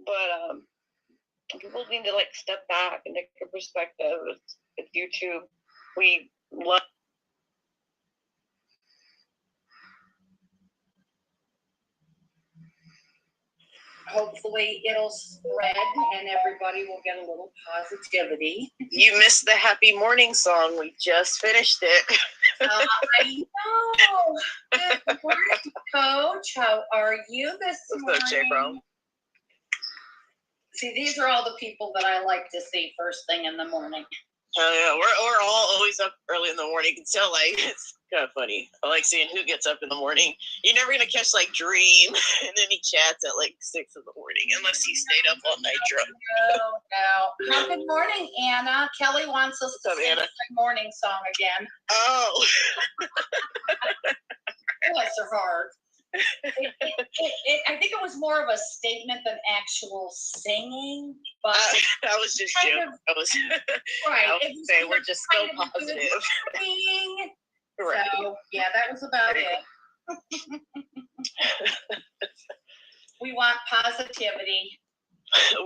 But people need to like step back and take a perspective. It's YouTube. We love. Hopefully it'll spread and everybody will get a little positivity. You missed the happy morning song. We just finished it. I know. Good morning, Coach. How are you this morning? What's up, J-Bro? See, these are all the people that I like to see first thing in the morning. Hell yeah, we're all always up early in the morning. You can tell, like, it's kind of funny. I like seeing who gets up in the morning. You're never gonna catch like Dream, and then he chats at like 6 in the morning, unless he stayed up all night drunk. No. Well, good morning, Anna. Kelly wants us to sing the morning song again. Oh. Bless her heart. I think it was more of a statement than actual singing, but that was just joke. Right. I was saying we're just so positive. Right. So yeah, that was about it. We want positivity.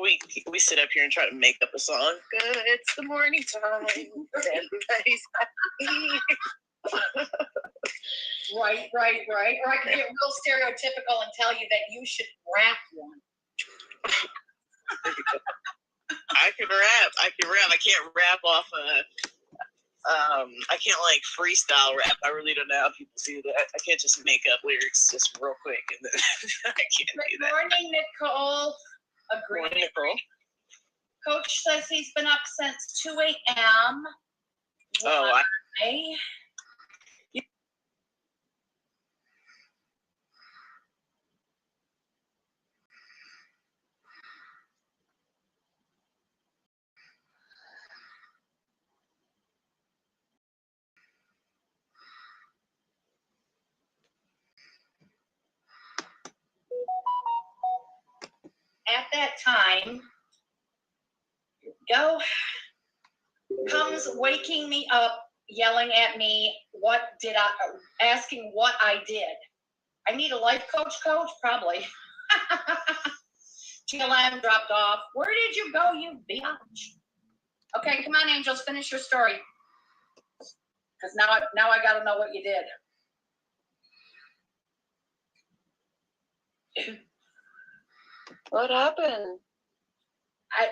We sit up here and try to make up a song. Good, it's the morning time. Everybody's happy. Right. Or I could get real stereotypical and tell you that you should rap one. I can rap. I can't rap off I can't like freestyle rap. I really don't know how people do that. I can't just make up lyrics just real quick and then I can't do that. Good morning, Nicole. Agreed. Morning, Nicole. Coach says he's been up since 2 a.m. Oh, At that time, comes waking me up, yelling at me, asking what I did. I need a life coach, probably. GLM dropped off. Where did you go, you bitch? Okay, come on, Angels, finish your story. Because now I got to know what you did. What happened?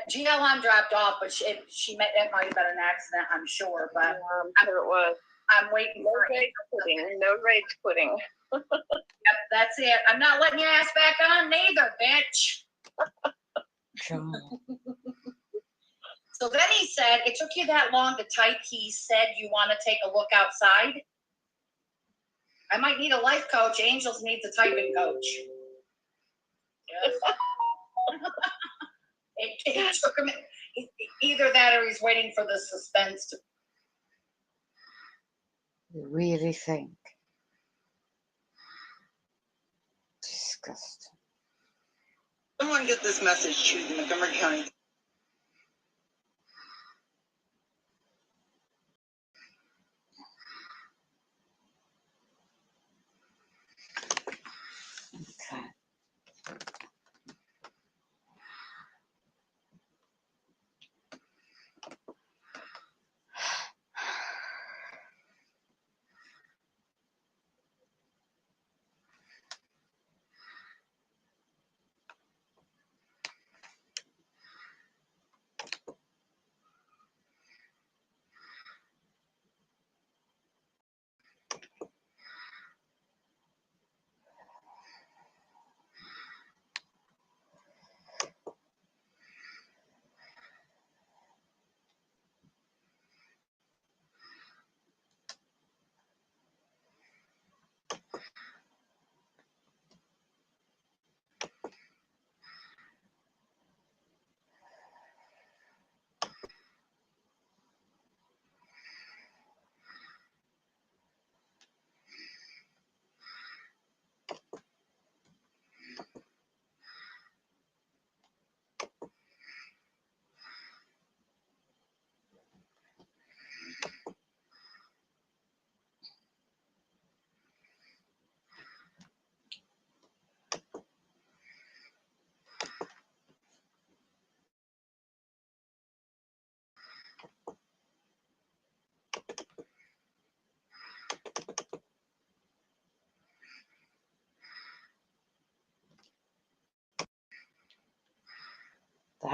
GLM dropped off, but it might have been an accident, I'm sure. But I'm sure it was. I'm waiting for rage quitting. No rage quitting. Yep, that's it. I'm not letting your ass back on neither, bitch. So then he said, it took you that long to type. He said, you want to take a look outside? I might need a life coach. Angels needs a typing coach. Yes. It took him either that or he's waiting for the suspense to. You really think? Disgusting. Someone get this message to the Montgomery County. Okay.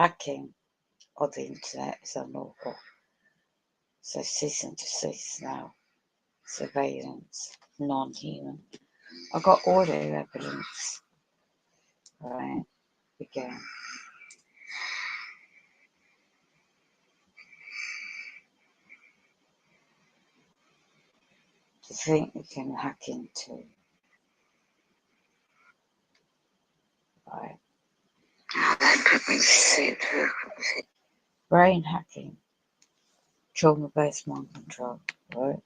hacking of the internet is unlawful. So cease and desist now. Surveillance, non-human. I got audio evidence. Right, again. To think we can hack into. Right. Brain hacking. Trauma-based mind control. Right.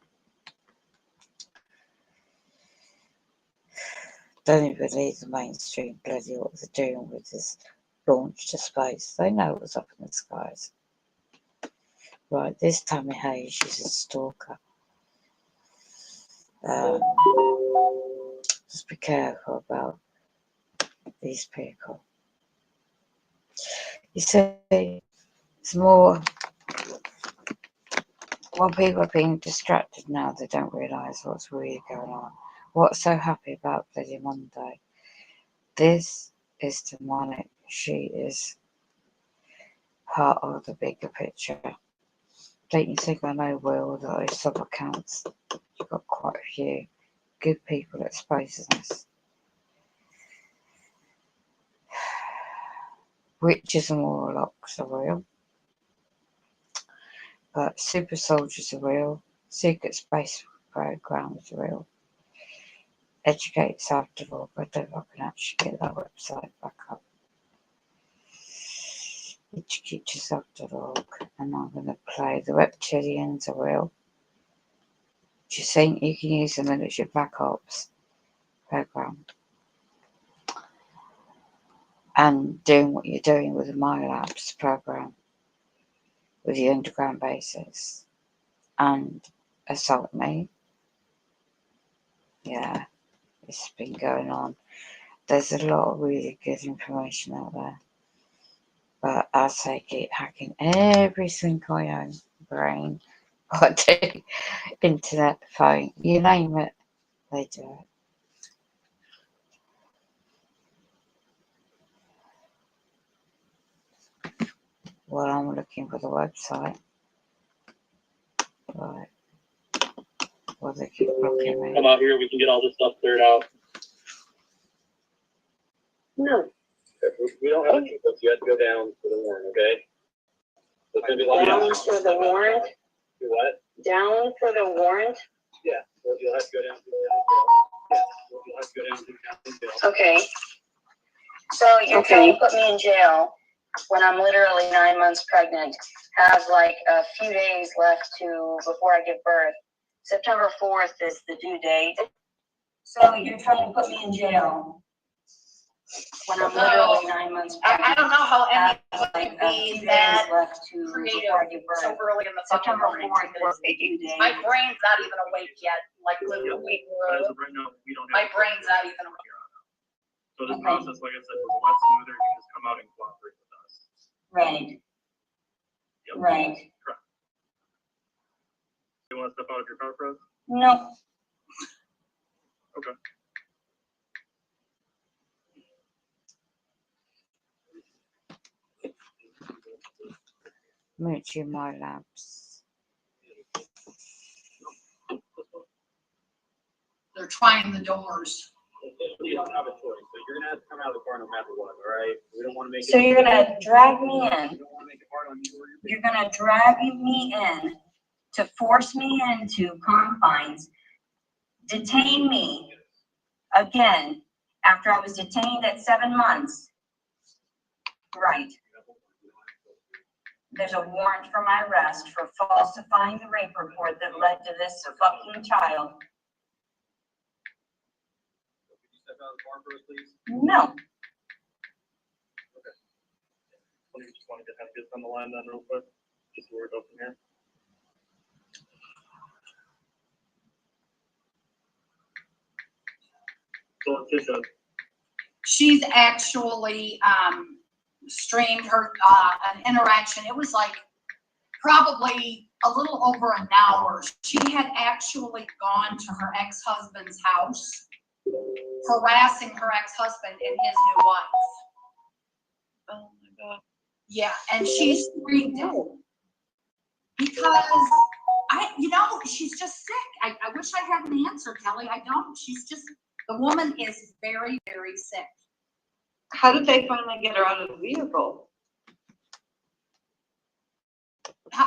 Don't even believe the mainstream bloody what they're doing with this launch to space. They know what's up in the skies. Right, this Tammy Hayes, she's a stalker. Just be careful about these people. You see, it's more while people are being distracted now, they don't realise what's really going on. What's so happy about bloody Monday? This is demonic. She is part of the bigger picture. Don't you think I know Will that those sub accounts? You've got quite a few good people exposing us. Witches and warlocks are real. But super soldiers are real. Secret space programs are real. Educate.org. I don't know if I can actually get that website back up. Educate.org. And I'm going to play The Reptilians are real. Do you think you can use the military backups program? And doing what you're doing with the MyLabs program with the underground bases and assault me. Yeah, it's been going on. There's a lot of really good information out there. But I say keep hacking everything I own. Brain, body, internet, phone, you name it, they do it. Well, I'm looking for the website. Right. Well, they keep blocking me. Come out here, we can get all this stuff cleared out. No. We don't have a sequence. You have to go down for the warrant, okay? So it's gonna be like Down for the warrant? Do what? Down for the warrant? Yeah. Well, you'll have to go down to the county jail. Yeah. Well, you'll have to go down to the county jail. Okay. So you're trying to put me in jail when I'm literally 9 months pregnant, have like a few days left to before I give birth. September 4th is the due date. So you're trying to put me in jail when I'm literally 9 months pregnant. I don't know how any of it could be that left to creative so early in the September 4th was the due date. My brain's not even awake yet, like literally. As of right now, we don't have. My brain's not even awake. So this process, like I said, was a lot smoother. You can just come out and cooperate with us. Right. Yep. Right. Correct. You want to step out of your car for us? No. Okay. Military MyLabs. They're trying the doors. You don't have a choice, so you're gonna have to come out of the car no matter what, all right? We don't want to make. So you're gonna drag me in. We don't want to make it hard on you or your. You're gonna drag me in to force me into confines, detain me again after I was detained at 7 months. Right. There's a warrant for my arrest for falsifying the rape report that led to this fucking child. Could you step out of the car for us, please? No. Okay. Let me just want to get this on the line then real quick, just so we're go from here. So Tisha, She's actually streamed her an interaction. It was like probably a little over an hour. She had actually gone to her ex-husband's house, harassing her ex-husband and his new wife. Oh my god. Yeah, and she's freaked out because she's just sick. I wish I had an answer, Kelly. I don't. The woman is very, very sick. How did they finally get her out of the vehicle?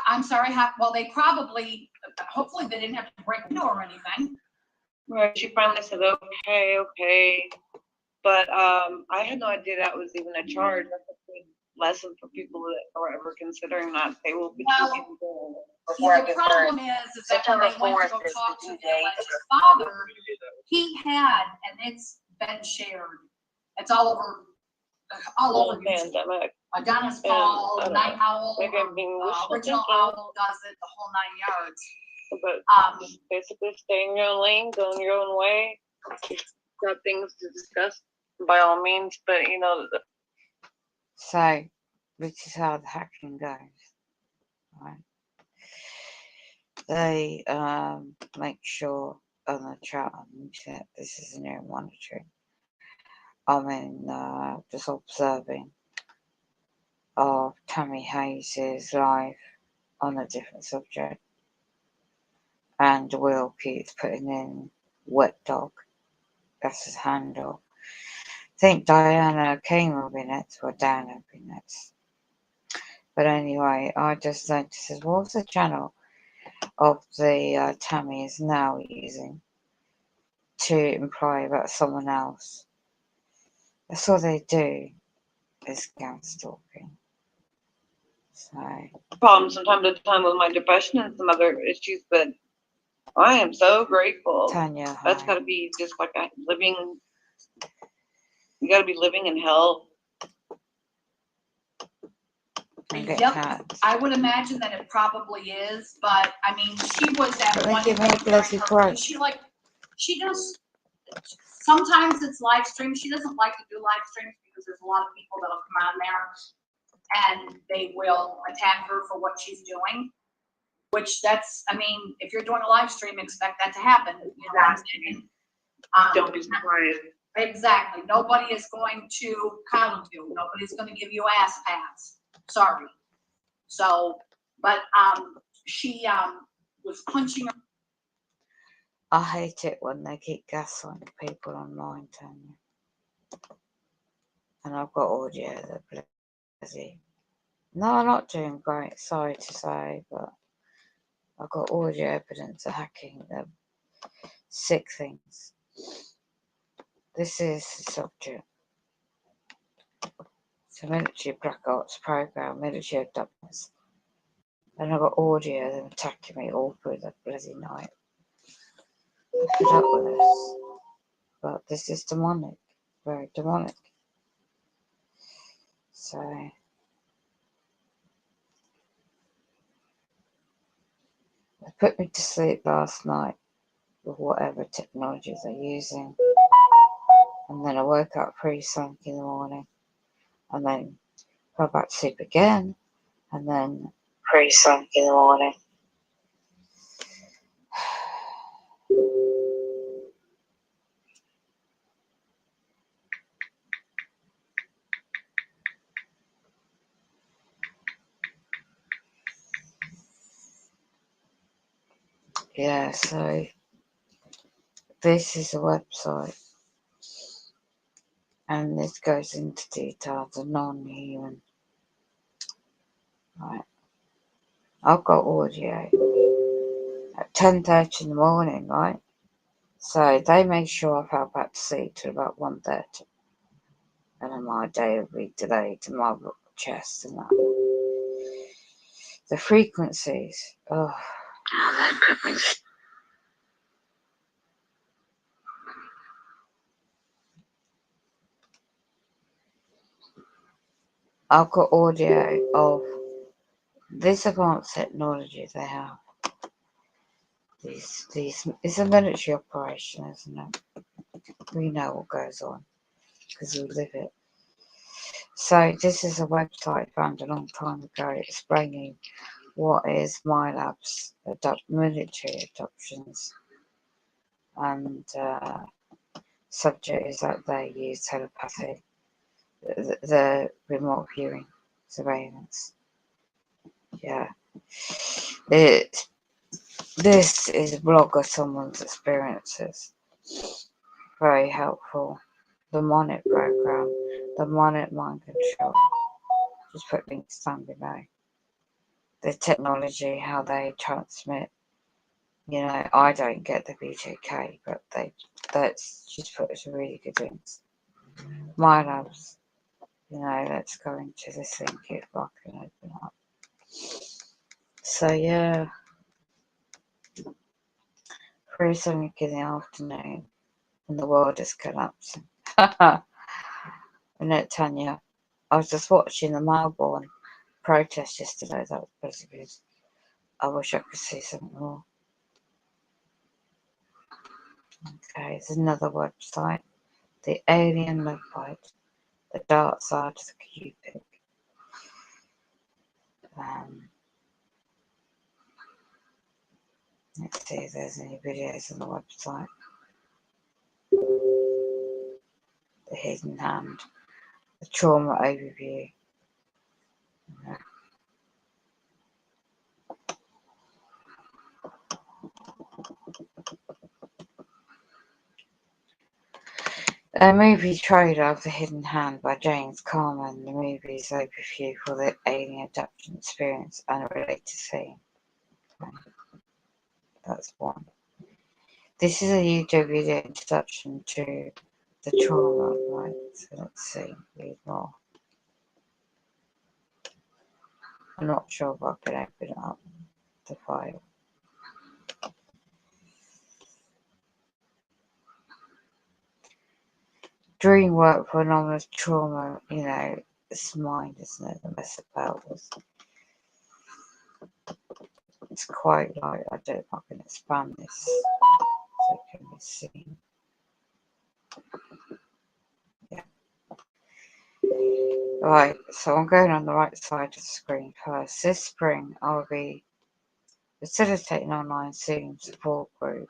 I'm sorry. Well, they probably, hopefully they didn't have to break the door or anything. Right, she finally said, okay. But I had no idea that was even a charge. That's a big lesson for people that are ever considering that. They will be the problem is that when they went to go talk to the alleged father, he had, and it's been shared. It's all over YouTube. Pandemic. Adonis Paul, Night Owl, Original Owl does it, the whole 9 yards. But basically stay in your own lane, go in your own way. Got things to discuss by all means, but so this is how the hacking goes, right? They make sure on the chat that this is new monitoring. I mean, just observing of Tammy Hayes' life on a different subject, and Will keeps putting in wet dog. That's his handle. I think Diana King will be next, or Dan will be next. But anyway, I just noticed what's the channel of the Tammy is now using to imply about someone else. That's all they do is gang stalking. So problem sometimes at the time with my depression and some other issues, but I am so grateful. Tanya, that's got to be just like living. You got to be living in hell. Yep, I would imagine that it probably is, but I mean, she was at one point. She does. Sometimes it's live streams. She doesn't like to do live streams because there's a lot of people that'll come on there and they will attack her for what she's doing. Which if you're doing a live stream, expect that to happen. You know what I'm saying? Don't be surprised. Exactly. Nobody is going to coddle you. Nobody's going to give you ass pats. Sorry. So, but she was punching her. I hate it when they keep gaslighting people online, Tanya. And I've got audio that bloody. No, I'm not doing great, sorry to say, but I've got audio evidence of hacking the sick things. This is the subject. It's a military black ops program, military abductions. And I've got audio of them attacking me all through the bloody night. I'm fed up with this. But this is demonic. Very demonic. So they put me to sleep last night with whatever technologies they're using. And then I woke up pretty sunk in the morning. And then go back to sleep again. And then pretty sunk in the morning. Yeah, so this is a website, and this goes into detail the non-human. Right, I've got audio at 10:30 in the morning, right? So they make sure I fell back to sleep till about 1:30, and then my day will be delayed to my chest and that. The frequencies, I've got audio of this advanced technology they have. These it's a military operation, isn't it? We know what goes on because we live it. So this is a website found a long time ago explaining what is MyLab's military adoptions, and subject is that they use telepathy, the remote viewing. surveillance. Yeah. This is a blog of someone's experiences. Very helpful. The Monit program, the Monit mind control. Just put links down below. The technology, how they transmit. You know, I don't get the BJK, but that's just put some really good links. My loves, you know, let's go into this link if I can open up. So yeah, 3:00 in the afternoon, and the world is collapsing. Isn't it, Tanya? I was just watching the Melbourne protest yesterday. That was pretty good. I wish I could see something more. Okay, there's another website. The Alien Website. The Dark Side of the Cupid. Let's see if there's any videos on the website. The Hidden Hand. The Trauma Overview. A movie trailer of The Hidden Hand by James Carman. The movie's overview for the alien abduction experience and a related scene. Okay. That's one. This is a YouTube video introduction to the trauma, right? So let's see, read more. I'm not sure if I can open up the file. Dream work for anomalous trauma, you know, it's mind, isn't it? The mess about was. It's quite like, I don't know if I can expand this so it can be seen. Yeah. Right, so I'm going on the right side of the screen first. This spring, I'll be facilitating online Zoom support group.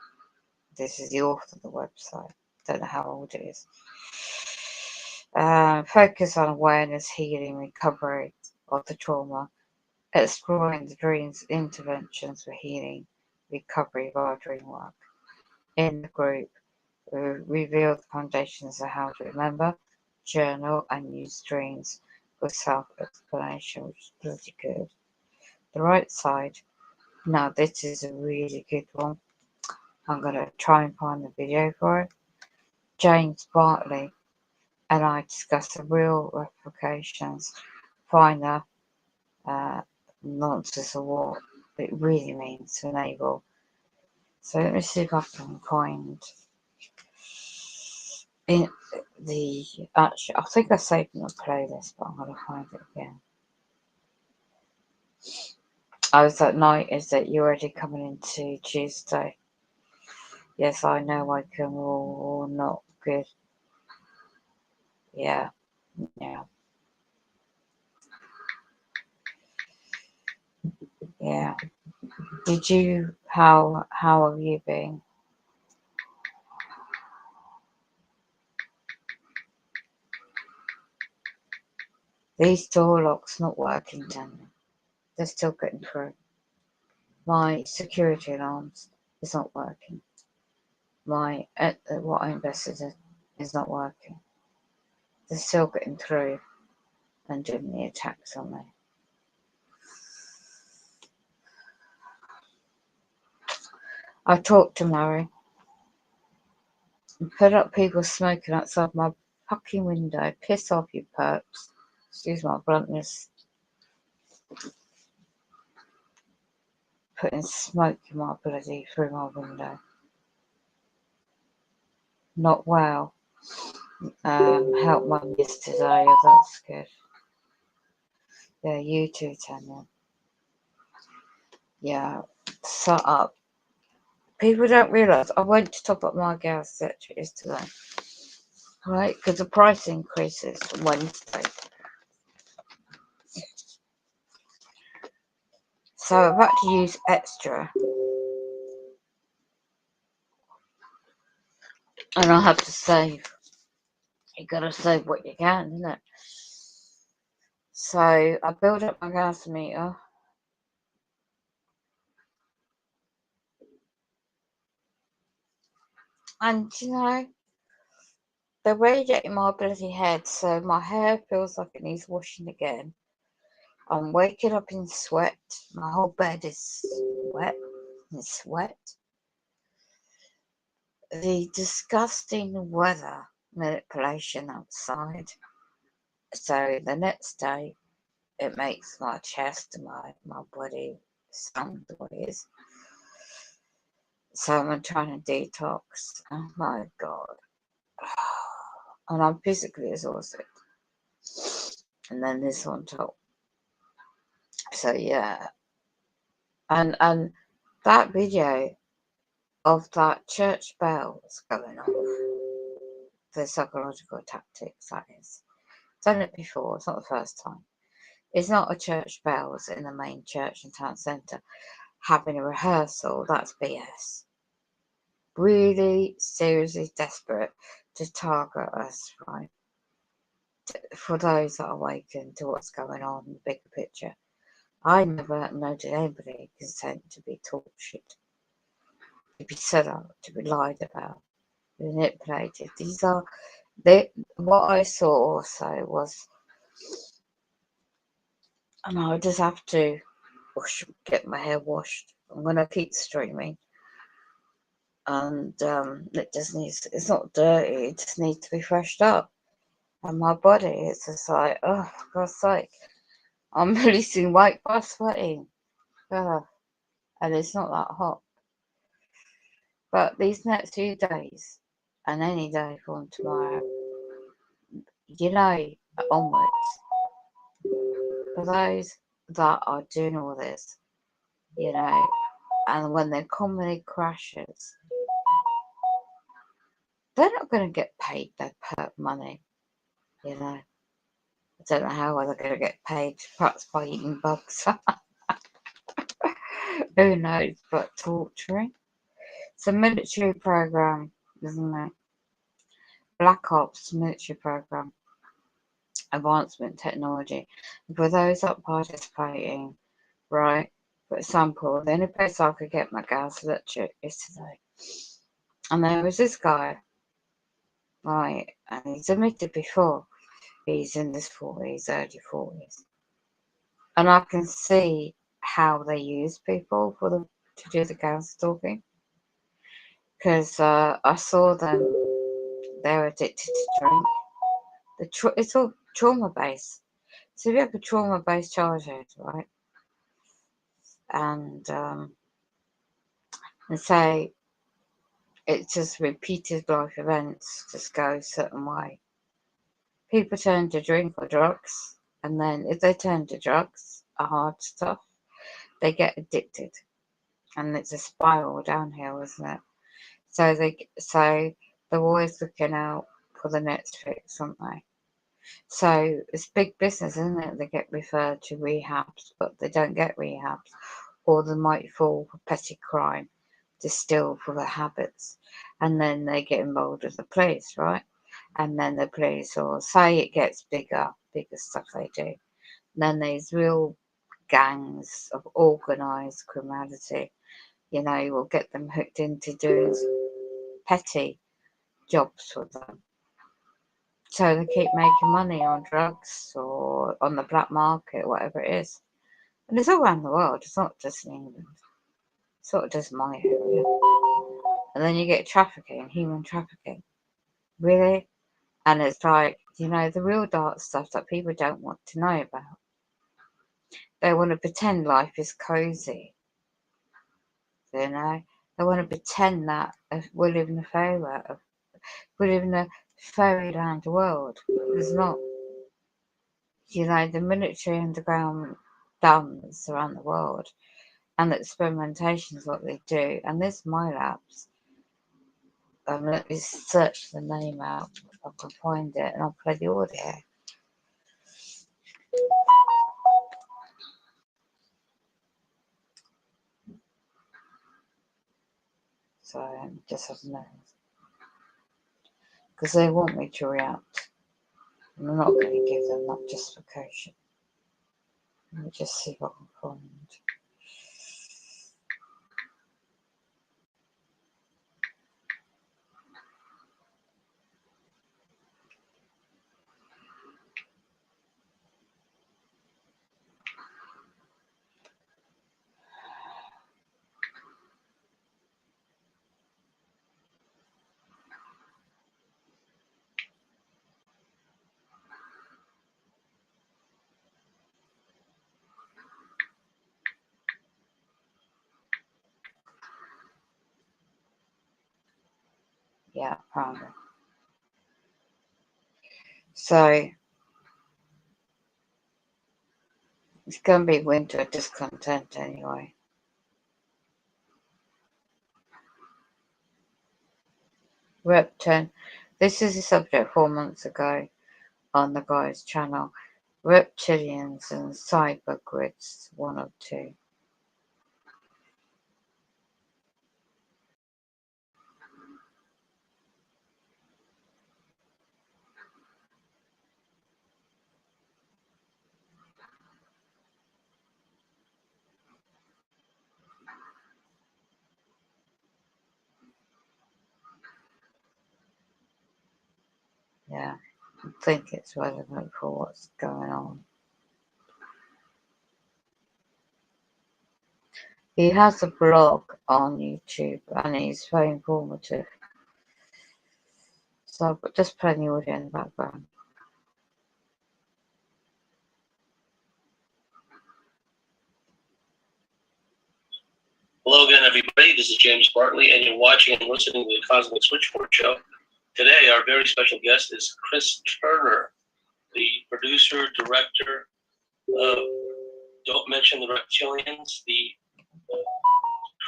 This is the author of the website. Don't know how old it is. Focus on awareness, healing, recovery of the trauma, exploring the dreams, interventions for healing, recovery via dream work. In the group, we reveal the foundations of how to remember, journal, and use dreams for self-explanation, which is pretty good. The right side. Now, this is a really good one. I'm going to try and find the video for it. James Bartley and I discuss the real ramifications, find the nonsense of what it really means to enable. So let me see if I can find in the actually. I think I saved it on a playlist, but I'm going to find it again. I was at night. Is that you already coming into Tuesday? Yes, I know I can all not good. Yeah. Did you? How have you been? These door locks not working, Daniel. They're still getting through. My security alarms is not working. My what I invested in is not working. They're still getting through and doing the attacks on me. I talked to Murray and put up people smoking outside my fucking window. Piss off, you perps. Excuse my bluntness. Putting smoke in my bloody through my window. Not well. Help mum yesterday. Oh, that's good. Yeah, you too, Tanya. Yeah, shut up. People don't realise I went to top up my gas yesterday. Right, because the price increases Wednesday. So I've had to use extra. And I have to save. You gotta save what you can, isn't it? So I build up my gas meter. And you know, they're radiating my bloody head, so my hair feels like it needs washing again. I'm waking up in sweat. My whole bed is wet in sweat. The disgusting weather manipulation outside. So the next day, it makes my chest and my body sound the way it is. So I'm trying to detox. Oh my God. And I'm physically exhausted. And then this on top. So yeah. And that video of that church bells going off, the psychological tactics, that is. Done it before, it's not the first time. It's not a church bells in the main church in town centre having a rehearsal, that's BS. Really seriously desperate to target us, right? For those that awaken to what's going on in the bigger picture. I never noted anybody consent to be tortured, to be set up, to be lied about, manipulated. What I saw also was, and I just have to get my hair washed. I'm going to keep streaming. And it just needs, it's not dirty, it just needs to be freshed up. And my body, it's just like, oh, for God's sake, I'm releasing weight by sweating. And it's not that hot. But these next few days, and any day from tomorrow, you know, onwards, for those that are doing all this, you know, and when their comedy crashes, they're not going to get paid their perk money, you know. I don't know how they're going to get paid, perhaps by eating bugs. Who knows, but torturing. It's a military program, isn't it? Black Ops military program. Advancement technology. And for those that participating, right, for example, the only place I could get my gas electric is today. And there was this guy, right, and he's admitted before he's in his 40s, early 40s. And I can see how they use people to do the gas stalking. Because I saw them, they're addicted to drink. It's all trauma based. So if you have a trauma based childhood, right, and say it's just repeated life events just go a certain way, people turn to drink or drugs, and then if they turn to drugs or hard stuff, they get addicted, and it's a spiral downhill, isn't it? So they're always looking out for the next fix, aren't they? So it's big business, isn't it? They get referred to rehabs, but they don't get rehabs, or they might fall for petty crime, distill for their habits, and then they get involved with the police, right? And then the police will say it gets bigger stuff they do. And then there's real gangs of organised criminality, you know, will get them hooked into doing petty jobs for them. So they keep making money on drugs or on the black market, whatever it is. And it's all around the world, it's not just in England. It's not just my area. And then you get trafficking, human trafficking. Really? And it's like, you know, the real dark stuff that people don't want to know about. They want to pretend life is cozy. You know? They want to pretend that we live in a fairyland. We live in a fairyland world. It's not. You know, the military underground dams around the world and the experimentations what they do. And this my labs. Let me search the name out if I can find it, and I'll play the audio. So just have a minute. Because they want me to react. And I'm not going to give them that justification. Let me just see what I can find. Yeah, I found it. So it's going to be winter discontent anyway. Rep 10. This is the subject 4 months ago on the guy's channel. Reptilians and cyber grids 102. Yeah, I think it's relevant for what's going on. He has a blog on YouTube and he's very informative. So I've just playing the audio in the background. Hello again, everybody. This is James Bartley, and you're watching and listening to the Cosmic Switchboard Show. Today, our very special guest is Chris Turner, the producer, director of Don't Mention the Reptilians, the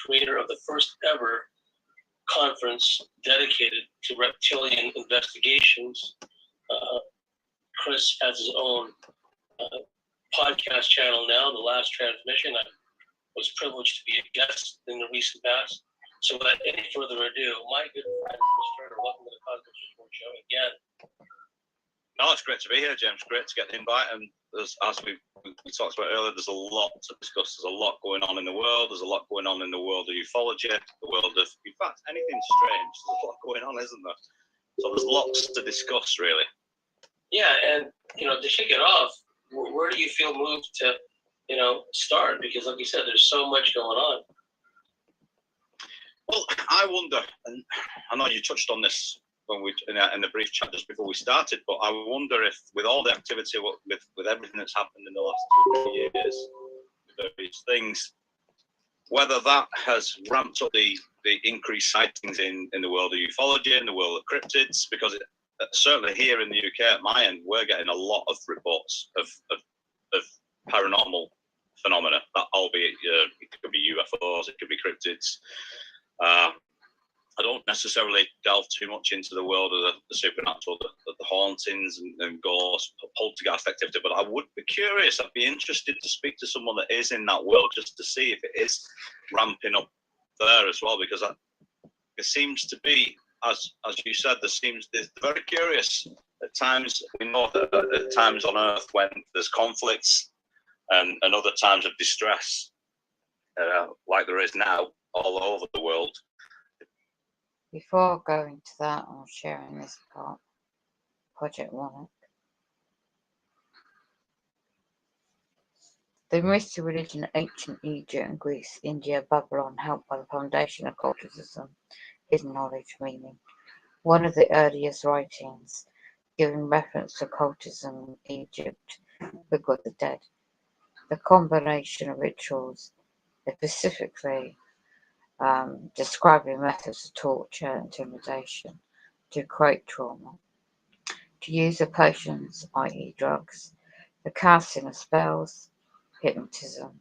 creator of the first ever conference dedicated to reptilian investigations. Chris has his own podcast channel now, The Last Transmission. I was privileged to be a guest in the recent past. So without any further ado, my good friend Chris Turner, welcome to the Cosmic Switchboard Show again. No, it's great to be here, James. Great to get the invite. And as we talked about earlier, there's a lot to discuss. There's a lot going on in the world. There's a lot going on in the world of ufology, the world of, in fact, anything strange. There's a lot going on, isn't there? So there's lots to discuss, really. Yeah, and to kick it off, where do you feel moved to, start? Because, like you said, there's so much going on. Well, I wonder, and I know you touched on this when we in the brief chat just before we started, but I wonder if, with all the activity, with everything that's happened in the last 2 or 3 years, various things, whether that has ramped up the increased sightings in the world of ufology, in the world of cryptids, because certainly here in the UK at my end, we're getting a lot of reports of paranormal phenomena, that albeit it could be UFOs, it could be cryptids. I don't necessarily delve too much into the world of the supernatural, the hauntings and ghosts, poltergeist activity, but I would be curious. I'd be interested to speak to someone that is in that world just to see if it is ramping up there as well, because it seems to be, as you said, they're very curious. At times, we know that at times on Earth when there's conflicts and other times of distress, like there is now all over the world. Before going to that, I'm sharing this part. Project Monarch. The mystery religion of ancient Egypt and Greece, India, Babylon, helped by the foundation of occultism, hidden knowledge, meaning. One of the earliest writings giving reference to occultism in Egypt, the God of the Dead. The combination of rituals, specifically describing methods of torture and intimidation to create trauma, to use of potions, i.e. drugs, the casting of spells, hypnotism,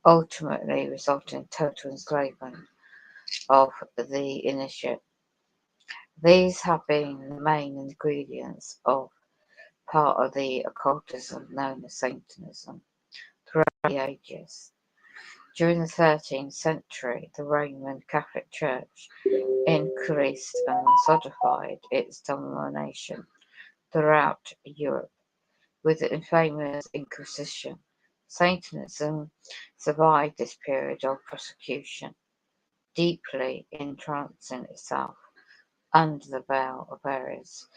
ultimately resulting in total enslavement of the initiate. These have been the main ingredients of part of the occultism known as Satanism throughout the ages. During the 13th century, the Roman Catholic Church increased and solidified its domination throughout Europe with the infamous Inquisition, Satanism survived this period of persecution, deeply entrancing itself under the veil of various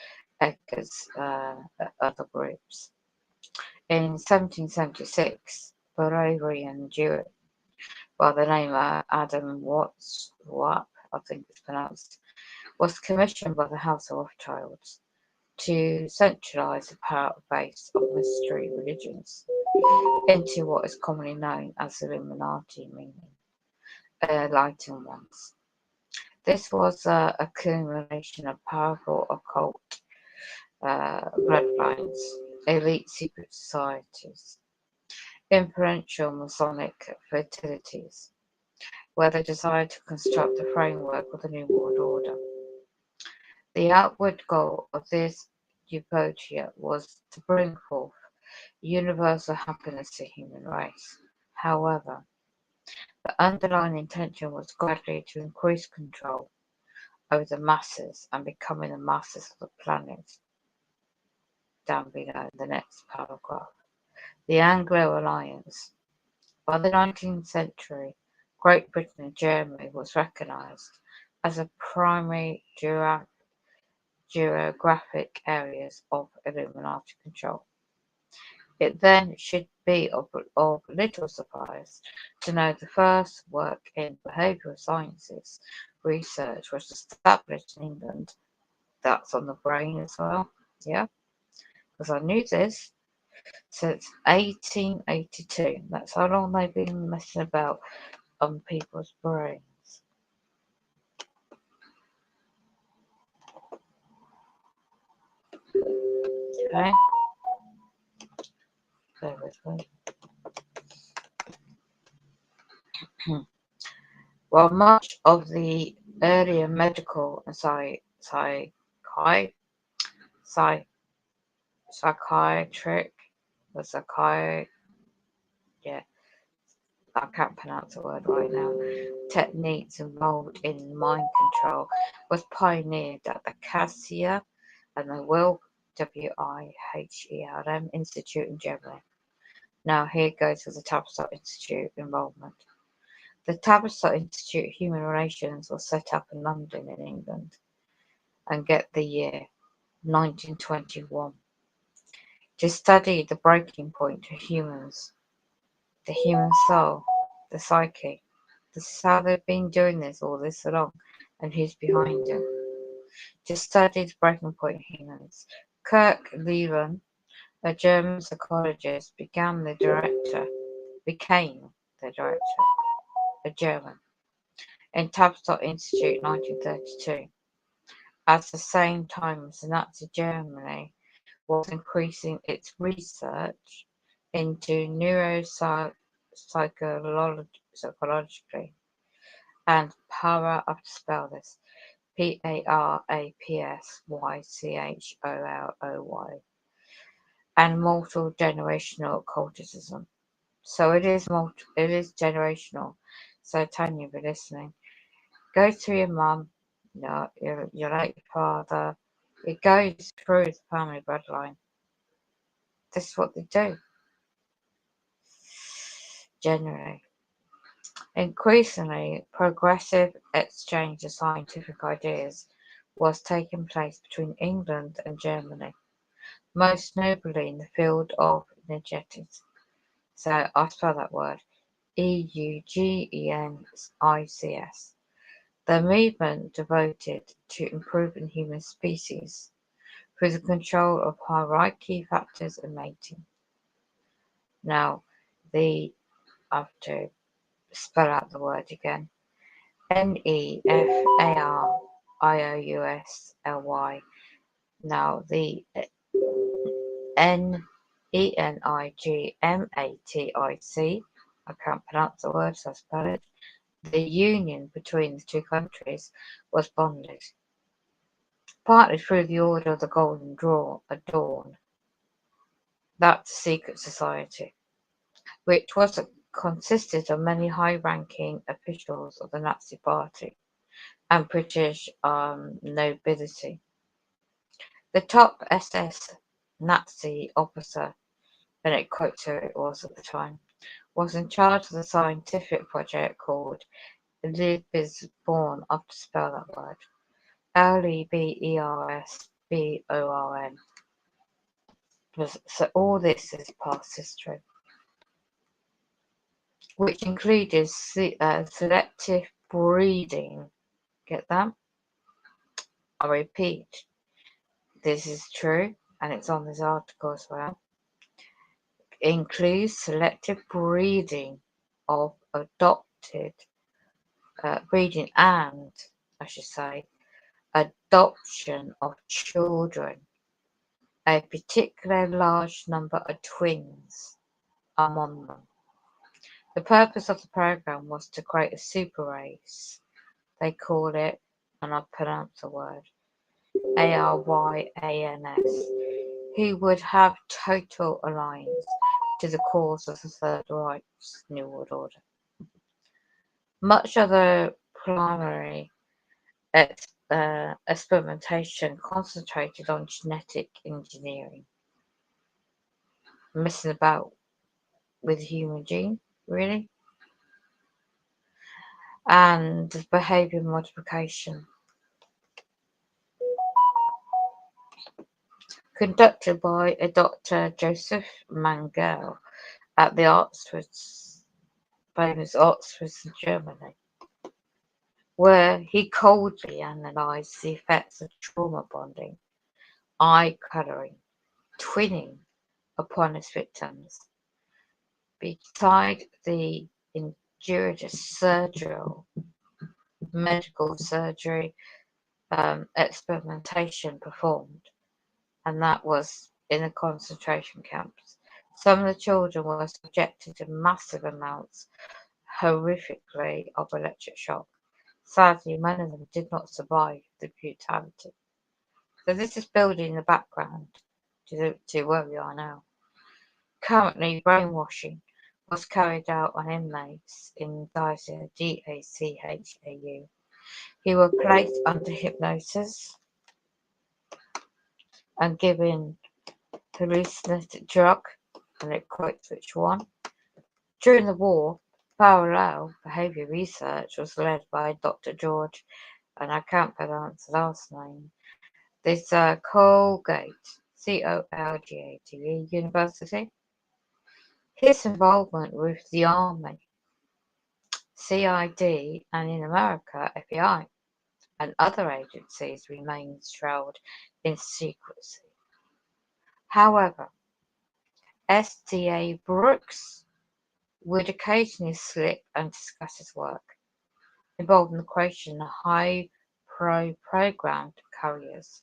other groups. In 1776, Bavarian Jew by the name of Adam Watt, I think it's pronounced, was commissioned by the House of Rothschilds to centralise the power base of mystery religions into what is commonly known as Illuminati, meaning enlightened ones. This was an accumulation of powerful occult bloodlines, elite secret societies, influential Masonic fraternities, where they desired to construct the framework of the New World Order. The outward goal of this utopia was to bring forth universal happiness to the human race. However, the underlying intention was gradually to increase control over the masses and becoming the masters of the planet. Down below, the next paragraph. The Anglo Alliance. By the 19th century, Great Britain and Germany was recognised as the primary geographic areas of Illuminati control. It then should be of little surprise to know the first work in behavioural sciences research was established in England. That's on the brain as well, yeah, because I knew this since 1882. That's how long they've been messing about on people's brains. Okay. Bear with me. While much of the earlier medical and psychiatric I can't pronounce the word right now, techniques involved in mind control was pioneered at the Cassia and the Wilhelm Institute in Germany. Now here goes with the Tavistock Institute involvement. The Tavistock Institute of Human Relations was set up in London in England, and get the year 1921, to study the breaking point of humans, the human soul, the psyche. This is how they've been doing this all this along, and who's behind it. To study the breaking point of humans, Kirk Levin, a German psychologist, became the director, a German, in Tavistock Institute 1932. At the same time as Nazi Germany was increasing its research into neuropsychology and power of spell this PARAPSYCHOLOY and multi-generational occultism. So it is generational. So Tanya, if you're listening, go through your mum, your late father. It goes through the family bloodline. This is what they do. Generally. Increasingly, progressive exchange of scientific ideas was taking place between England and Germany, most notably in the field of energetics. So I spell that word, EUGENICS. The movement devoted to improving human species through the control of hierarchy factors and mating. Now, I have to spell out the word again. NEFARIOUSLY. Now, the NENIGMATIC, I can't pronounce the word, so I spell it. The union between the two countries was bonded, partly through the Order of the Golden Dawn, that's a secret society, which consisted of many high-ranking officials of the Nazi Party and British nobility. The top SS Nazi officer, and it quotes who it was at the time, was in charge of the scientific project called Lebesborn. I have to spell that word. Lebersborn. So all this is past history, which included selective breeding. Get that? I repeat, this is true, and it's on this article as well. Includes selective breeding of breeding and, I should say, adoption of children, a particular large number of twins among them. The purpose of the program was to create a super race. They call it, and I pronounce the word, Aryans, who would have total alliance to the cause of the Third Reich's New World Order. Much of the primary experimentation concentrated on genetic engineering. Messing about with the human gene, really? And behavior modification. Conducted by a Dr. Joseph Mengele at the famous Oxford in Germany, where he coldly analysed the effects of trauma bonding, eye colouring, twinning upon his victims. Beside the injurious medical surgery experimentation performed, and that was in the concentration camps. Some of the children were subjected to massive amounts, horrifically, of electric shock. Sadly, many of them did not survive the brutality. So this is building the background to where we are now. Currently, brainwashing was carried out on inmates in DACHAU, DACHAU, who were placed under hypnosis and given hallucinogenic drug, and it quotes which one. During the war, parallel behaviour research was led by Dr. George, and I can't pronounce the last name, this Colgate, Colgate University. His involvement with the Army, CID, and in America, FBI, and other agencies remains shrouded in secrecy. However, S.D.A. Brooks would occasionally slip and discuss his work, involving the creation of high-programmed carriers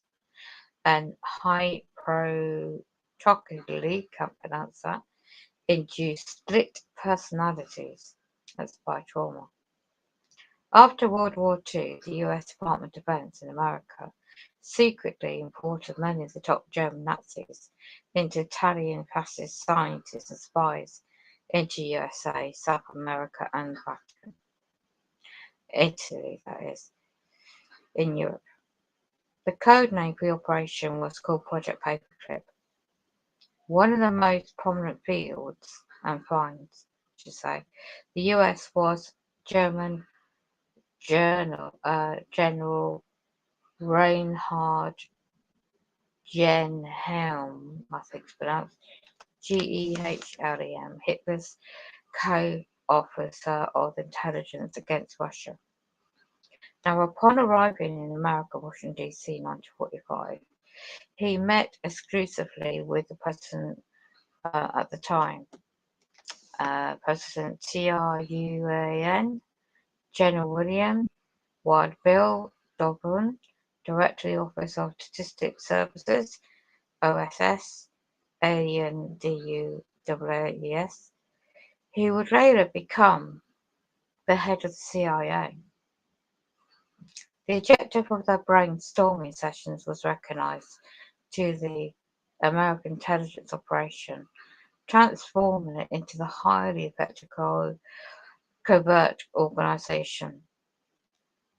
and high-protocally, can't pronounce that, induced split personalities. That's by trauma. After World War II, the US Department of Defense in America secretly imported many of the top German Nazis into Italian fascist scientists and spies into USA, South America, and Vatican. Italy, that is, in Europe. The code name for the operation was called Project Paperclip. One of the most prominent fields and finds, I should say, the US was German General Reinhard Genhelm, I think it's pronounced Gehlem, Hitler's co-officer of intelligence against Russia. Now, upon arriving in America, Washington, D.C. in 1945, he met exclusively with the president at the time, President TRUAN, General William Wild Bill Dobbin, Director of the Office of Statistics Services, OSS, Alien DUAAS. He would later become the head of the CIA. The objective of their brainstorming sessions was recognized to the American intelligence operation, transforming it into the highly effective covert organization.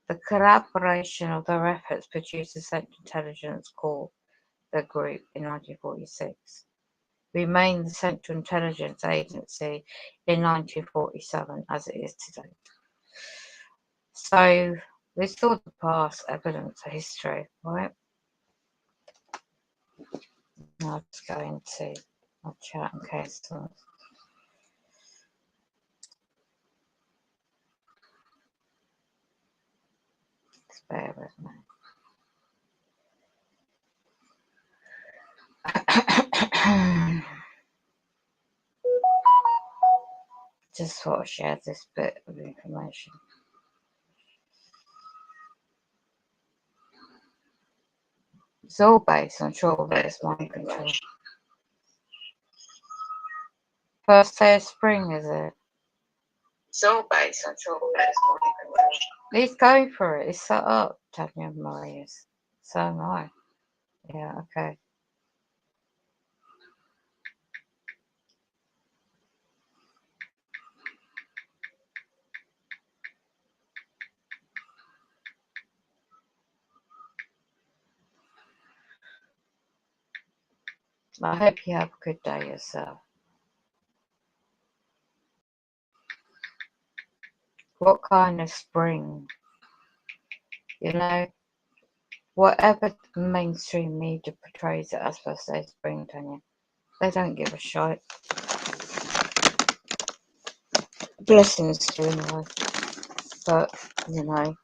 The collaboration of their efforts produced the Central Intelligence Corps, the group, in 1946. remained the Central Intelligence Agency in 1947 as it is today. So restore the past, evidence of history, right? Now I'll just go into my chat in case someone. Just bear with me. Just thought I'd share this bit of information. It's all based on short-based mind control. First day of spring, is it? It's all based on short-based mind control. He's going for it. He's set up, Tanya and Marius. So am I. Yeah, okay. I hope you have a good day yourself. What kind of spring? You know, whatever mainstream media portrays it as first day of spring, Tanya, they don't give a shit. Blessings to you anyway. But, you know,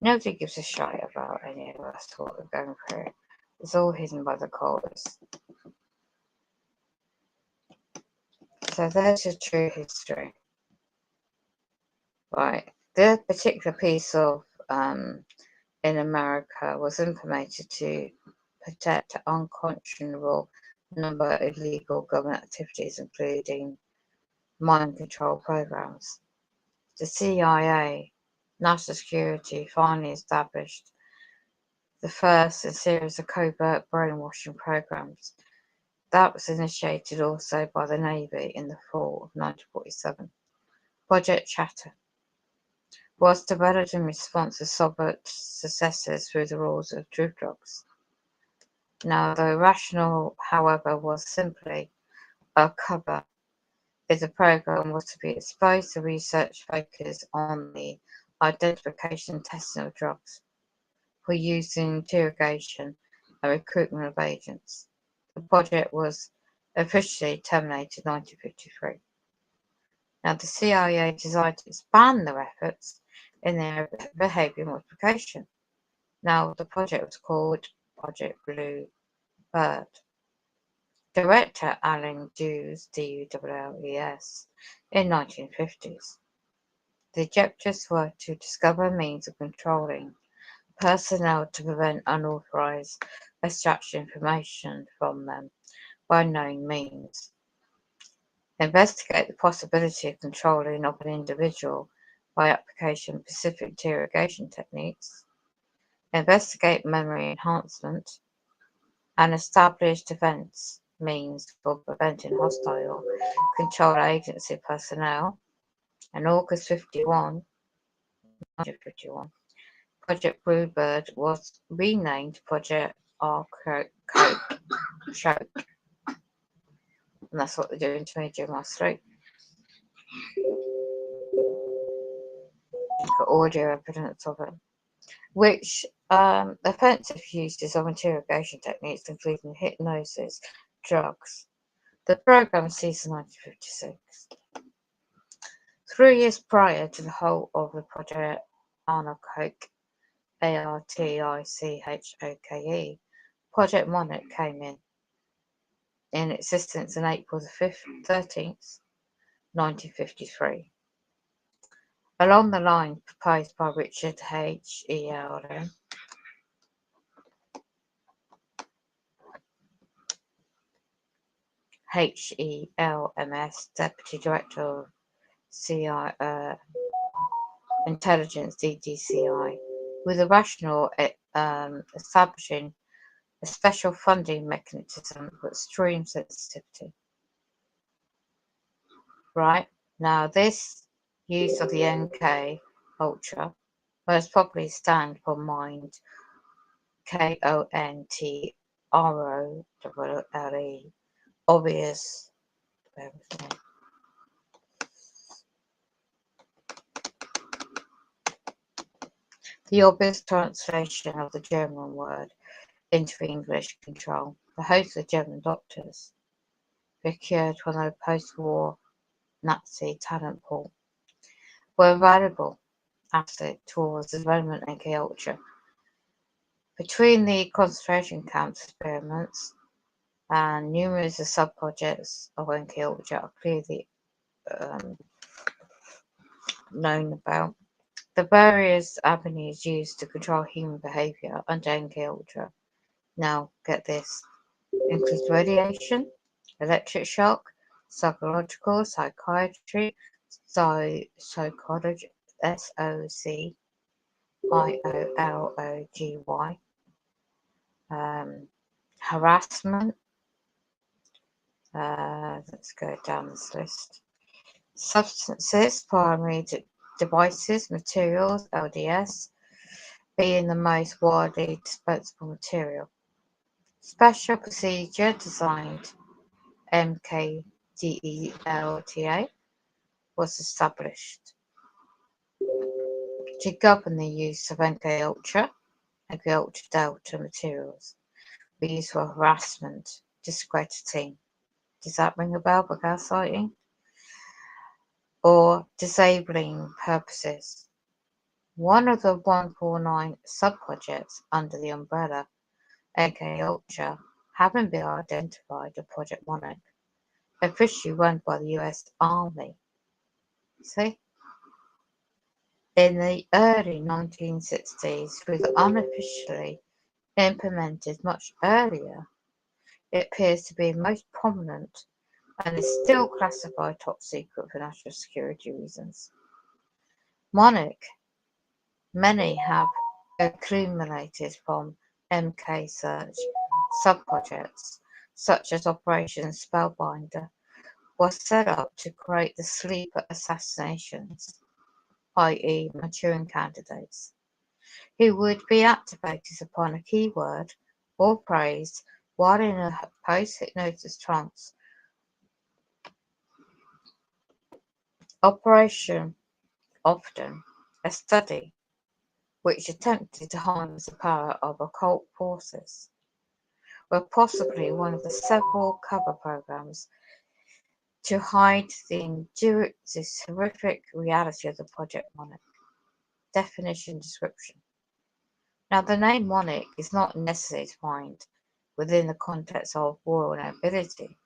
nobody gives a shit about any of us, what we're going through. It's all hidden by the colours. So there's your true history. Right. This particular piece of in America was implemented to protect an unconscionable number of illegal government activities, including mind control programs. The CIA, National Security, finally established the first in a series of covert brainwashing programs. That was initiated also by the Navy in the fall of 1947. Project Chatter was developed in response to Soviet successes through the rules of truth drugs. Now, the rationale, however, was simply a cover. If the program was to be exposed, the research focused on the identification and testing of drugs for use in interrogation and recruitment of agents. The project was officially terminated in 1953. Now, the CIA decided to expand their efforts in their behavior modification. Now, the project was called Project Blue Bird. Director Alan Dulles, D-U-L-L-E-S, in 1950s. The objectives were to discover means of controlling personnel to prevent unauthorized extraction information from them by known means. Investigate the possibility of controlling of an individual by application of specific interrogation techniques. Investigate memory enhancement and establish defense means for preventing hostile control agency personnel. In August 1951, Project Bluebird was renamed Project Choke. And that's what they're doing to me during my sleep. You've got audio evidence of it. Which offensive uses of interrogation techniques, including hypnosis, drugs. The program ceased in 1956. 3 years prior to the whole of the Project Artichoke, A-R-T-I-C-H-O-K-E, Project Monarch came in existence on April the 13th, 1953. Along the line proposed by Richard H-E-L-M-S, Deputy Director of CIA Intelligence, DDCI, with the rationale establishing a special funding mechanism for extreme sensitivity. Right, now this use of the MK Ultra most probably stand for mind Kontrole, obvious. Bear with me. The obvious translation of the German word into English control. The host of German doctors procured from the post-war Nazi talent pool were a valuable asset towards the development of MK Ultra. Between the concentration camps experiments and numerous sub-projects of MK Ultra are clearly known about. The various avenues used to control human behavior under MK Ultra. Now, get this, includes radiation, electric shock, psychological, psychiatry, psychology, SOCIOLOGY, harassment. Let's go down this list. Substances, primary devices, materials, LDS, being the most widely dispensable material. Special procedure designed MKDELTA was established to govern the use of MK Ultra Delta materials. We use for harassment, discrediting. Does that ring a bell for gaslighting? Or disabling purposes. One of the 149 sub-projects under the umbrella MK Ultra having been identified as Project Monarch, officially run by the US Army. See? In the early 1960s, was unofficially implemented much earlier. It appears to be most prominent and is still classified top secret for national security reasons. Monarch, many have accumulated from MK search sub-projects, such as Operation Spellbinder, was set up to create the sleeper assassinations, i.e. Manchurian candidates, who would be activated upon a keyword or phrase while in a post-hypnosis trance. Operation, often a study which attempted to harness the power of occult forces, were possibly one of the several cover programs to hide this horrific reality of the Project Monarch. Definition description. Now, the name Monarch is not necessarily defined within the context of royal nobility,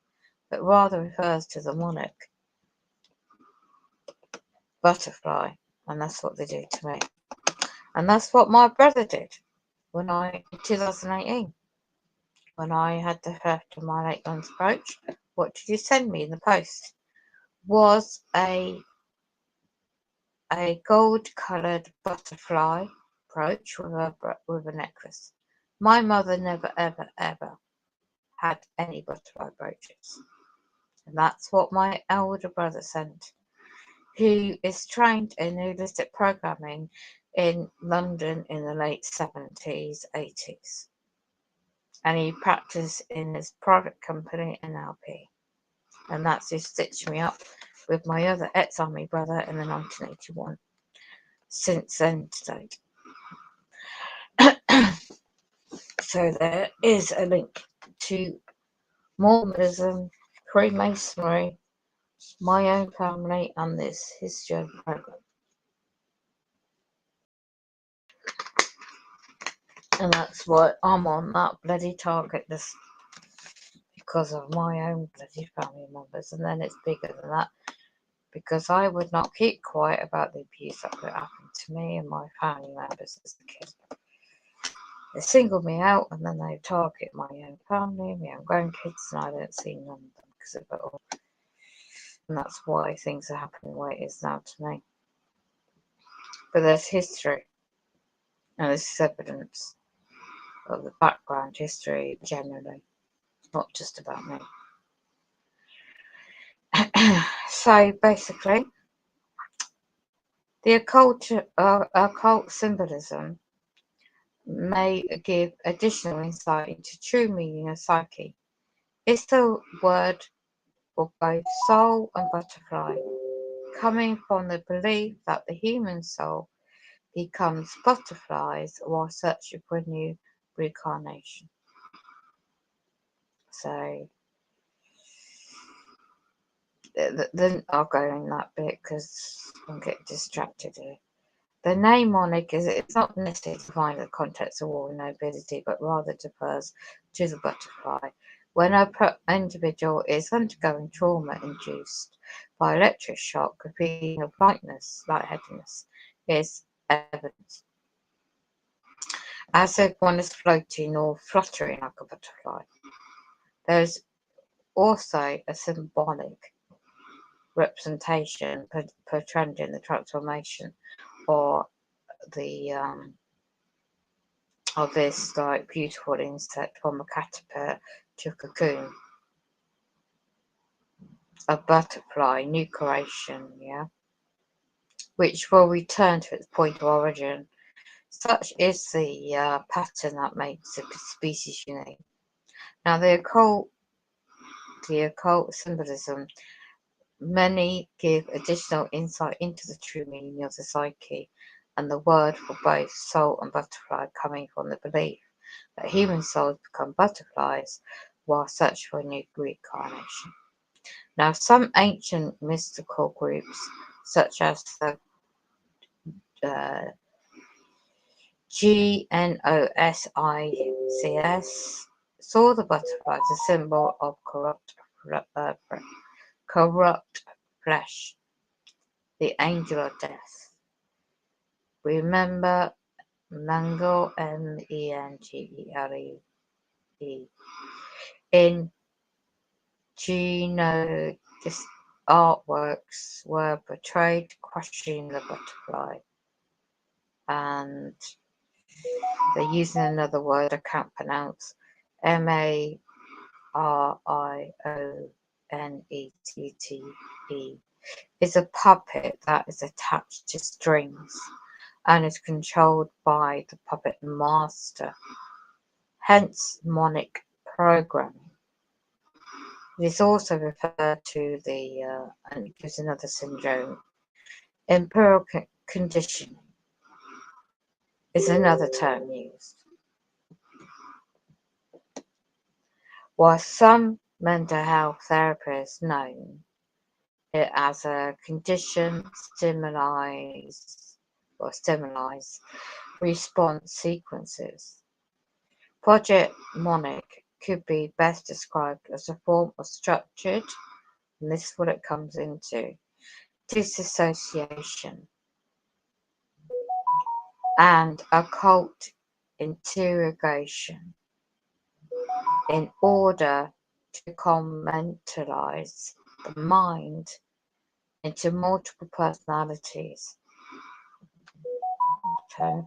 but rather refers to the monarch butterfly, and that's what they do to me. And that's what my brother did in 2018. When I had the theft of my late one's brooch, what did you send me in the post? Was a gold-coloured butterfly brooch with a necklace. My mother never, ever, ever had any butterfly brooches. And that's what my elder brother sent, who is trained in holistic programming in London in the late 70s, 80s. And he practiced in his private company, NLP. And that's who stitched me up with my other ex-army brother in the 1981. Since then to date. So there is a link to Mormonism, Freemasonry, my own family, and this history program. And that's why I'm on that bloody target list, because of my own bloody family members. And then it's bigger than that, because I would not keep quiet about the abuse that would happen to me and my family members as a kid. They single me out, and then they target my own family, my own grandkids, and I don't see none of them because of it all. And that's why things are happening the way it is now to me. But there's history, and this is evidence of the background history generally, not just about me. So basically, the occult symbolism may give additional insight into true meaning of psyche. It's the word for both soul and butterfly, coming from the belief that the human soul becomes butterflies while searching for a new reincarnation. So then I'll go in that bit because I'm getting distracted here. The name monarch it's not necessarily defined in the context of war and nobility, but rather refers to the butterfly. When an individual is undergoing trauma induced by electric shock, a feeling of lightness, lightheadedness, is evident, as if one is floating or fluttering like a butterfly. There is also a symbolic representation portraying the transformation or the of this like beautiful insect from a caterpillar to a cocoon, a butterfly, new creation, yeah, which will return to its point of origin. Such is the pattern that makes a species unique. Now, the occult symbolism, many give additional insight into the true meaning of the psyche, and the word for both soul and butterfly coming from the belief that human souls become butterflies while searching for a new reincarnation. Now, some ancient mystical groups, such as the GNOSICS, saw the butterfly as a symbol of corrupt flesh, the angel of death. Remember Mengele, Mengele, in Geno, this artworks were portrayed questioning the butterfly, and they're using another word I can't pronounce, MARIONETTE. Is a puppet that is attached to strings and is controlled by the puppet master, hence mnemonic programming. It is also referred to and it gives another syndrome, empirical conditioning is another term used. While some mental health therapists know it as a condition stimuli response sequences, Project Mnemonic could be best described as a form of structured, and this is what it comes into, disassociation and occult interrogation in order to compartmentalize the mind into multiple personalities. Okay.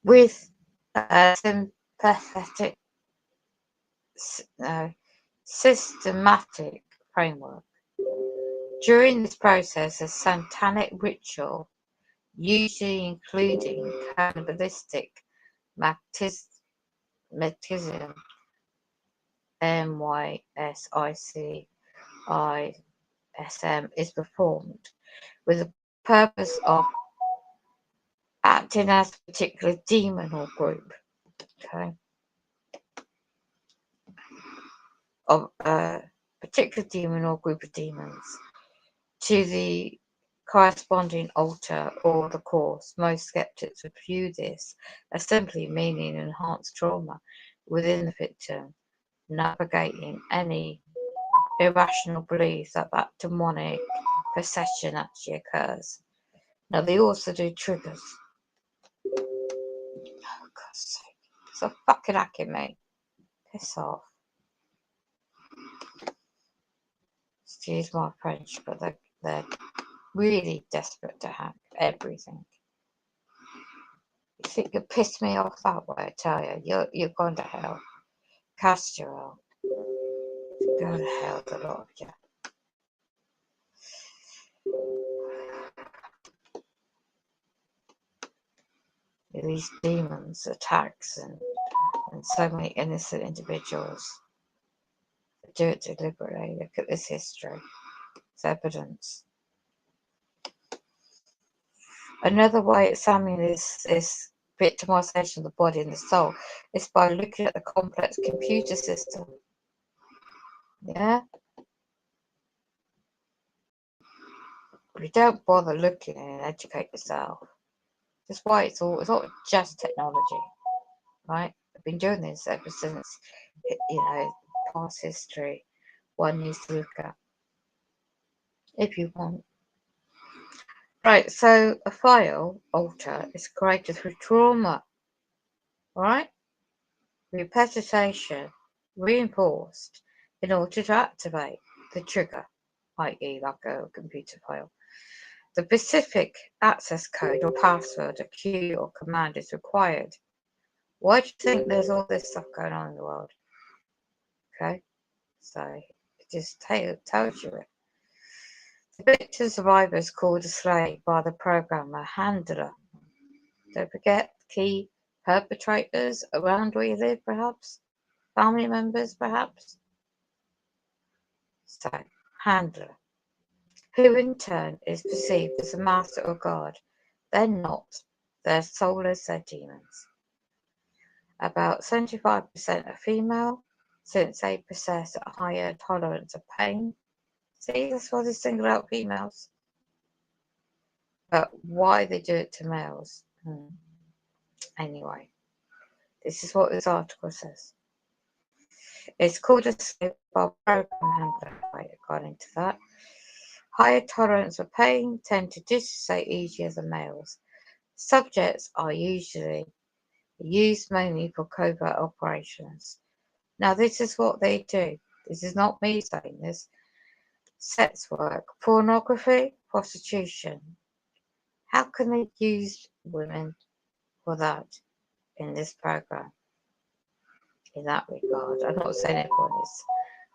With a sympathetic, systematic framework. During this process, a satanic ritual, usually including cannibalistic baptism, MYSICISM, is performed with the purpose of acting as a particular demon or group, okay, of a particular demon or group of demons to the corresponding altar or the course. Most skeptics would view this as simply meaning enhanced trauma within the victim, navigating any irrational belief that demonic possession actually occurs. Now, they also do triggers. Oh, God's sake. It's fucking hacking me. Piss off. Excuse my French, but they're really desperate to hack everything. You think you piss me off that way, I tell you. You're going to hell. Cast your own. Go to hell, the lot of you. these demons, attacks, and so many innocent individuals do it deliberately. Look at this history. It's evidence. Another way of examining this victimization of the body and the soul is by looking at the complex computer system. Yeah? But you don't bother looking and educate yourself. That's why it's not just technology, right? I've been doing this ever since, past history. One needs to look at, if you want. Right, so a file alter is created through trauma, right? Repetition, reinforced in order to activate the trigger, i.e. like a computer file. The specific access code or password, a key or command is required. Why do you think there's all this stuff going on in the world? Okay, so it just tells you it. The victim survivor is called a slave by the programmer handler. Don't forget key perpetrators around where you live, perhaps family members, perhaps. So, handler, who in turn is perceived as a master or god. They're not. They're soulless, they're demons. About 75% are female, since they possess a higher tolerance of pain. See, that's why they single out females. But why they do it to males? Anyway, this is what this article says. It's called a slave by program handler, according to that. Higher tolerance of pain tend to dissociate easier than males. Subjects are usually used mainly for covert operations. Now, this is what they do. This is not me saying this. Sex work, pornography, prostitution. How can they use women for that in this program? In that regard, I'm not saying everyone is.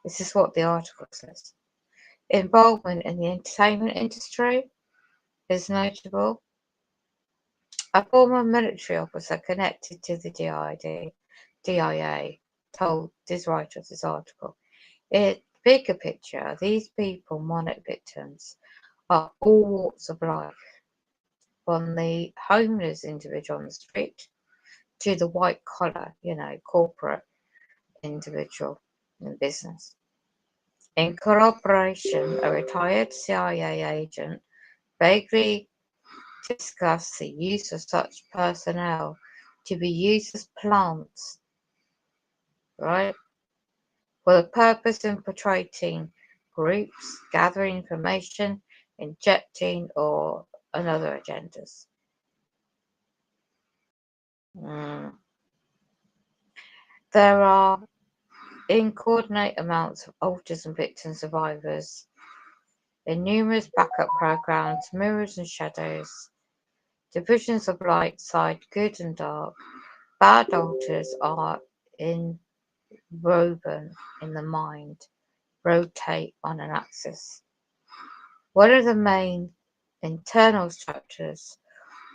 This is what the article says. Involvement in the entertainment industry is notable. A former military officer connected to the DIA told this writer of this article, in bigger picture, these people monitor victims are all walks of life, from the homeless individual on the street to the white collar, corporate individual in business. In corroboration, a retired CIA agent vaguely discussed the use of such personnel to be used as plants, right, for the purpose of infiltrating groups, gathering information, injecting, or another agendas. There are incoordinate amounts of autism victim survivors in numerous backup programs, mirrors and shadows, divisions of light side, good and dark. Bad alters are inwoven in the mind, rotate on an axis. One of the main internal structures,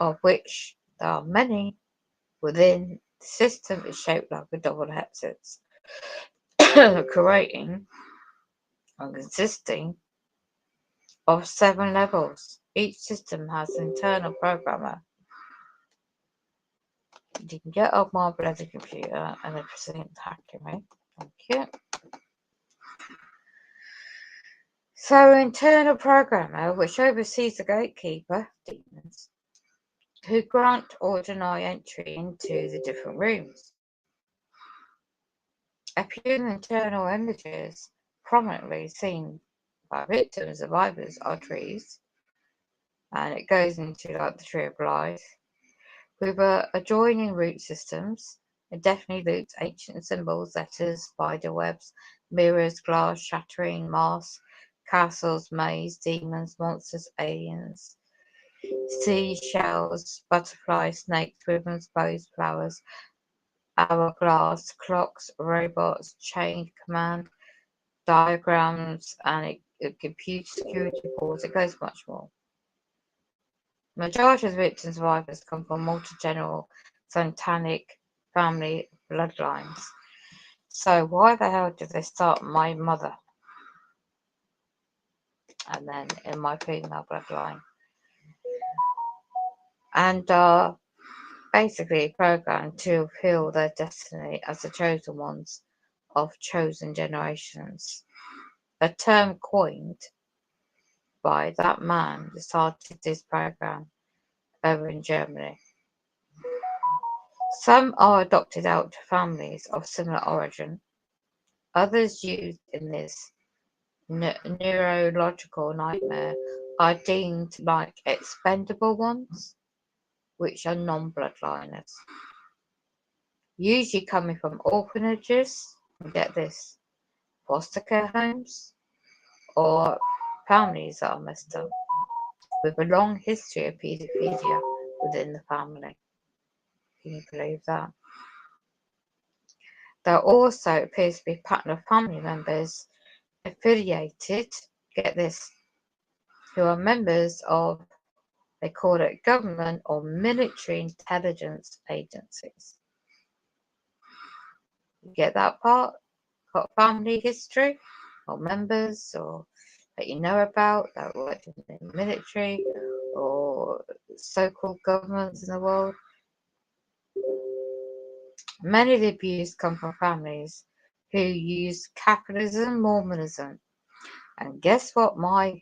of which there are many within the system, is shaped like a double hexagon, creating and consisting of 7 levels. Each system has an internal programmer. You can get off my bloody computer and everything hacking me. Thank you. So, internal programmer, which oversees the gatekeeper, demons, who grant or deny entry into the different rooms. A few internal images prominently seen by victims, survivors, are trees, and it goes into like the tree of life, with adjoining root systems. It definitely loops ancient symbols, letters, spider webs, mirrors, glass shattering, masks, castles, maze, demons, monsters, aliens, seashells, butterflies, snakes, ribbons, bows, flowers, hourglass, clocks, robots, chain command, diagrams, and computer security boards. It goes much more. Majority of the victim survivors come from multi-general satanic family bloodlines. So why the hell did they start my mother and then in my female bloodline? And are basically programmed to fulfill their destiny as the chosen ones of chosen generations. A term coined by that man who started this program over in Germany. Some are adopted out to families of similar origin. Others used in this neurological nightmare are deemed like expendable ones, which are non-bloodliners. Usually coming from orphanages, get this, foster care homes, or families that are messed up, with a long history of paedophilia within the family. Can you believe that? There also appears to be a pattern of family members affiliated, get this, who are members of, they call it government or military intelligence agencies. You get that part? Got family history or members or that you know about that worked in the military or so-called governments in the world. Many of the abuse come from families who use capitalism, Mormonism. And guess what my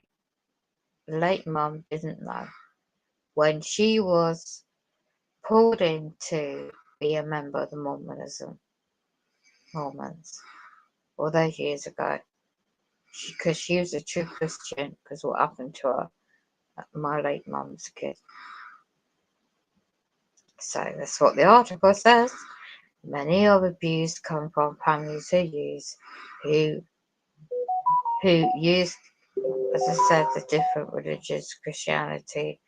late mum didn't know? When she was pulled in to be a member of the Mormons, all those years ago, because she was a true Christian, because what happened to her, my late mum's kid. So that's what the article says. Many of abuse come from families who use, as I said, the different religions, Christianity,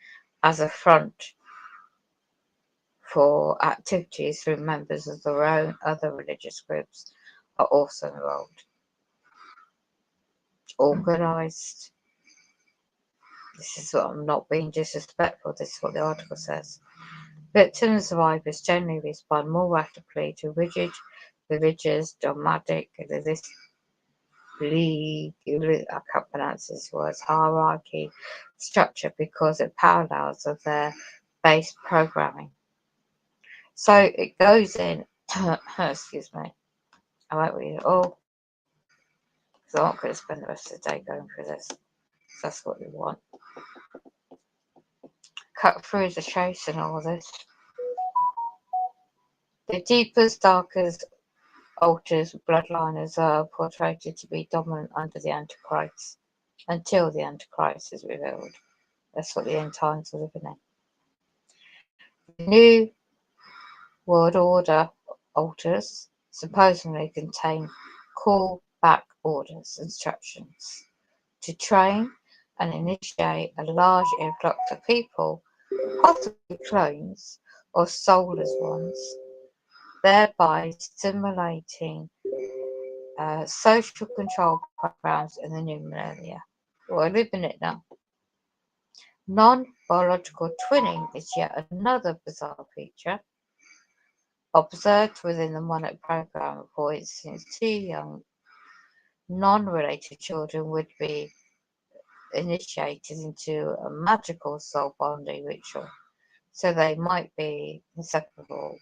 as a front for activities through members of their own other religious groups are also involved. Organised. This is what I'm not being disrespectful. This is what the article says. Victims and survivors generally respond more rapidly to rigid, religious, dogmatic, I can't pronounce this word, hierarchy structure because it parallels of their base programming. So it goes in, excuse me, I won't read it all, because I'm not going to spend the rest of the day going through this. That's what we want. Cut through the chase and all this. The deepest, darkest altars, bloodliners are portrayed to be dominant under the Antichrist, until the Antichrist is revealed. That's what the end times are living in. The New World Order altars supposedly contain call back orders, instructions to train and initiate a large influx of people, possibly clones or soulless ones, thereby stimulating social control programs in the new millennia. We're living it now. Non-biological twinning is yet another bizarre feature observed within the monarch program. For instance, two young non-related children would be initiated into a magical soul bonding ritual, so they might be inseparable,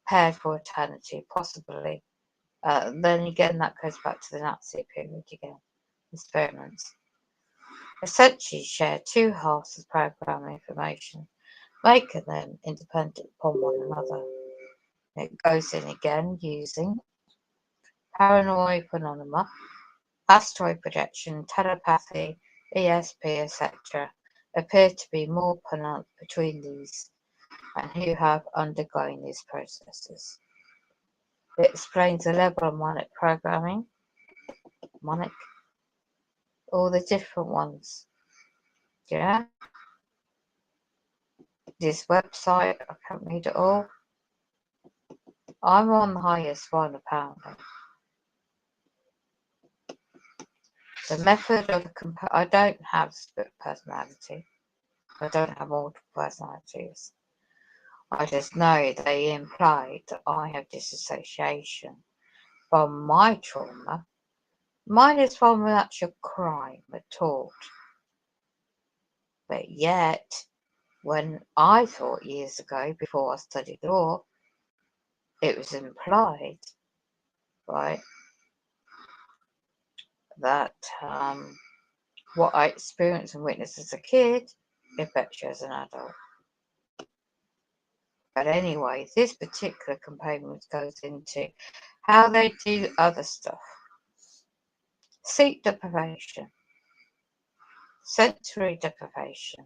paired for eternity, possibly. Then again, that goes back to the Nazi period again. Experiments essentially share two halves of program information, making them independent upon one another. It goes in again using paranoid phenomena, astral projection, telepathy, ESP, etc. appear to be more pronounced between these and who have undergone these processes. It explains the level of monic programming, all the different ones. Yeah. This website, I can't read it all. I'm on the highest one apparently. The method of I don't have split personality. I don't have multiple personalities. I just know they implied that I have disassociation from my trauma. Mine is from an actual crime at all. But yet, when I thought years ago, before I studied law, it was implied, right, that what I experienced and witnessed as a kid affects you as an adult. But anyway, this particular component goes into how they do other stuff. Sleep deprivation, sensory deprivation.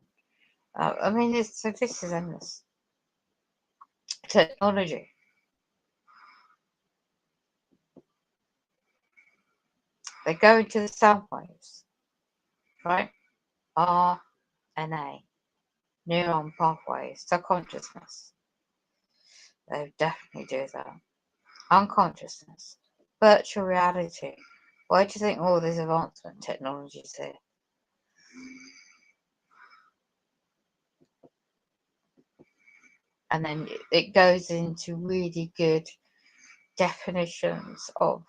I mean, this is endless. Technology. They go into the sound waves, right? RNA, neuron pathways, subconsciousness. They definitely do that. Unconsciousness, virtual reality. Why do you think all this advancement technology is here? And then it goes into really good definitions of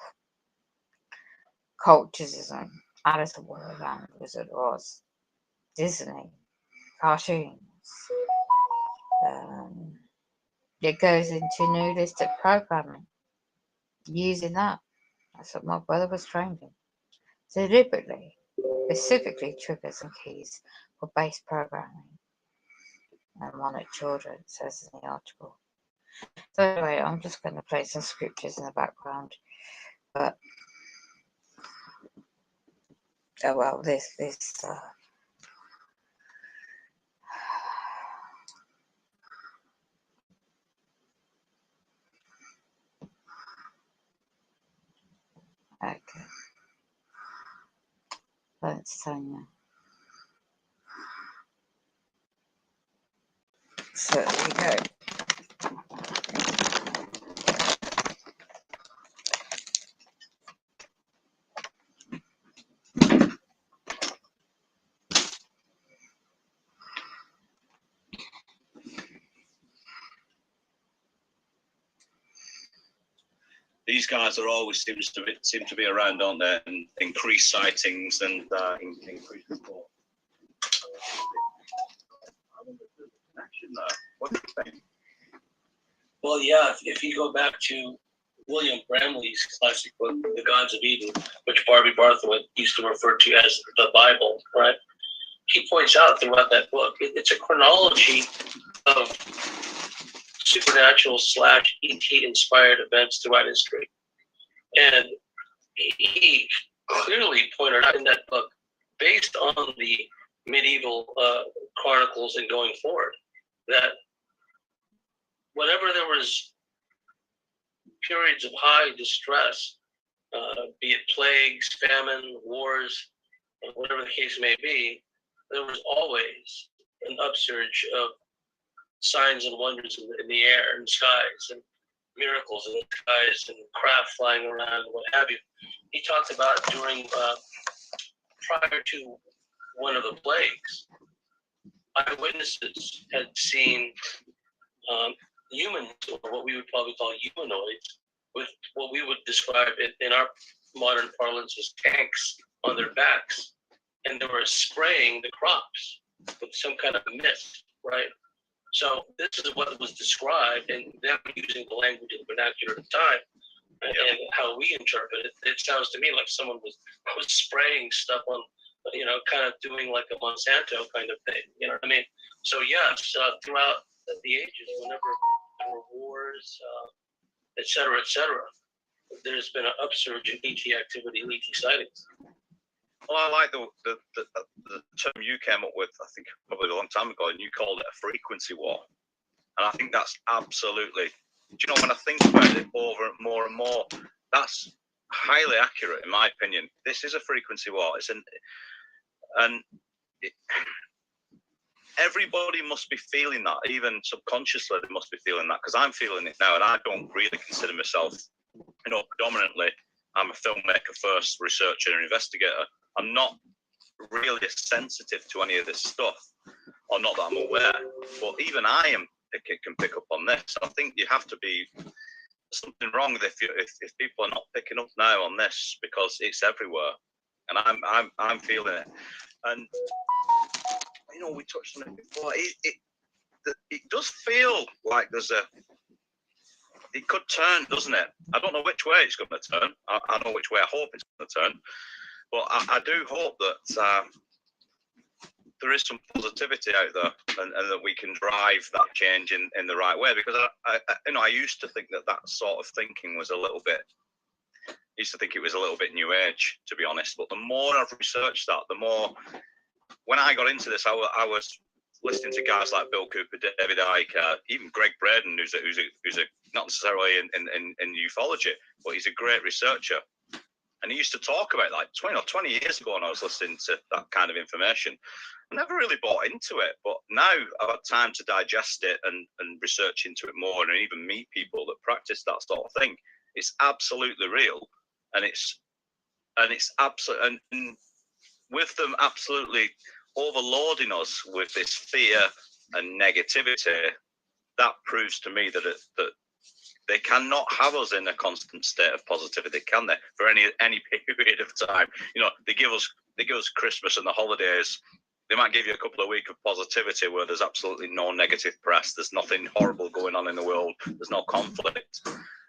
cultism, Alice in Wonderland, Wizard of Oz, Disney, cartoons. It goes into nihilistic programming, using that. That's what my brother was trained in. Deliberately, specifically triggers and keys for base programming and monitored children, it says in the article. So anyway, I'm just going to play some scriptures in the background, but oh well, this okay. Thanks, Tanya. So there you go. These guys are always seem to be around, don't they? And increase sightings and increase report. What do you think? Well, yeah, if you go back to William Bramley's classic book, The Gods of Eden, which Barbie Bartholomew used to refer to as the Bible, right? He points out throughout that book, it's a chronology of supernatural / ET inspired events throughout history. And he clearly pointed out in that book, based on the medieval chronicles and going forward, that whenever there was periods of high distress, be it plagues, famine, wars, whatever the case may be, there was always an upsurge of signs and wonders in the air and skies, and miracles in the skies, and craft flying around, and what have you. He talked about during, prior to one of the plagues, eyewitnesses had seen humans, or what we would probably call humanoids, with what we would describe in our modern parlance as tanks on their backs, and they were spraying the crops with some kind of mist, right? So this is what was described, and them using the language in the vernacular at the time, and how we interpret it. It sounds to me like someone was spraying stuff on, kind of doing like a Monsanto kind of thing. You know what I mean? So yes, throughout the ages, whenever there were wars, et cetera, there's been an upsurge in ET activity and ET sightings. Well, I like the term you came up with, I think probably a long time ago, and you called it a frequency war. And I think that's absolutely, when I think about it over and more, that's highly accurate in my opinion. This is a frequency war. Everybody must be feeling that, even subconsciously they must be feeling that, because I'm feeling it now, and I don't really consider myself, predominantly, I'm a filmmaker first, researcher and investigator. I'm not really sensitive to any of this stuff, or not that I'm aware, but even I can pick up on this. I think you have to be something wrong if people are not picking up now on this, because it's everywhere, and I'm feeling it. And you know, we touched on it before. It does feel like it could turn, doesn't it? I don't know which way it's going to turn. I know which way I hope it's going to turn, but I do hope that there is some positivity out there, and that we can drive that change in the right way. Because I used to think that sort of thinking was a little bit. I used to think it was a little bit new age, to be honest. But the more I've researched that, the more. When I got into this, I was listening to guys like Bill Cooper, David Icke, even Greg Braden, who's a not necessarily in ufology, but he's a great researcher. And he used to talk about like 20 years ago, and I was listening to that kind of information. I never really bought into it, but now I've had time to digest it and research into it more, and even meet people that practice that sort of thing. It's absolutely real, and it's absolute, and with them absolutely overloading us with this fear and negativity, that proves to me that they cannot have us in a constant state of positivity, can they? For any period of time, you know, they give us Christmas and the holidays. They might give you a couple of weeks of positivity where there's absolutely no negative press. There's nothing horrible going on in the world. There's no conflict,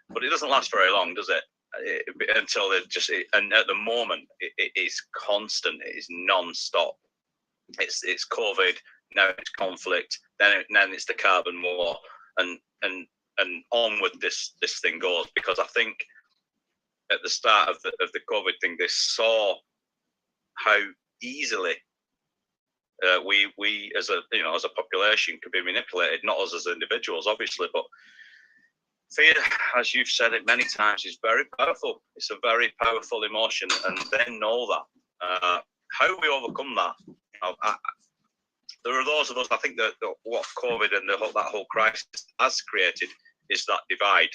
but it doesn't last very long, does it? Until they just, and at the moment it is constant. It is non-stop. It's COVID, now it's conflict, then it's the carbon war, and onward this thing goes. Because I think at the start of the COVID thing, they saw how easily we as a population could be manipulated. Not us as individuals, obviously, but fear, as you've said it many times, is very powerful. It's a very powerful emotion, and they know that. How we overcome that? There are those of us. I think that what COVID and that whole crisis has created is that divide.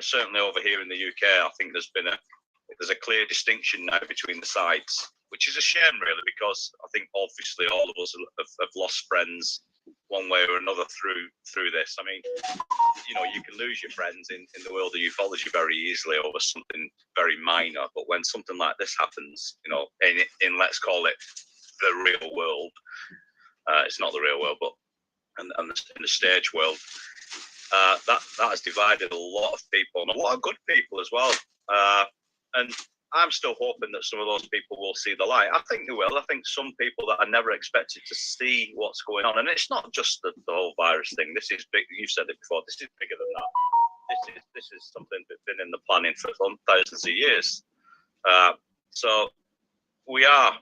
Certainly over here in the UK, I think there's a clear distinction now between the sides, which is a shame, really, because I think obviously all of us have lost friends one way or another through this. I mean, you know, you can lose your friends in the world of ufology very easily over something very minor, but when something like this happens, you know, in let's call it the real world, it's not the real world, but in the stage world, that has divided a lot of people, and a lot of good people as well. And I'm still hoping that some of those people will see the light. I think they will. I think some people that I never expected to see what's going on. And it's not just the whole virus thing. This is big. You've said it before. This is bigger than that. This is something that's been in the planning for thousands of years. So we are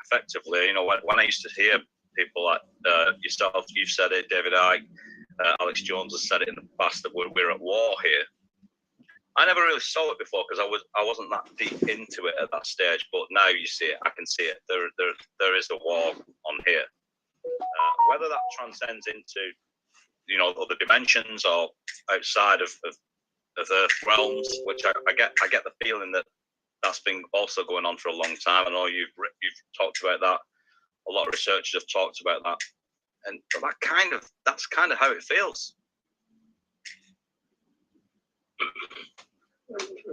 effectively, you know, when I used to hear people like yourself, you've said it, David Icke, Alex Jones has said it in the past, that we're at war here. I never really saw it before because I wasn't that deep into it at that stage, but now you see it. I can see it. There is a war on here. Whether that transcends into, you know, other dimensions or outside of Earth realms, which I get the feeling that that's been also going on for a long time. I know you've talked about that. A lot of researchers have talked about that, and that's kind of how it feels.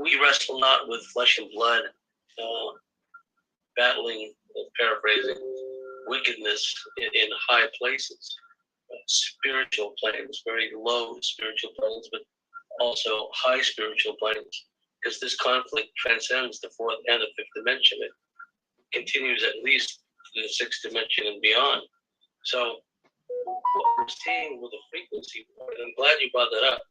We wrestle not with flesh and blood, battling, paraphrasing, wickedness in high places, spiritual planes, very low spiritual planes, but also high spiritual planes, because this conflict transcends the fourth and the fifth dimension. It continues at least to the sixth dimension and beyond. So what we're seeing with the frequency, and I'm glad you brought that up,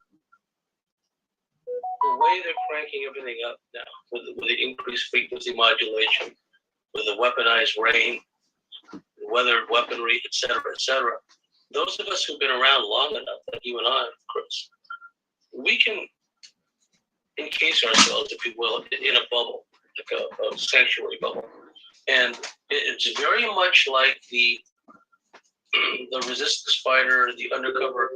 the way they're cranking everything up now with the increased frequency modulation, with the weaponized rain, weather, weaponry, etc., those of us who've been around long enough, like you and I, Chris, we can encase ourselves, if you will, in a bubble, like a sanctuary bubble. And it's very much like the resistance fighter, the undercover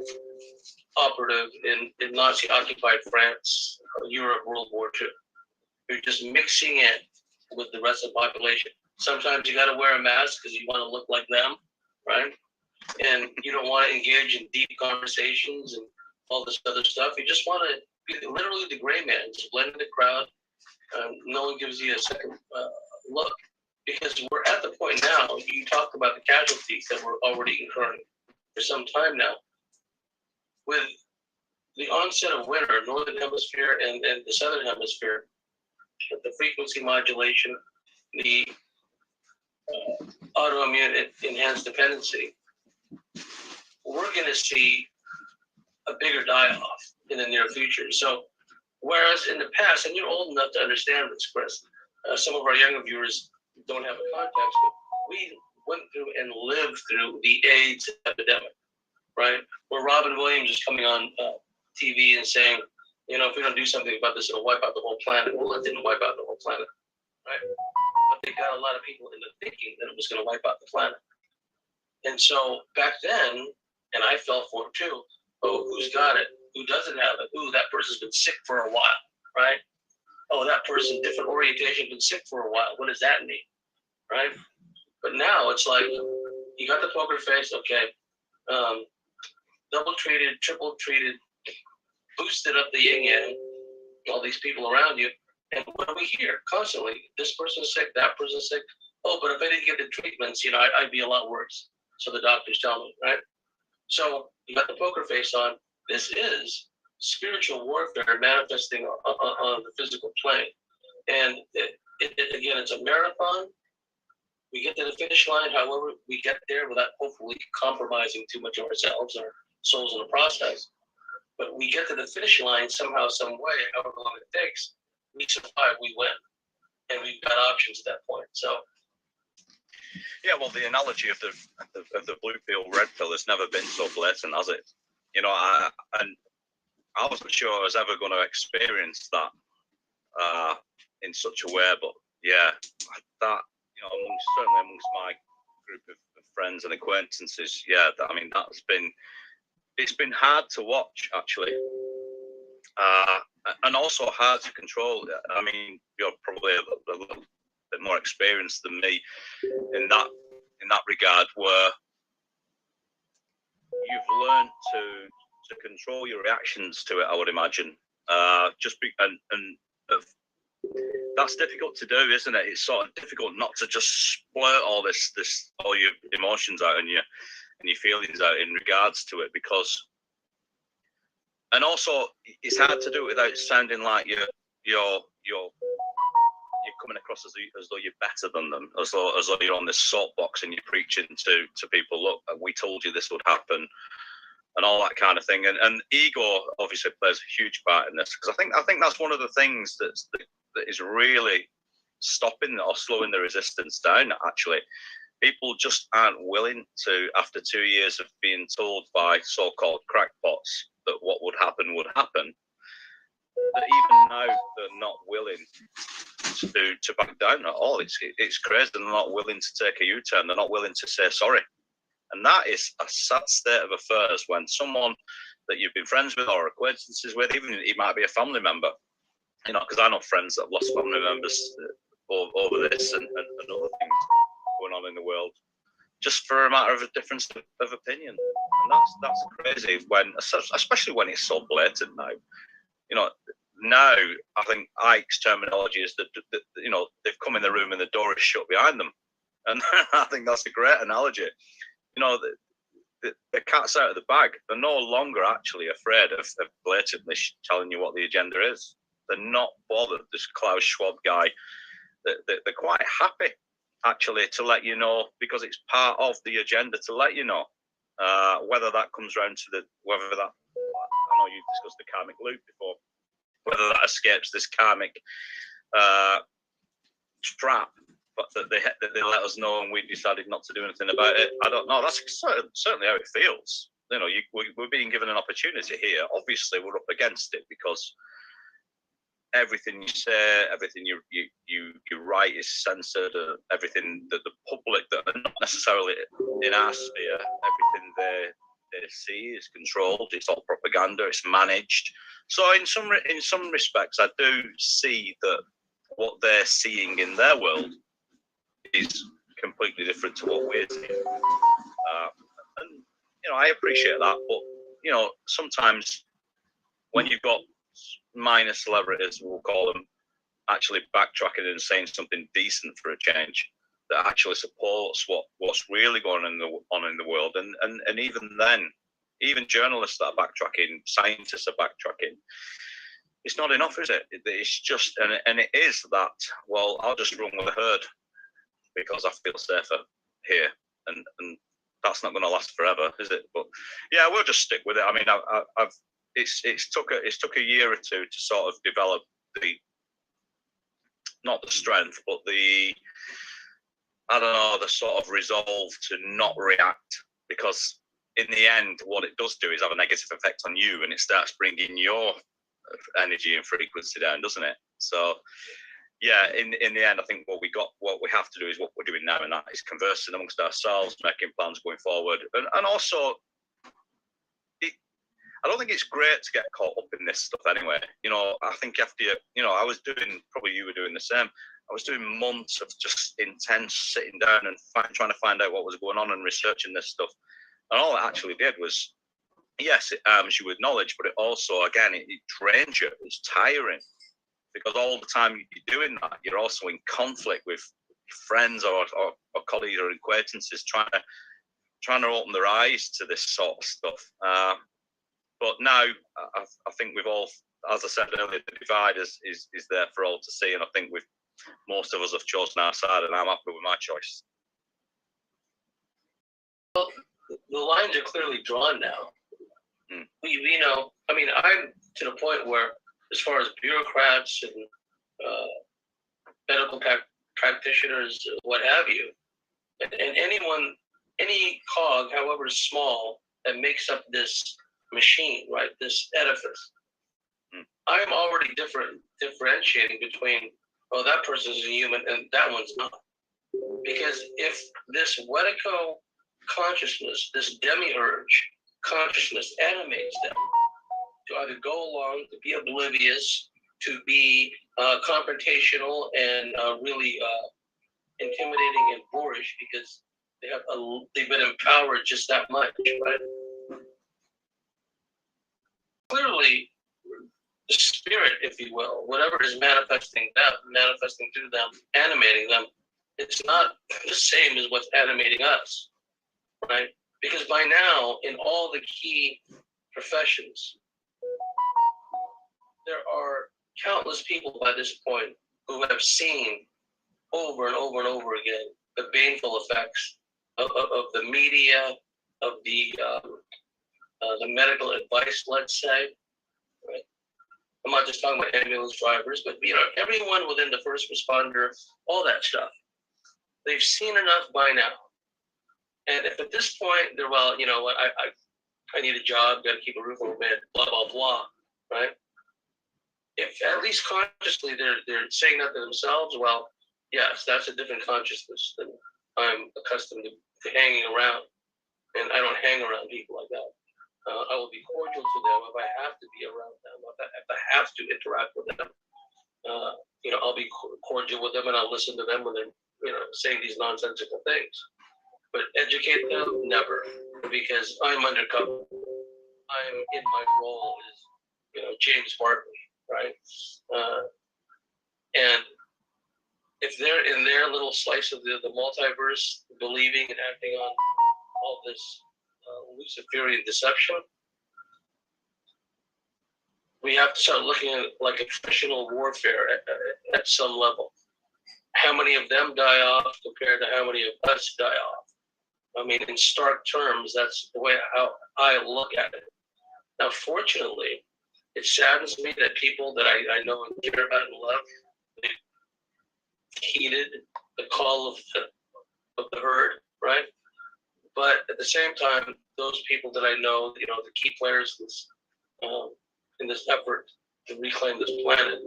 operative in Nazi-occupied France, Europe, World War II. You're just mixing in with the rest of the population. Sometimes you got to wear a mask because you want to look like them, right? and you don't want to engage in deep conversations and all this other stuff. You just want to be literally the gray man, just blend in the crowd. No one gives you a second look, because we're at the point now. You talked about the casualties that we're already incurring for some time now. With the onset of winter, northern hemisphere and the southern hemisphere, the frequency modulation, the autoimmune enhanced dependency, we're going to see a bigger die-off in the near future. So, whereas in the past, and you're old enough to understand this, Chris, some of our younger viewers don't have a context, but we went through and lived through the AIDS epidemic, right? Where Robin Williams is coming on TV and saying, you know, if we don't do something about this, it'll wipe out the whole planet. Well, it didn't wipe out the whole planet, right? But they got a lot of people into thinking that it was going to wipe out the planet. And so back then, and I fell for it too, oh, who's got it? Who doesn't have it? Ooh, that person's been sick for a while, right? Oh, that person, different orientation, been sick for a while. What does that mean, right? But now it's like, you got the poker face, okay, double treated, triple treated, boosted up the yin yang, all these people around you, and what do we hear constantly? This person's sick, that person's sick. Oh, but if I didn't get the treatments, you know, I'd be a lot worse. So the doctors tell me, right? So you got the poker face on. This is spiritual warfare manifesting on the physical plane. And again, it's a marathon. We get to the finish line, however we get there without hopefully compromising too much of ourselves or souls in the process. But we get to the finish line somehow, some way, however long it takes. We survive, we win. And we've got options at that point. So yeah, well, the analogy of the blue pill, red pill has never been so blatant, has it? You know, I wasn't sure I was ever going to experience that in such a way, but yeah, that, you know, certainly amongst my group of friends and acquaintances, yeah, I mean, it's been hard to watch, actually, and also hard to control. I mean, you're probably a little bit more experienced than me in that regard, where you've learned to control your reactions to it, I would imagine. That's difficult to do, isn't it? It's sort of difficult not to just splurt all your emotions out and your feelings out in regards to it, because, and also it's hard to do it without sounding like you're coming across as though you're better than them, as though you're on this soapbox and you're preaching to people, look, we told you this would happen, and all that kind of thing. And ego obviously plays a huge part in this, because I think that's one of the things that is really stopping or slowing the resistance down, actually. People just aren't willing to, after 2 years of being told by so-called crackpots that what would happen, that even now they're not willing to back down at all. It's crazy. They're not willing to take a U-turn. They're not willing to say sorry. And that is a sad state of affairs when someone that you've been friends with or acquaintances with, even it might be a family member, you know, because I know friends that have lost family members over this and other things going on in the world, just for a matter of a difference of opinion. And that's crazy, especially when it's so blatant now. You know, now I think Ike's terminology is that you know, they've come in the room and the door is shut behind them, and I think that's a great analogy. You know, the cat's out of the bag. They're no longer actually afraid of blatantly telling you what the agenda is. They're not bothered. This Klaus Schwab guy, they're quite happy actually to let you know, because it's part of the agenda to let you know. Whether that comes round to I know you've discussed the karmic loop before, whether that escapes this karmic trap, but that they let us know and we decided not to do anything about it, I don't know. That's certainly how it feels. You know, we're being given an opportunity here. Obviously, we're up against it, because everything you say, everything you write is censored. Everything that the public that are not necessarily in our sphere, everything they see is controlled. It's all propaganda. It's managed. So in some respects, I do see that what they're seeing in their world is completely different to what we're seeing. And I appreciate that, but sometimes when you've got minor celebrities, we'll call them, actually backtracking and saying something decent for a change that actually supports what's really going on in the world, and even then, even journalists that are backtracking, scientists are backtracking. It's not enough, is it? It's just, and it is that, well, I'll just run with the herd because I feel safer here, and that's not going to last forever, is it? But yeah, we'll just stick with it. I mean, it's took a year or two to sort of develop not the strength, but the sort of resolve to not react, because in the end, what it does do is have a negative effect on you, and it starts bringing your energy and frequency down, doesn't it? So yeah, in the end, I think what we have to do is what we're doing now, and that is conversing amongst ourselves, making plans going forward, and also I don't think it's great to get caught up in this stuff anyway. I think after I was doing, probably you were doing the same. I was doing months of just intense sitting down and trying to find out what was going on and researching this stuff. And all it actually did was, yes, it arms you with knowledge, but it also, again, it drains you. It's tiring, because all the time you're doing that, you're also in conflict with friends or colleagues or acquaintances trying to open their eyes to this sort of stuff. But now, I think we've all, as I said earlier, the divide is there for all to see, and I think most of us have chosen our side, and I'm happy with my choice. Well, the lines are clearly drawn now. We know. I mean, I'm to the point where, as far as bureaucrats and medical practitioners, what have you, and any cog, however small, that makes up this machine, right? This edifice. I'm already differentiating between, oh, that person's a human and that one's not. Because if this Wetico consciousness, this demiurge consciousness animates them to either go along, to be oblivious, to be confrontational and really intimidating and boorish, because they've been empowered just that much, right? Clearly, the spirit, if you will, whatever is manifesting through them, animating them, it's not the same as what's animating us, right? Because by now, in all the key professions, there are countless people by this point who have seen over and over and over again the baneful effects of the media, of the medical advice, let's say. Right? I'm not just talking about ambulance drivers, but everyone within the first responder, all that stuff. They've seen enough by now. And if at this point they're, well, you know what, I need a job, got to keep a roof over my head, blah blah blah, right? If at least consciously they're saying that to themselves, well, yes, that's a different consciousness than I'm accustomed to hanging around, and I don't hang around people like that. I will be cordial to them if I have to be around them, if I have to interact with them. I'll be cordial with them, and I'll listen to them when they're saying these nonsensical things. But educate them, never, because I'm undercover. I'm in my role as James Bartley, right? And if they're in their little slice of the multiverse, believing and acting on all this Luciferian deception, we have to start looking at like attritional warfare at some level. How many of them die off compared to how many of us die off? I mean, in stark terms, that's the way how I look at it. Now, fortunately, it saddens me that people that I know and care about and love, they heeded the call of the herd, right? But at the same time, those people that I know, the key players in this effort to reclaim this planet,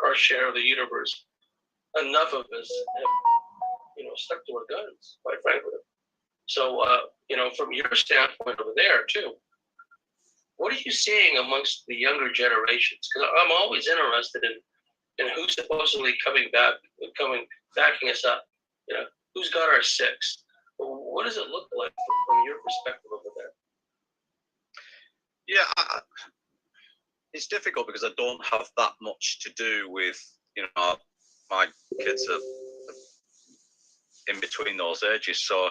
our share of the universe, enough of us have, stuck to our guns, quite frankly. So, from your standpoint over there too, what are you seeing amongst the younger generations? Because I'm always interested in who's supposedly backing us up. Who's got our six? what does it look like from your perspective over there? Yeah, it's difficult because I don't have that much to do with, my kids are in between those ages, so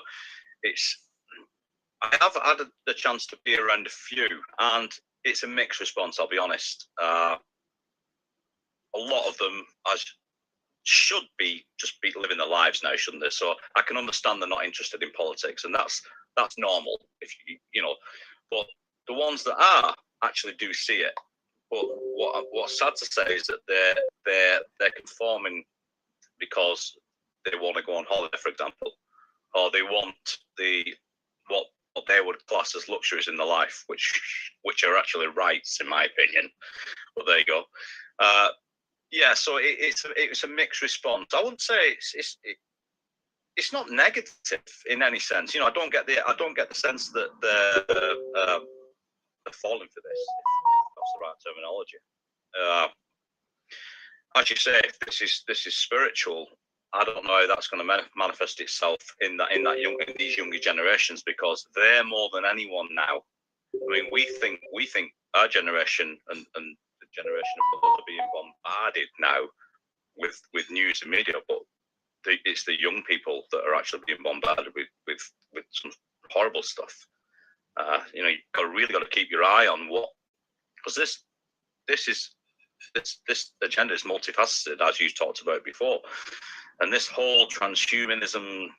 I have had the chance to be around a few, and it's a mixed response, I'll be honest. A lot of them should be living their lives now, shouldn't they? So I can understand they're not interested in politics, and that's normal, if but the ones that are actually do see it. But what's sad to say is that they're conforming because they want to go on holiday, for example, or they want what they would class as luxuries in their life, which are actually rights, in my opinion. But there you go. Yeah, so it's a mixed response. I wouldn't say it's not negative in any sense. I don't get the sense that they're falling for this. If that's the right terminology. As you say, if this is spiritual, I don't know how that's going to manifest itself in these younger generations, because they're more than anyone now. I mean, we think our generation and the generation of others are being bombarded now with news and media, but it's the young people that are actually being bombarded with some horrible stuff. You've really got to keep your eye on because this agenda is multifaceted, as you talked about before, and this whole transhumanism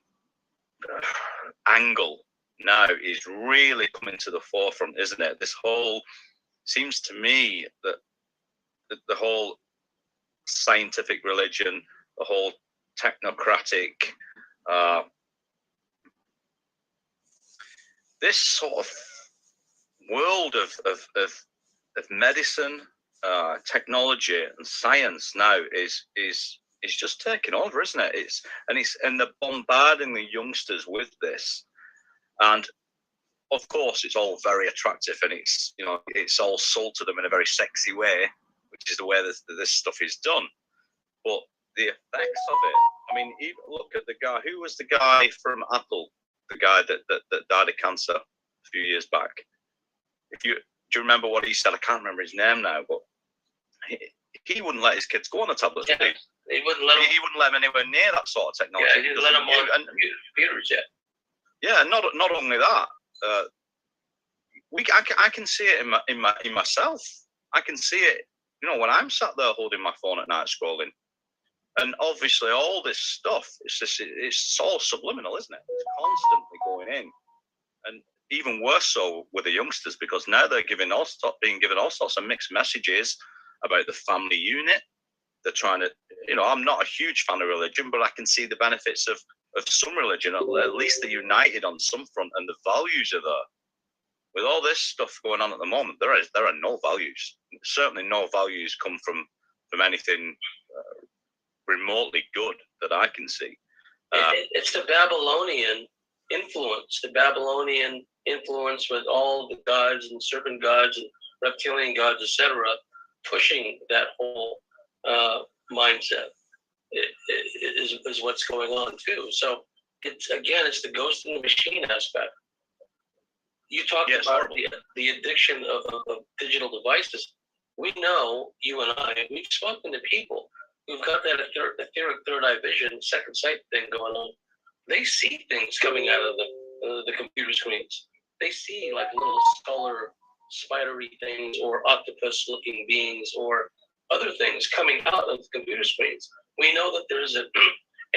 angle now is really coming to the forefront, isn't it? This whole seems to me that the whole scientific religion, the whole technocratic, this sort of world of medicine, technology, and science now is just taking over, isn't it? And they're bombarding the youngsters with this, and of course it's all very attractive, and it's all sold to them in a very sexy way, which is the way this stuff is done. But the effects of it, I mean, even look at the guy who was the guy from Apple, the guy that died of cancer a few years back. Do you remember what he said? I can't remember his name now, but he wouldn't let his kids go on the tablets. Yeah, he wouldn't let them anywhere near that sort of technology. Yeah, he didn't let them on computers yet. Yeah, not only that, I can see it in myself. I can see it, when I'm sat there holding my phone at night scrolling, and obviously all this stuff, it's all subliminal, isn't it? It's constantly going in, and even worse so with the youngsters, because now they're being given all sorts of mixed messages about the family unit. They're trying to, I'm not a huge fan of religion, but I can see the benefits of some religion. At least they're united on some front, and the values are there. With all this stuff going on at the moment, there are no values. Certainly no values come from anything remotely good that I can see. It's the Babylonian influence. The Babylonian influence with all the gods and serpent gods and reptilian gods, etc., pushing that whole mindset is what's going on too. So it's the ghost in the machine aspect. You talked about the addiction of digital devices. We know, you and I, we've spoken to people who've got that etheric third eye vision, second sight thing going on. They see things coming out of the computer screens. They see like little sculler, spidery things, or octopus-looking beings, or other things coming out of the computer screens. We know that there's an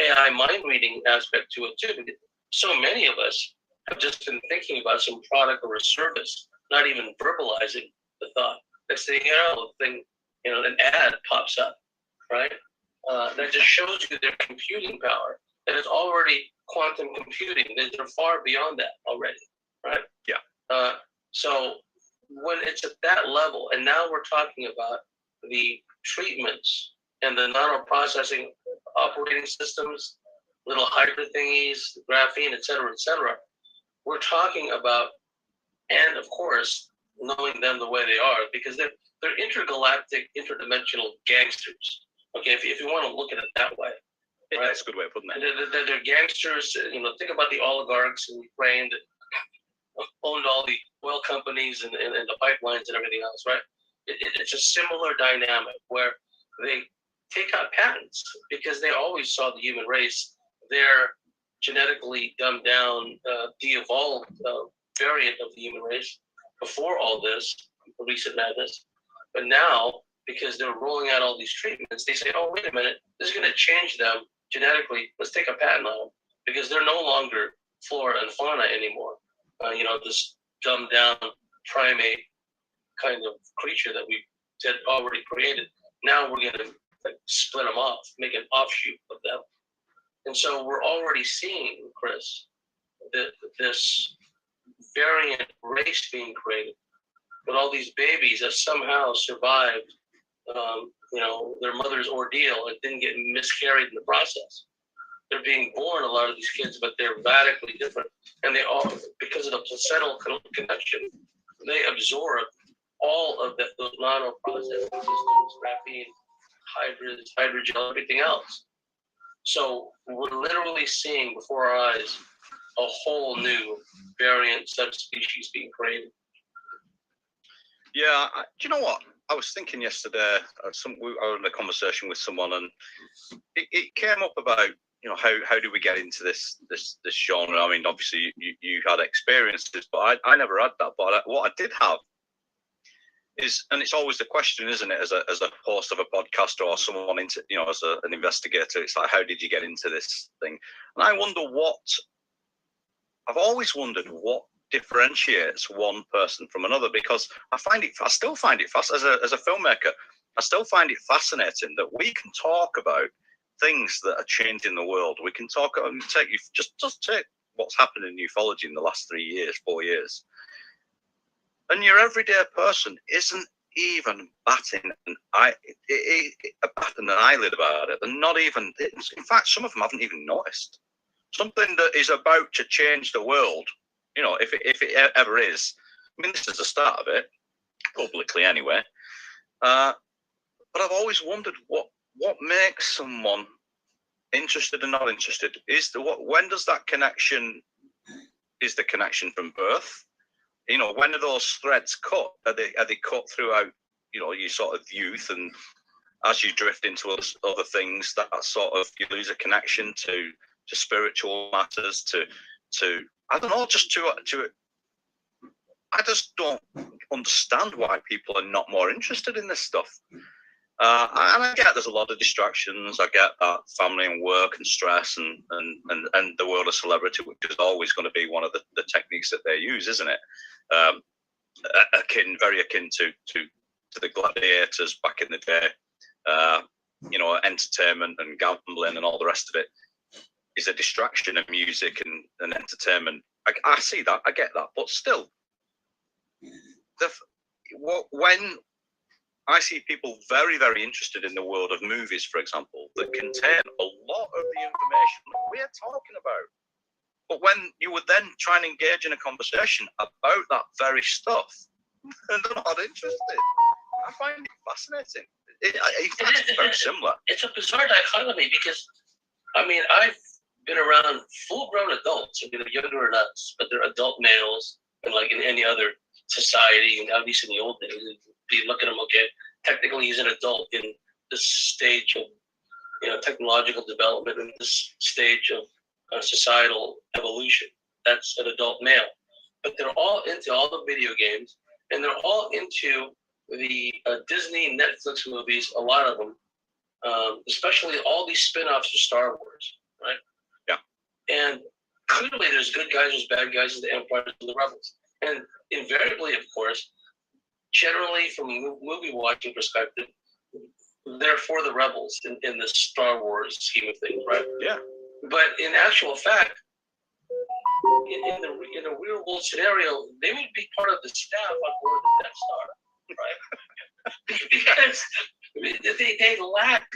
AI mind reading aspect to it too. So many of us have just been thinking about some product or a service, not even verbalizing the thought. Next thing you know, an ad pops up, right? That just shows you their computing power. That is already quantum computing. They're far beyond that already, right? Yeah. So when it's at that level, and now we're talking about the treatments and the nanoprocessing operating systems, little hybrid thingies, graphene, et cetera, we're talking about, and of course, knowing them the way they are, because they're intergalactic, interdimensional gangsters. Okay, if you want to look at it that way. Right? That's a good way of putting it. And they're gangsters. Think about the oligarchs in Ukraine that owned all the oil companies and the pipelines and everything else, right? It's a similar dynamic where they take out patents because they always saw the human race, their genetically dumbed down, de-evolved variant of the human race before all this recent madness. But now, because they're rolling out all these treatments, they say, oh, wait a minute, this is going to change them genetically. Let's take a patent on them because they're no longer flora and fauna anymore. This dumbed down primate kind of creature that we had already created. Now we're going to split them off, make an offshoot of them. And so we're already seeing, Chris, this variant race being created. But all these babies that somehow survived, their mother's ordeal and didn't get miscarried in the process. They're being born, a lot of these kids, but they're radically different. And they all, because of the placental connection, they absorb all of those nano-processing systems, graphene, hydrogel, everything else. So we're literally seeing before our eyes a whole new variant subspecies being created. Yeah, do you know what? I was thinking yesterday, I was in a conversation with someone, and it came up about, how do we get into this genre? I mean, obviously you had experiences, but I never had that. But what I did have is, and it's always the question, isn't it, as a host of a podcast or someone into, as an investigator, it's like, how did you get into this thing? And I've always wondered what differentiates one person from another, because I still find it as a filmmaker, I still find it fascinating that we can talk about things that are changing the world. We can talk and take what's happened in ufology in the last 4 years, and your everyday person isn't even batting an eyelid about it. They're not even. In fact, some of them haven't even noticed something that is about to change the world. If it ever is. I mean, this is the start of it, publicly anyway. But I've always wondered what makes someone interested and not interested. When does that connection? Is the connection from birth? When are those threads cut? Are they cut throughout? Your sort of youth, and as you drift into other things, that sort of, you lose a connection to spiritual matters, to I don't know, I just don't understand why people are not more interested in this stuff. And I get there's a lot of distractions. I get that family and work and stress and the world of celebrity, which is always going to be one of the techniques that they use, isn't it? Very akin to the gladiators back in the day. Entertainment and gambling and all the rest of it is a distraction of music and entertainment. I see that, I get that, but still, when I see people very, very interested in the world of movies, for example, that contain a lot of the information that we're talking about, but when you would then try and engage in a conversation about that very stuff, and they're not interested, I find it fascinating. It's very similar. It's a bizarre dichotomy because, I mean, I've been around full-grown adults. I mean, they're younger than us, but they're adult males, and like in any other society, and at least in the old days, you look at him, okay, technically he's an adult in this stage of technological development and this stage of societal evolution. That's an adult male. But they're all into all the video games, and they're all into the Disney, Netflix movies, a lot of them, especially all these spin-offs of Star Wars, right? Yeah. And clearly there's good guys, there's bad guys, there's the Empire, and the Rebels. And invariably, of course, generally from a movie watching perspective, they're for the rebels in the Star Wars scheme of things, right? Yeah. But in actual fact, in a real world scenario, they would be part of the staff on board the Death Star, right? Because they lack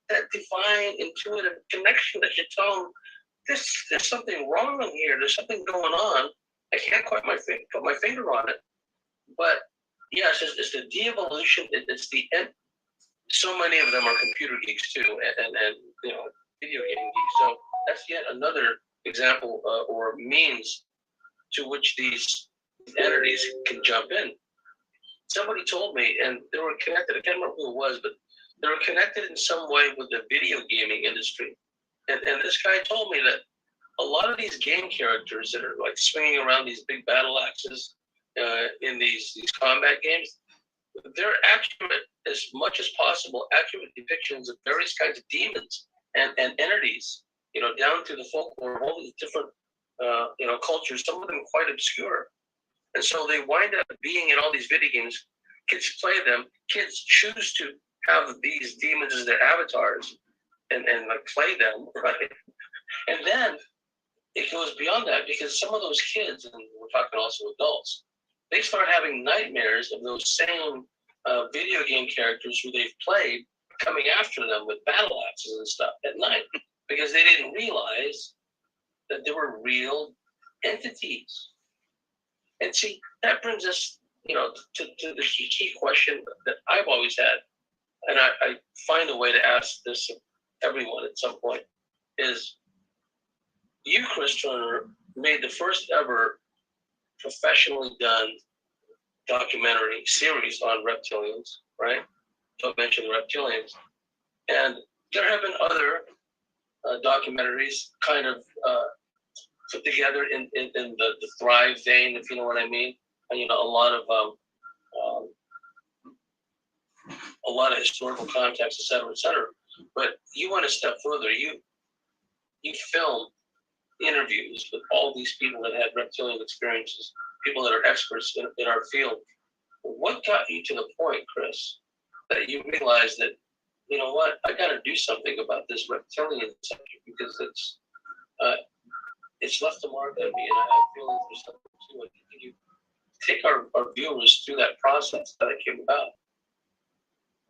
that divine intuitive connection that should tell them there's something wrong here. There's something going on. I can't quite put my finger on it. But yes, it's the de-evolution. It's the so many of them are computer geeks too, and video game geeks. So that's yet another example or means to which these entities can jump in. Somebody told me, and they were connected. I can't remember who it was, but they were connected in some way with the video gaming industry. And this guy told me that a lot of these game characters that are like swinging around these big battle axes in these combat games, they're accurate as much as possible, accurate depictions of various kinds of demons and entities, down to the folklore of all these different, cultures, some of them quite obscure. And so they wind up being in all these video games. Kids play them. Kids choose to have these demons as their avatars and like play them, right? And then it goes beyond that, because some of those kids, and we're talking also adults, they start having nightmares of those same video game characters who they've played coming after them with battle axes and stuff at night, because they didn't realize that they were real entities. And see, that brings us, to the key question that I've always had, and I find a way to ask this of everyone at some point, is you, Chris Turner, made the first ever professionally done documentary series on reptilians, right? Don't mention the reptilians. And there have been other documentaries kind of put together in the Thrive vein, if you know what I mean. And, a lot of historical context, et cetera, et cetera. But you went a step further. You filmed interviews with all these people that had reptilian experiences, people that are experts in our field. What got you to the point, Chris, that you realized that, you know what, I got to do something about this reptilian subject, because it's left a mark on me, and I feel like there's something to it. Can you take our viewers through that process that it came about?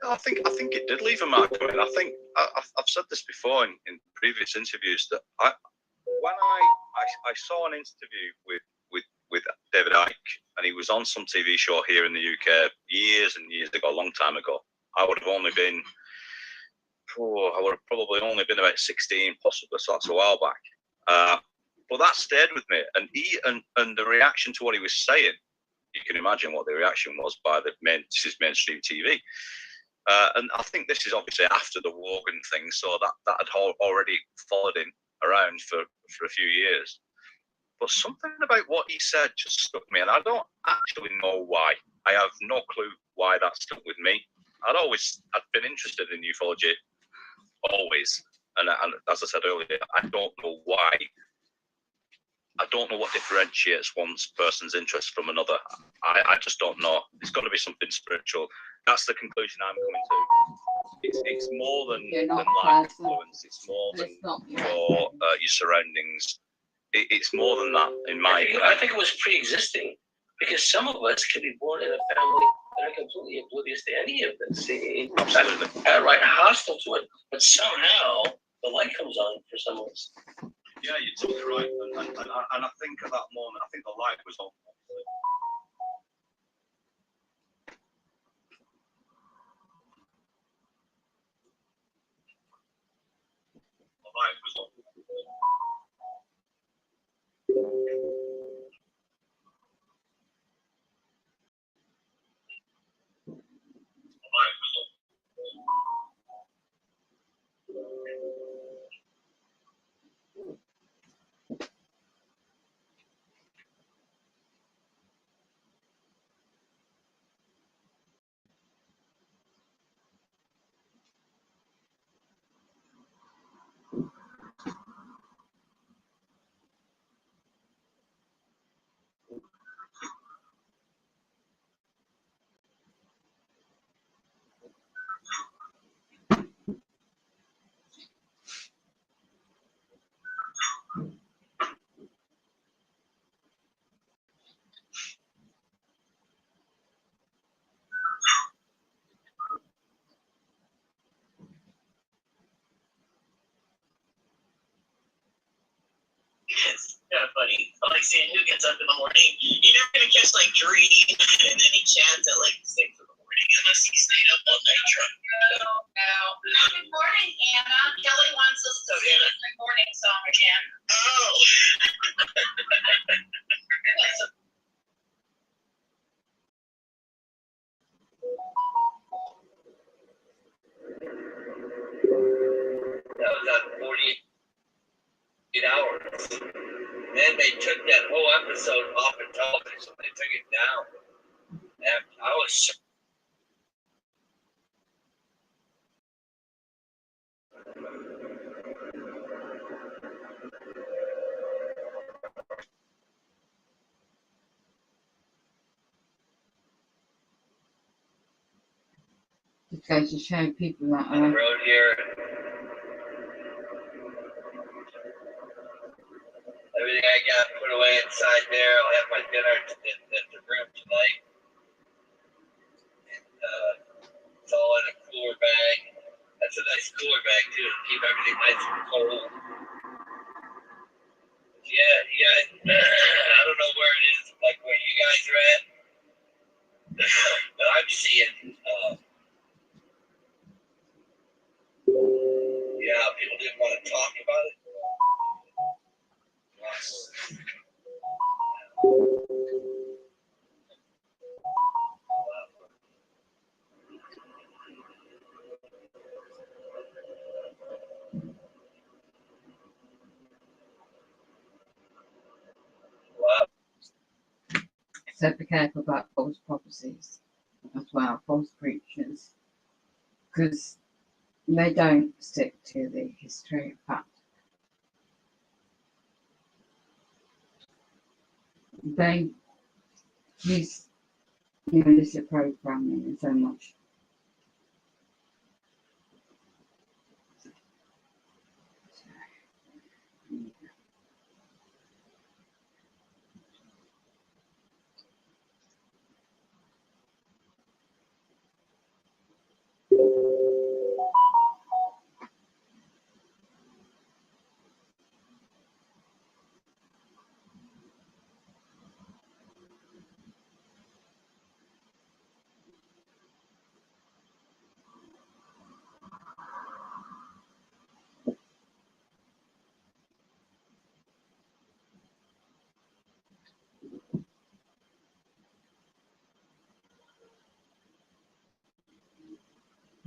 I think it did leave a mark on me. I think I've said this before in previous interviews, that when I saw an interview with David Icke, and he was on some TV show here in the UK years and years ago, a long time ago. I would have probably only been about 16, possibly, so that's a while back. But that stayed with me, and the reaction to what he was saying, you can imagine what the reaction was by this is mainstream TV. And I think this is obviously after the Wogan thing, so that had already followed him around for a few years. But something about what he said just stuck me, and I don't actually know why. I have no clue why that stuck with me. I'd been interested in ufology, always. And as I said earlier, I don't know why. I don't know what differentiates one person's interest from another. I just don't know. It's got to be something spiritual. That's the conclusion I'm coming to. It's more than life influence. It's more than your surroundings. It's more than that, in my opinion. I think it was pre-existing, because some of us can be born in a family that are completely oblivious to any of this. Absolutely. Right, hostile to it, but somehow the light comes on for some of us. Yeah, you're totally right. And I think at that moment, I think the light was on. The light was on. It's kind of funny. I like seeing who gets up in the morning. You're never gonna catch like Dream, and then he chats at like 6 in the morning. unless he stayed up all night drunk. No. Good morning, Anna. Kelly wants us to sing the good morning song again. Oh. That was on 48 hours. Then they took that whole episode off of television. They took it down. And I was shocked. It goes to show people that On the are road here. Everything I got put away inside there. I'll have my dinner at the room tonight. And, it's all in a cooler bag. That's a nice cooler bag too, to keep everything nice and cold. Yeah. I don't know where it is, like where you guys are at, but I'm seeing. Yeah, people didn't want to talk about it. Wow. so be careful about false prophecies as well, false preachers, because they don't stick to the history of fact. They use illicit programming in so much.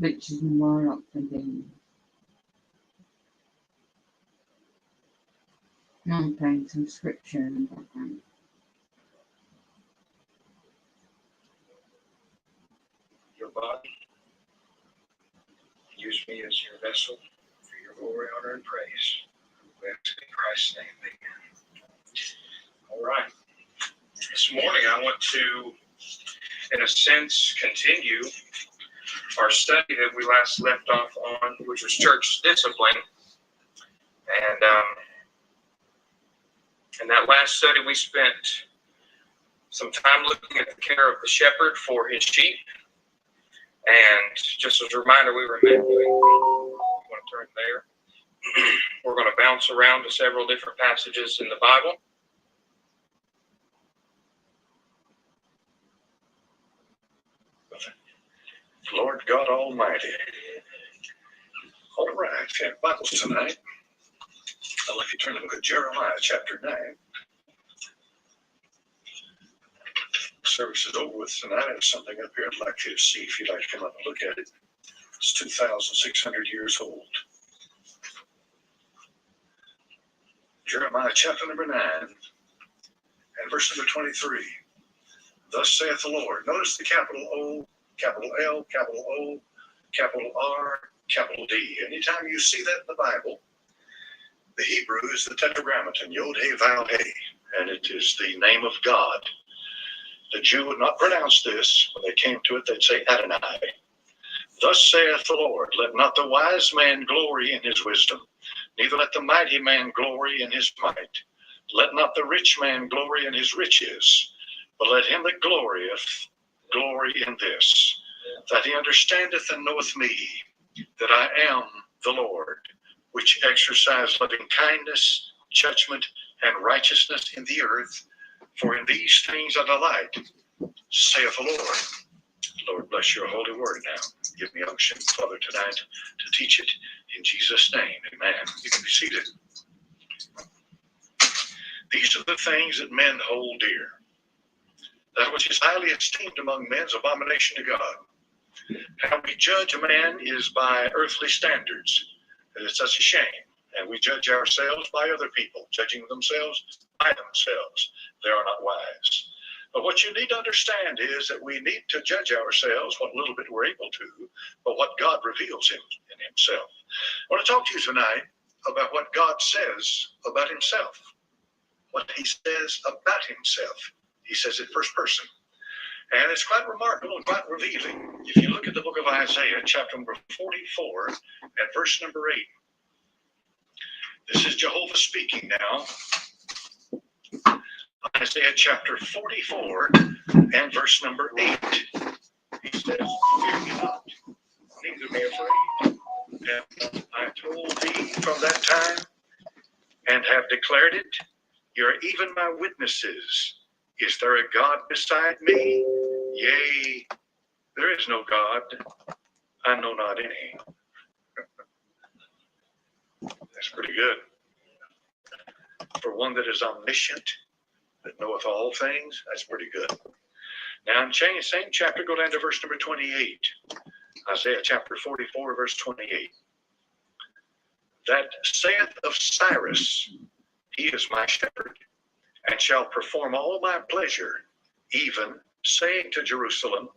Which is more often than non-paying subscription and background. Your body, use me as your vessel for your glory, honor, and praise. We ask in Christ's name, amen. All right. This morning I want to, in a sense, continue our study that we last left off on, which was church discipline. And in that last study, we spent some time looking at the care of the shepherd for his sheep. And just as a reminder, we were in Matthew 18. You want to turn there? We're going to bounce around to several different passages in the Bible. Lord God Almighty. All right, if you have Bibles tonight, I'll let you turn to the book of Jeremiah, chapter 9. Service is over with tonight. I have something up here I'd like you to see if you'd like to come up and look at it. It's 2,600 years old. Jeremiah chapter number 9 and verse number 23. Thus saith the Lord. Notice the capital O, capital L, capital O, capital R, capital D. Anytime you see that in the Bible, the Hebrew is the tetragrammaton, Yod He Vav He, and it is the name of God. The Jew would not pronounce this. When they came to it, they'd say Adonai. Thus saith the Lord, let not the wise man glory in his wisdom, neither let the mighty man glory in his might. Let not the rich man glory in his riches, but let him that glorieth glory in this, that he understandeth and knoweth me, that I am the Lord, which exercise loving kindness, judgment, and righteousness in the earth. For in these things I delight, saith the Lord. Lord, bless your holy word now. Give me unction, Father, tonight to teach it in Jesus' name. Amen. You can be seated. These are the things that men hold dear. That which is highly esteemed among men is abomination to God. How we judge a man is by earthly standards. And it's such a shame. And we judge ourselves by other people, judging themselves by themselves. They are not wise. But what you need to understand is that we need to judge ourselves, what little bit we're able to, but what God reveals in himself. I want to talk to you tonight about what God says about himself. What he says about himself. He says it first person. And it's quite remarkable and quite revealing. If you look at the book of Isaiah, chapter number 44, and verse number 8. This is Jehovah speaking now. Isaiah chapter 44 and verse number 8. He says, fear me not, neither be afraid. And I told thee from that time, and have declared it, you're even my witnesses. Is there a God beside me? Yea, there is no God. I know not any. That's pretty good. For one that is omniscient, that knoweth all things, that's pretty good. Now in same chapter, go down to verse number 28. Isaiah chapter 44, verse 28. That saith of Cyrus, he is my shepherd, and shall perform all my pleasure, even saying to Jerusalem,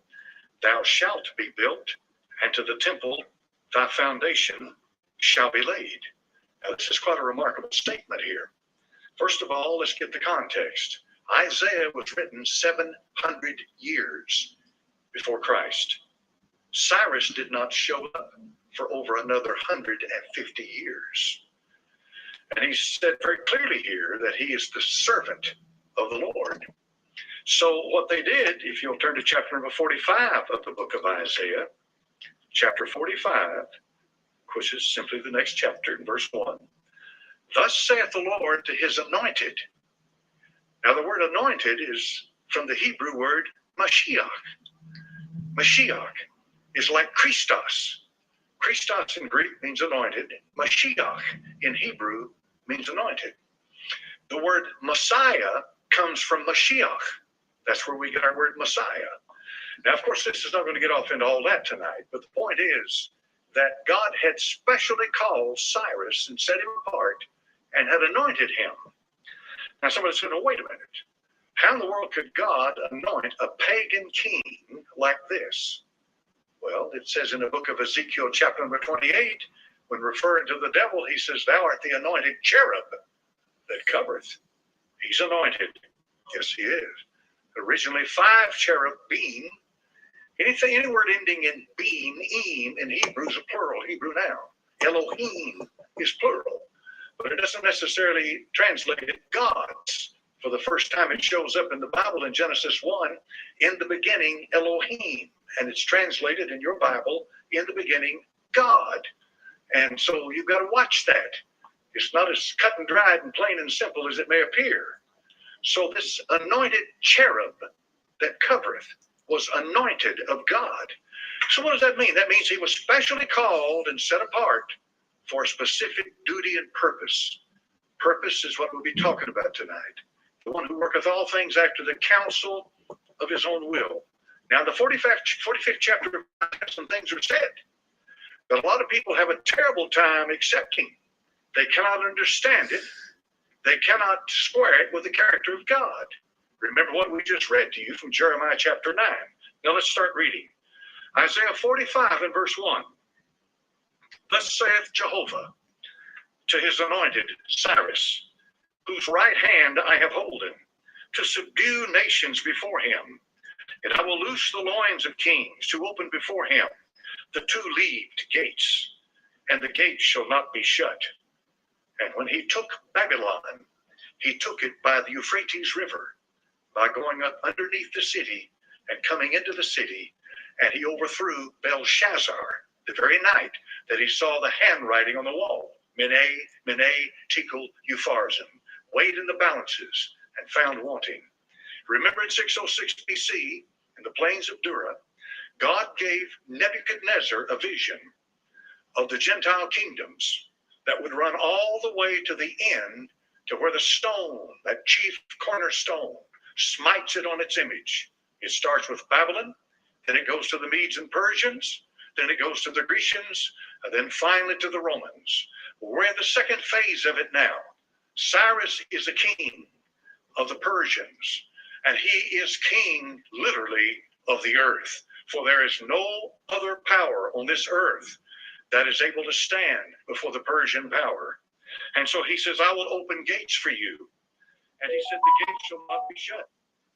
thou shalt be built, and to the temple thy foundation shall be laid. Now this is quite a remarkable statement here. First of all, let's get the context. Isaiah was written 700 years before Christ. Cyrus did not show up for over another 150 years. And he said very clearly here that he is the servant of the Lord. So what they did, if you'll turn to chapter number 45 of the book of Isaiah, chapter 45, which is simply the next chapter in verse 1. Thus saith the Lord to his anointed. Now the word anointed is from the Hebrew word Mashiach. Mashiach is like Christos. Christos in Greek means anointed. Mashiach in Hebrew means anointed. The word Messiah comes from Mashiach. That's where we get our word Messiah. Now, of course, this is not going to get off into all that tonight, but the point is that God had specially called Cyrus and set him apart and had anointed him. Now, somebody said, oh, wait a minute. How in the world could God anoint a pagan king like this? Well, it says in the book of Ezekiel, chapter number 28, when referring to the devil, he says, thou art the anointed cherub that covereth. He's anointed. Yes, he is. Originally 5 cherubim. Any word ending in beam, eem, in Hebrew is a plural Hebrew noun. Elohim is plural. But it doesn't necessarily translate it gods. For the first time it shows up in the Bible in Genesis 1, in the beginning, Elohim. And it's translated in your Bible, in the beginning, God. And so you've got to watch that. It's not as cut and dried and plain and simple as it may appear. So this anointed cherub that covereth was anointed of God. So what does that mean? That means he was specially called and set apart for a specific duty and purpose. Purpose is what we'll be talking about tonight. The one who worketh all things after the counsel of his own will. Now, the 45th chapter, some things are said, but a lot of people have a terrible time accepting. They cannot understand it. They cannot square it with the character of God. Remember what we just read to you from Jeremiah chapter 9. Now let's start reading. Isaiah 45 and verse 1. Thus saith Jehovah to his anointed Cyrus, whose right hand I have holden, to subdue nations before him. And I will loose the loins of kings, to open before him the 2-leaved gates, and the gates shall not be shut. And when he took Babylon, he took it by the Euphrates River, by going up underneath the city and coming into the city, and he overthrew Belshazzar the very night that he saw the handwriting on the wall. Mene, Mene, Tekel, Upharsin, weighed in the balances and found wanting. Remember in 606 BC, in the plains of Dura, God gave Nebuchadnezzar a vision of the Gentile kingdoms that would run all the way to the end, to where the stone, that chief cornerstone, smites it on its image. It starts with Babylon, then it goes to the Medes and Persians, then it goes to the Grecians, and then finally to the Romans. We're in the second phase of it now. Cyrus is a king of the Persians, and he is king literally of the earth, for there is no other power on this earth that is able to stand before the Persian power. And so he says, I will open gates for you. And he said, the gates shall not be shut.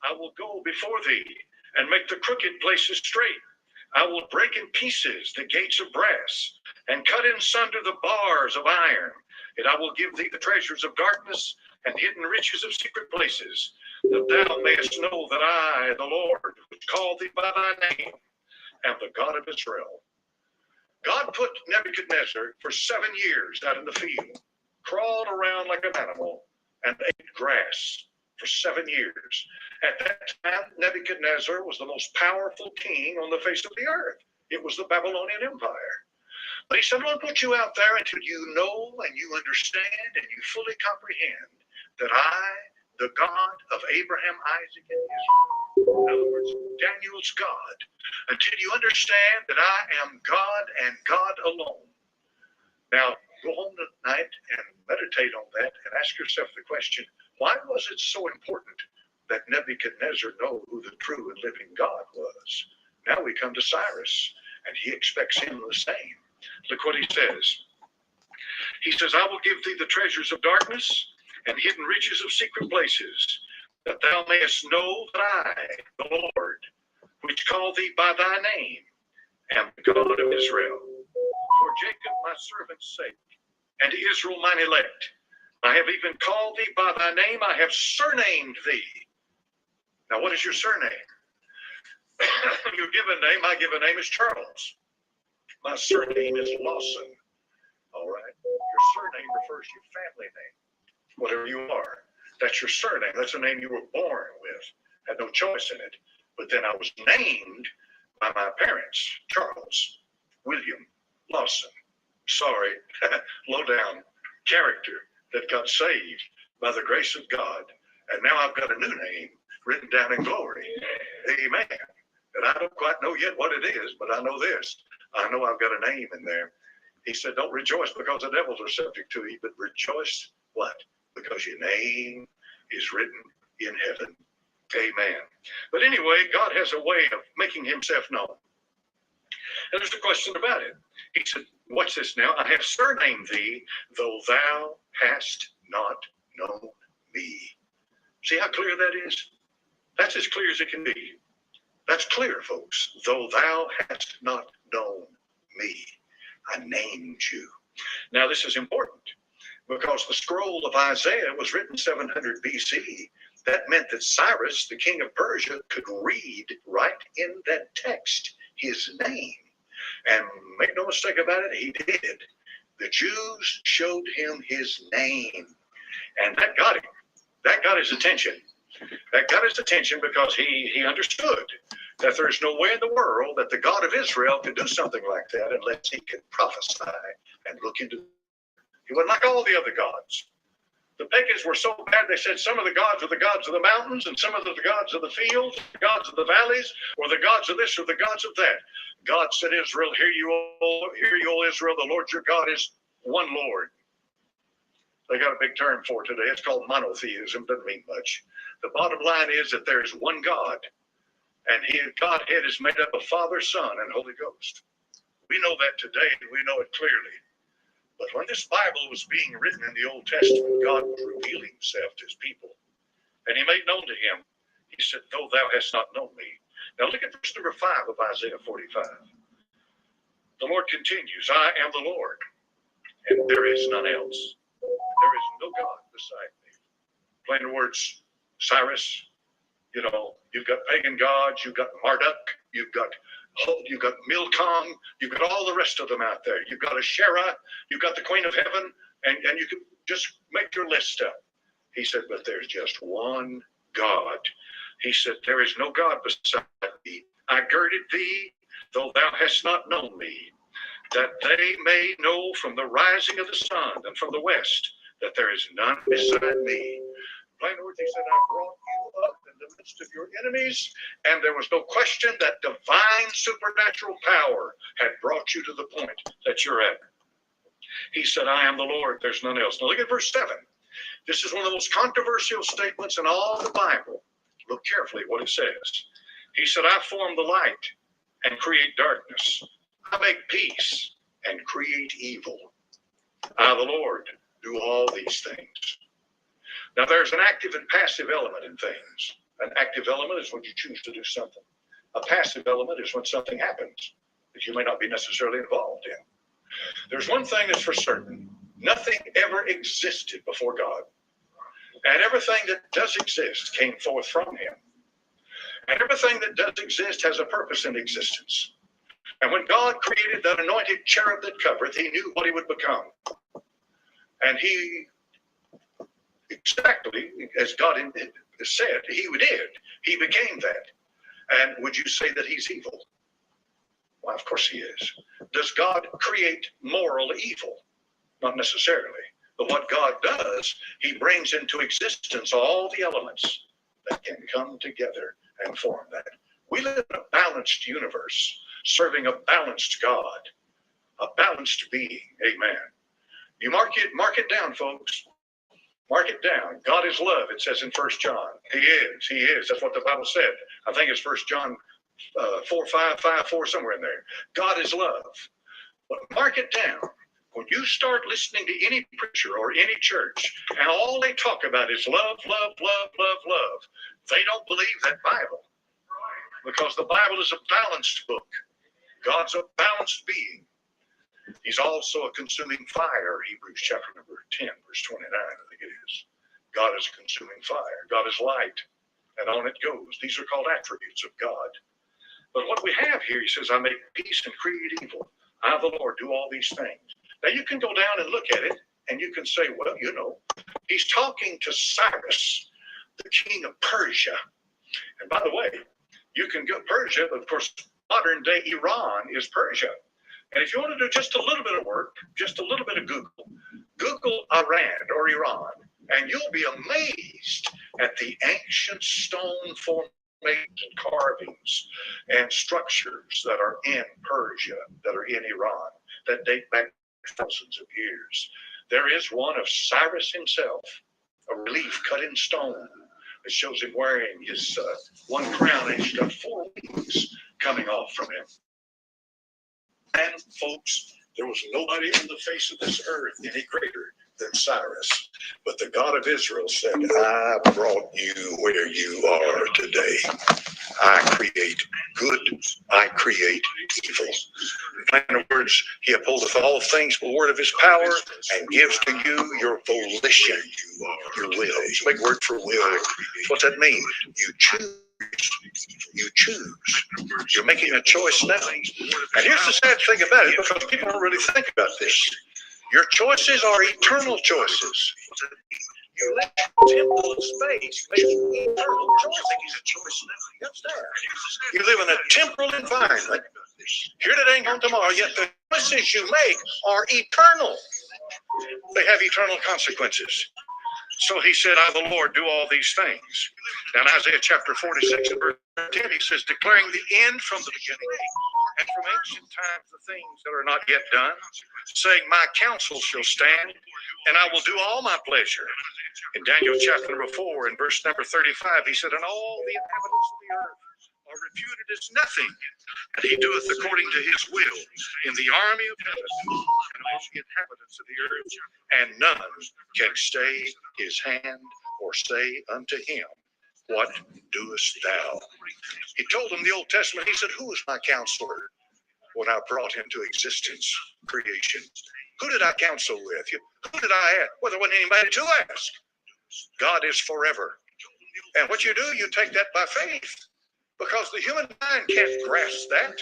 I will go before thee and make the crooked places straight. I will break in pieces the gates of brass and cut in sunder the bars of iron. And I will give thee the treasures of darkness and hidden riches of secret places, that thou mayest know that I, the Lord, which called thee by thy name, am the God of Israel. God put Nebuchadnezzar for 7 years out in the field, crawled around like an animal, and ate grass for 7 years. At that time, Nebuchadnezzar was the most powerful king on the face of the earth. It was the Babylonian Empire. But he said, I'll put you out there until you know and you understand and you fully comprehend that I, the God of Abraham, Isaac, and Israel, in other words, Daniel's God, until you understand that I am God and God alone. Now, go home tonight and meditate on that and ask yourself the question, why was it so important that Nebuchadnezzar know who the true and living God was? Now we come to Cyrus, and he expects him the same. Look what he says. He says, I will give thee the treasures of darkness and hidden riches of secret places, that thou mayest know that I, the Lord, which call thee by thy name, am the God of Israel. For Jacob my servant's sake, and Israel mine elect, I have even called thee by thy name, I have surnamed thee. Now what is your surname? Your given name, my given name is Charles. My surname is Lawson. All right? Your surname refers to your family name. Whatever you are, that's your surname. That's the name you were born with. Had no choice in it. But then I was named by my parents, Charles William Lawson. Sorry, low down character that got saved by the grace of God. And now I've got a new name written down in glory. Amen. And I don't quite know yet what it is, but I know this. I know I've got a name in there. He said, don't rejoice because the devils are subject to you, but rejoice what? Because your name is written in heaven. Amen. But anyway, God has a way of making himself known. And there's a question about it. He said, watch this now. I have surnamed thee, though thou hast not known me. See how clear that is? That's as clear as it can be. That's clear, folks. Though thou hast not known me, I named you. Now, this is important because the scroll of Isaiah was written 700 BC. That meant that Cyrus, the king of Persia, could read right in that text his name. And make no mistake about it, he did. The Jews showed him his name. And that got him. That got his attention. That got his attention because he understood that there's no way in the world that the God of Israel could do something like that unless he could prophesy and look into. He wasn't like all the other gods. The pagans were so bad, they said some of the gods are the gods of the mountains, and some of the gods of the fields, the gods of the valleys, or the gods of this or the gods of that. God said, Israel, hear you, O Israel, the Lord your God is one Lord. They got a big term for it today. It's called monotheism. Doesn't mean much. The bottom line is that there is one God, and Godhead is made up of Father, Son, and Holy Ghost. We know that today, and we know it clearly. But when this Bible was being written in the Old Testament, God was revealing himself to his people. And he made known to him, he said, though thou hast not known me. Now look at verse number 5 of Isaiah 45. The Lord continues, I am the Lord, and there is none else. There is no God beside me. Plain words, Cyrus, you know, you've got pagan gods, you've got Marduk, you've got Milcom, you've got all the rest of them out there. You've got Asherah, you've got the Queen of Heaven, and you can just make your list up. He said, but there's just one God. He said, there is no God beside me. I girded thee, though thou hast not known me, that they may know from the rising of the sun and from the west that there is none beside me. Plain words, he said, I brought you up in the midst of your enemies, and there was no question that divine supernatural power had brought you to the point that you're at. He said, I am the Lord, there's none else. Now look at verse 7. This is one of the most controversial statements in all the Bible. Look carefully what it says. He said, I form the light and create darkness. I make peace and create evil. I, the Lord, do all these things. Now, there's an active and passive element in things. An active element is when you choose to do something. A passive element is when something happens that you may not be necessarily involved in. There's one thing that's for certain. Nothing ever existed before God. And everything that does exist came forth from him. And everything that does exist has a purpose in existence. And when God created that anointed cherub that covereth, he knew what he would become. And he, exactly as God said, he did. He became that. And would you say that he's evil? Well, of course he is. Does God create moral evil? Not necessarily. But what God does, he brings into existence all the elements that can come together and form that. We live in a balanced universe, serving a balanced God, a balanced being. Amen. You mark it down, folks. Mark it down. God is love, it says in 1 John. He is. That's what the Bible said. I think it's 1 John 4:5, somewhere in there. God is love. But mark it down. When you start listening to any preacher or any church, and all they talk about is love, love, love, love, love, they don't believe that Bible. Because the Bible is a balanced book. God's a balanced being. He's also a consuming fire, Hebrews chapter number 10, verse 29, I think it is. God is a consuming fire. God is light, and on it goes. These are called attributes of God. But what we have here, he says, I make peace and create evil. I, the Lord, do all these things. Now, you can go down and look at it, and you can say, well, you know, he's talking to Cyrus, the king of Persia. And by the way, you can go Persia, of course, modern day Iran is Persia. And if you want to do just a little bit of work, just a little bit of Google Iran or Iran, and you'll be amazed at the ancient stone formations and carvings and structures that are in Persia, that are in Iran, that date back thousands of years. There is one of Cyrus himself, a relief cut in stone that shows him wearing his one crown, and he's got 4 wings coming off from him. And folks, there was nobody on the face of this earth any greater than Cyrus. But the God of Israel said, I brought you where you are today. I create good, I create evil. In other words, he upholdeth all things with the word of his power and gives to you your volition, your will. It's a big word for will. What's that mean? You choose. You choose. You're making a choice now. And here's the sad thing about it, because people don't really think about this. Your choices are eternal choices. You live in temporal space, making eternal choices. You understand? You live in a temporal environment. Here today, gone tomorrow, yet the choices you make are eternal. They have eternal consequences. So he said, I, the Lord, do all these things. Now in Isaiah chapter 46 and verse 10, he says, declaring the end from the beginning, and from ancient times the things that are not yet done, saying, my counsel shall stand, and I will do all my pleasure. In Daniel chapter number 4 and verse number 35, he said, and all the inhabitants of the earth are reputed as nothing, and he doeth according to his will in the army of heaven and among the inhabitants of the earth, and none can stay his hand or say unto him, what doest thou? He told them the Old Testament, he said, who is my counselor when I brought into existence creation? Who did I counsel with? Who did I ask? Well, there wasn't anybody to ask. God is forever. And what you do, you take that by faith. Because the human mind can't grasp that.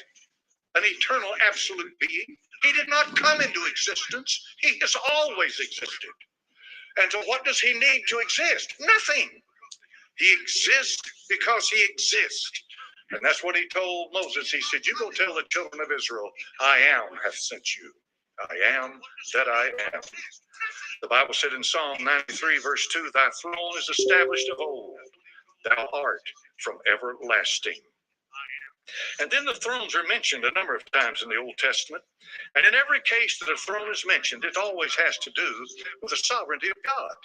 An eternal absolute being. He did not come into existence. He has always existed. And so what does he need to exist? Nothing. He exists because he exists. And that's what he told Moses. He said, you go tell the children of Israel, I am hath sent you. I am that I am. The Bible said in Psalm 93, verse 2, thy throne is established of old. Thou art from everlasting. And then the thrones are mentioned a number of times in the Old Testament. And in every case that a throne is mentioned, it always has to do with the sovereignty of God.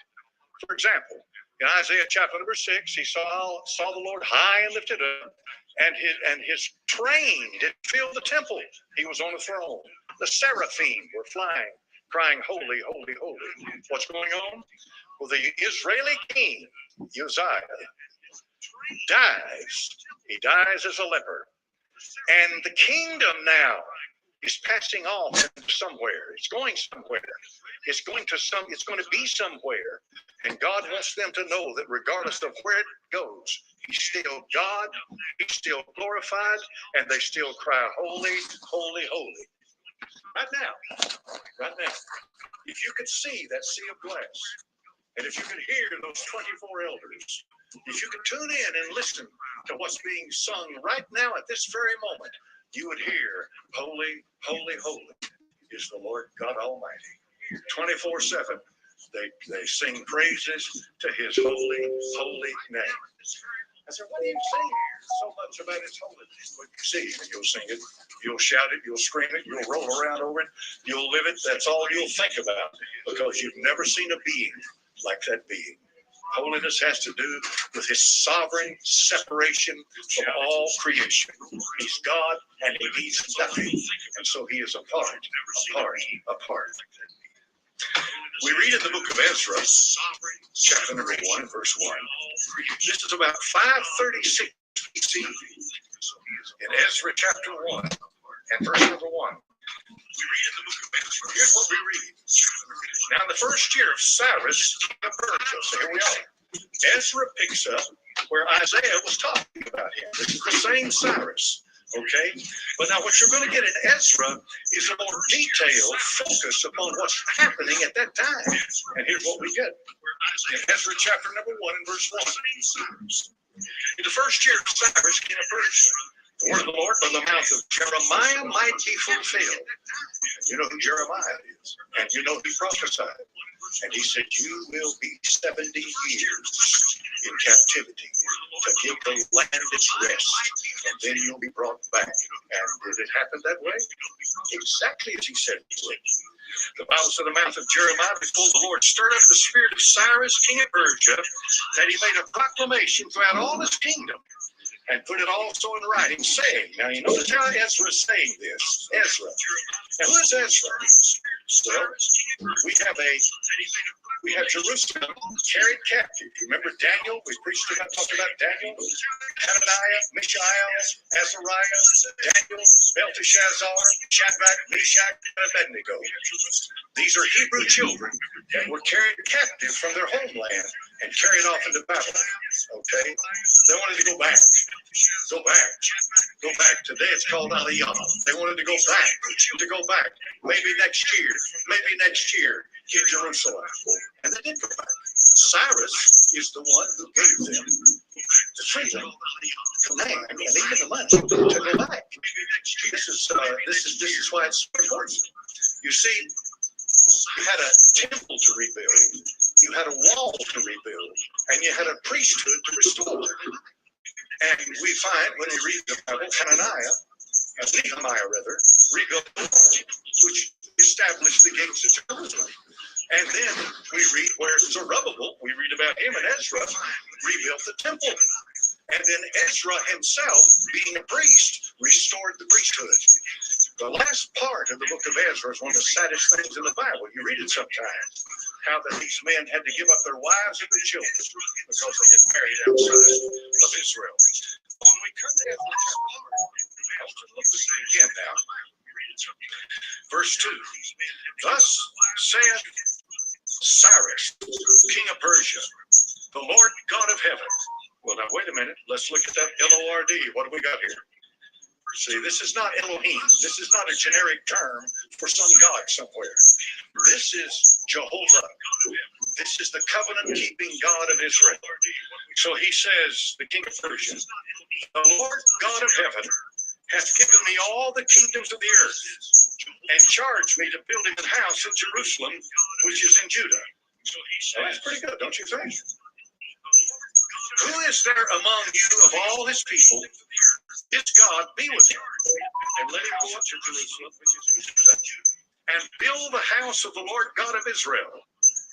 For example, in Isaiah chapter number 6, he saw the Lord high and lifted up, and his train did fill the temple. He was on a throne. The seraphim were flying, crying, holy, holy, holy. What's going on? Well, the Israeli king, Uzziah, dies. He dies as a leper. And the kingdom now is passing off somewhere. It's going somewhere. It's going to be somewhere. And God wants them to know that regardless of where it goes, he's still God, he's still glorified, and they still cry, holy, holy, holy. Right now, if you could see that sea of glass, and if you could hear those 24 elders, if you could tune in and listen to what's being sung right now at this very moment, you would hear, holy, holy, holy is the Lord God Almighty. 24/7, they sing praises to his holy, holy name. I said, what do you sing so much about his holiness? Well, you see it and you'll sing it, you'll shout it, you'll scream it, you'll roll around over it, you'll live it. That's all you'll think about, because you've never seen a being like that being. Holiness has to do with his sovereign separation from all creation. He's God and he needs nothing. And so he is apart. We read in the book of Ezra, chapter number 1, verse 1. This is about 536 BC. In Ezra chapter 1 and verse number 1. Here's what we read. Now, in the first year of Cyrus, king of Persia, so here we are. Ezra picks up where Isaiah was talking about him. This is the same Cyrus. Okay? But now what you're going to get in Ezra is a more detailed focus upon what's happening at that time. And here's what we get. In Ezra chapter number 1 and verse 1. In the first year of Cyrus, king of Persia, the word of the Lord by the mouth of Jeremiah might be fulfilled. You know who Jeremiah is. And you know he prophesied. And he said, you will be 70 years in captivity to give the land its rest. And then you'll be brought back. And did it happen that way? Exactly as he said it would. The Bible said the mouth of Jeremiah before the Lord stirred up the spirit of Cyrus, king of Persia, that he made a proclamation throughout all his kingdom. And put it also in writing, saying, now you notice how Ezra is saying this. Ezra. Now who is Ezra? Well, we have Jerusalem carried captive. You remember Daniel? We talked about Daniel, Hananiah, Mishael, Azariah, Daniel, Belteshazzar, Shadrach, Meshach, and Abednego. These are Hebrew children that were carried captive from their homeland and carried off into Babylon. Okay? They wanted to go back. Go back. Today it's called Aliyah. They wanted to go back. Maybe next year in Jerusalem. And they did go back. Cyrus is the one who gave them the freedom, command, and even the money to go back. This is why it's so important. You see, you had a temple to rebuild, you had a wall to rebuild, and you had a priesthood to restore. And we find when we read the Bible, Nehemiah rebuilt the wall, which established the gates of Jerusalem. And then we read where Zerubbabel, we read about him and Ezra, rebuilt the temple. And then Ezra himself, being a priest, restored the priesthood. The last part of the book of Ezra is one of the saddest things in the Bible. You read it sometimes, how that these men had to give up their wives and their children because they had married outside of Israel. When we come to Ezra chapter 4, look this again now. Verse 2. Thus saith Cyrus, king of Persia, the Lord God of heaven. Well, now, wait a minute. Let's look at that L-O-R-D. What do we got here? See, this is not Elohim. This is not a generic term for some God somewhere. This is Jehovah. This is the covenant-keeping God of Israel. So he says, the king of Persia, the Lord God of heaven hath given me all the kingdoms of the earth, and charged me to build him a house in Jerusalem, which is in Judah. Well, that's pretty good, don't you think? Who is there among you of all his people? His God be with him, and let him go up to Jerusalem, which is in Judah, and build the house of the Lord God of Israel.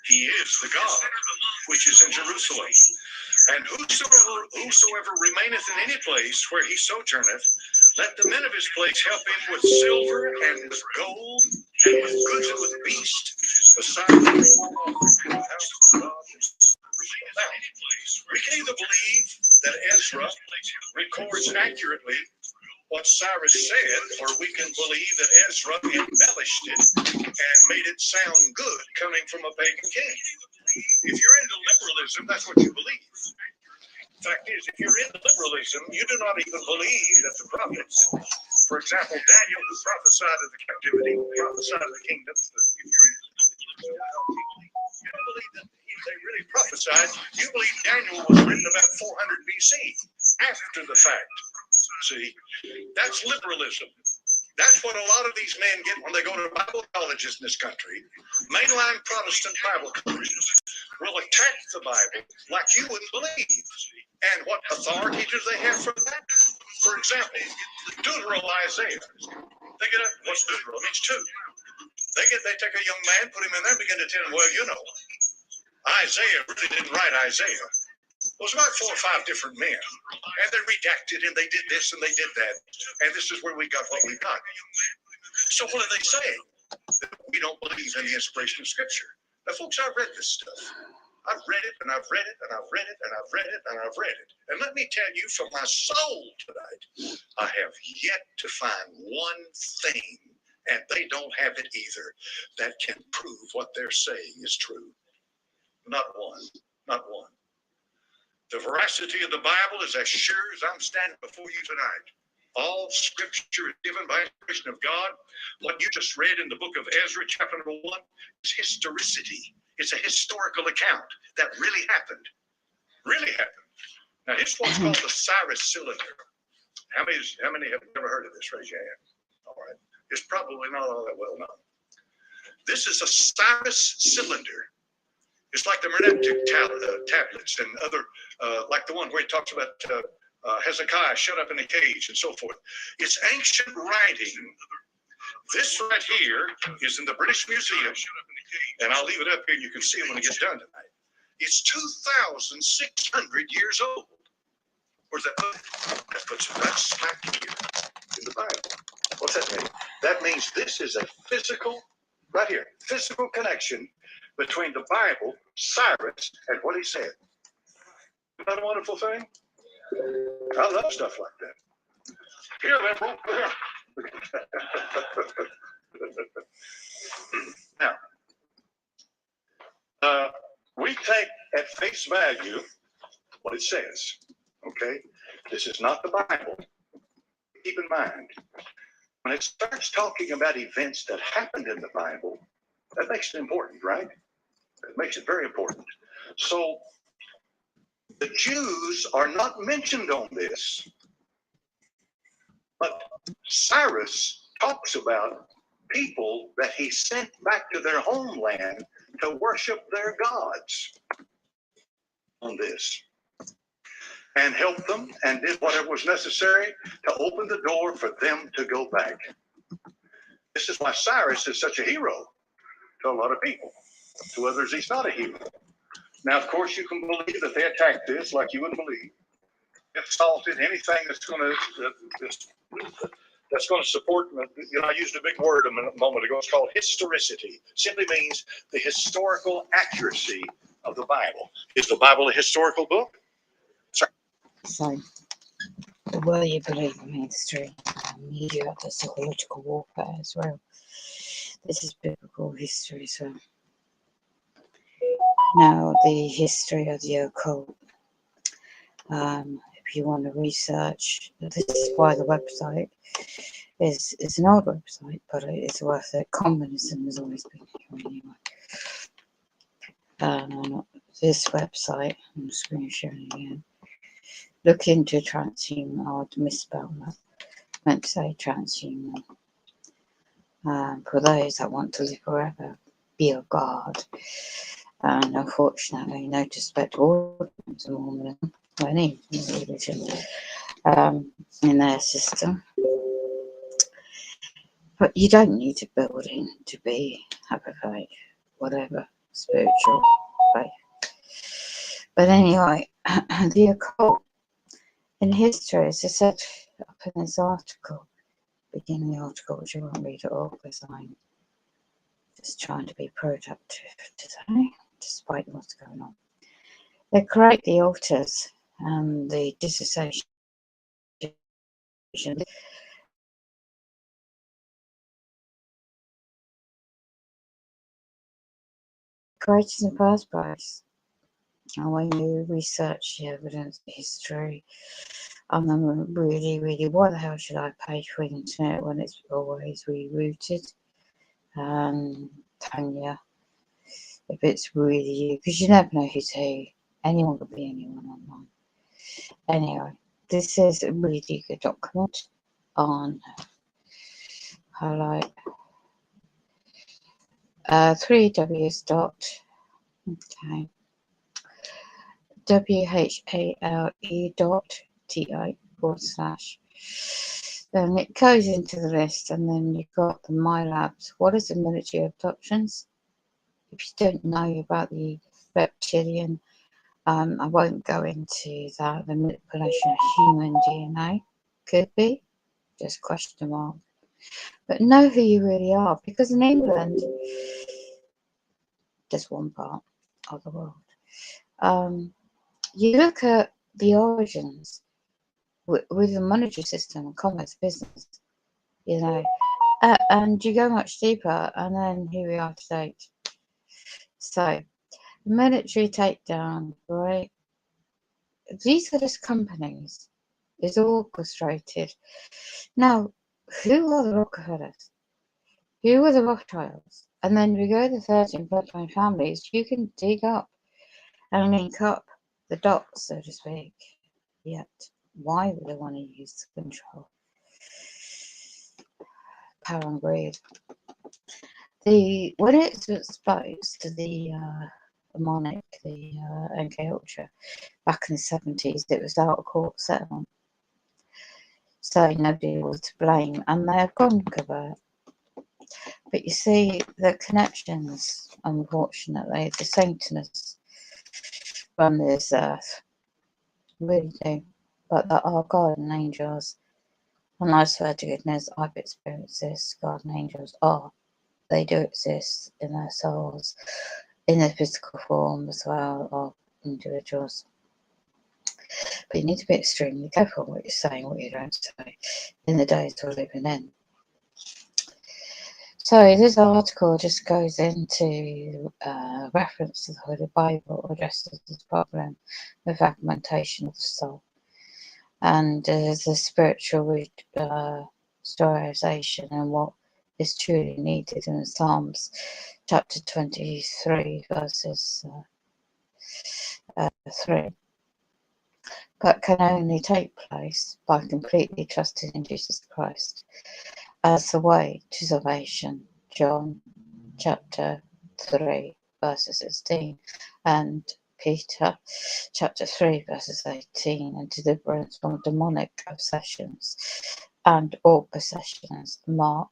He is the God which is in Jerusalem. And whosoever remaineth in any place where he sojourneth, let the men of his place help him with silver and with gold and with goods and with beasts, besides the house of God. Now, we can either believe that Ezra records accurately what Cyrus said, or we can believe that Ezra embellished it and made it sound good coming from a pagan king. If you're into liberalism, that's what you believe. The fact is, if you're into liberalism, you do not even believe that the prophets, for example, Daniel, who prophesied of the captivity, prophesied of the kingdom, you don't believe that they really prophesied. You believe Daniel was written about 400 BC, after the fact. See, that's liberalism. That's what a lot of these men get when they go to Bible colleges in this country. Mainline Protestant Bible colleges will attack the Bible like you wouldn't believe. And what authority do they have for that? For example, Deutero Isaiah. They get up, what's Deutero? It means two. They take a young man, put him in there, begin to tell him, well, you know, Isaiah really didn't write Isaiah. It was about 4 or 5 different men. And they redacted and they did this and they did that. And this is where we got what we got. So what are they saying? That we don't believe in the inspiration of Scripture. Now, folks, I've read this stuff. I've read it and I've read it and I've read it and I've read it and I've read it. And let me tell you from my soul tonight, I have yet to find one thing, and they don't have it either, that can prove what they're saying is true. Not one. Not one. The veracity of the Bible is as sure as I'm standing before you tonight. All Scripture is given by inspiration of God. What you just read in the book of Ezra, chapter number 1, is historicity. It's a historical account that really happened. Really happened. Now, here's what's called the Cyrus cylinder. How many have never heard of this? Raise your hand. All right. It's probably not all that well known. This is a Cyrus cylinder. It's like the Monastic tablets and other, like the one where he talks about Hezekiah shut up in a cage and so forth. It's ancient writing. This right here is in the British Museum, and I'll leave it up here and you can see it when it gets done tonight. It's 2,600 years old. Where's that put? That puts it right smack here in the Bible. What's that mean? That means this is a physical, right here, physical connection between the Bible, Cyrus, and what he said. Isn't that a wonderful thing? I love stuff like that. Here, liberal. Now, we take at face value what it says. Okay? This is not the Bible. Keep in mind, when it starts talking about events that happened in the Bible, that makes it important, right? It makes it very important. So the Jews are not mentioned on this, but Cyrus talks about people that he sent back to their homeland to worship their gods on this, and helped them and did whatever was necessary to open the door for them to go back. This is why Cyrus is such a hero to a lot of people. To others, he's not a hero. Now, of course, you can believe that they attacked this like you wouldn't believe. Assaulted anything that's going to support. You know, I used a big word a moment ago. It's called historicity. Simply means the historical accuracy of the Bible. Is the Bible a historical book? Sorry. So, will you believe in mainstream media, the psychological warfare as well? This is biblical history as well. Now, the history of the occult. If you want to research, this is why the website is an old website, but it's worth it. Communism has always been here anyway. this website, I'm screen sharing again. Look into transhuman. I'd misspell that. Meant to say transhuman. For those that want to live forever, be a god. And unfortunately, no disrespect to all Mormonism or any religion in their system. But you don't need a building to have a faith, whatever spiritual faith. But anyway, the occult in history, as I said up in this article, beginning the article, which I won't read it all because I'm just trying to be productive today, despite what's going on. They create the altars and the dissociation. Created in the first place. And when you research the evidence, history, and then really, why the hell should I pay for the internet when it's always rerouted? Tanya, if it's really you, because you never know who's who. Anyone could be anyone online. Anyway, this is a really good document on highlight 3Ws dot okay WHALE.TI/. Then it goes into the list, and then you've got the My Labs. What is the military abductions? If you don't know about the reptilian, I won't go into that. The manipulation of human DNA could be, just question mark. But know who you really are, because in England, just one part of the world, you look at the origins with the monetary system and commerce business, and you go much deeper, and then here we are today. So, military takedown, right? These are just companies. It's orchestrated. Now, who are the Rockefellers? Who are the Rothschilds? And then we go to the 13 bloodline families. You can dig up and link up the dots, so to speak. Yet, why would they want to use the control? Power and greed. When it's exposed to the monarch, the MK Ultra, back in the 70s, it was out of court settlement. So nobody was to blame, and they have gone covert. But you see, the connections, unfortunately, the Satanists run this earth. Really do. But there are guardian angels. And I swear to goodness, I've experienced this. Guardian angels they do exist in their souls, in their physical form as well, of individuals. But you need to be extremely careful what you're saying, what you don't say, in the days we're living in. So this article just goes into reference to the Holy Bible, addresses this problem of fragmentation of the soul, and the spiritual restoration and what is truly needed in Psalms chapter 23 verses 3, but can only take place by completely trusting in Jesus Christ as the way to salvation. John chapter 3 verses 16, and Peter chapter 3 verses 18, and deliverance from demonic obsessions and all possessions. Mark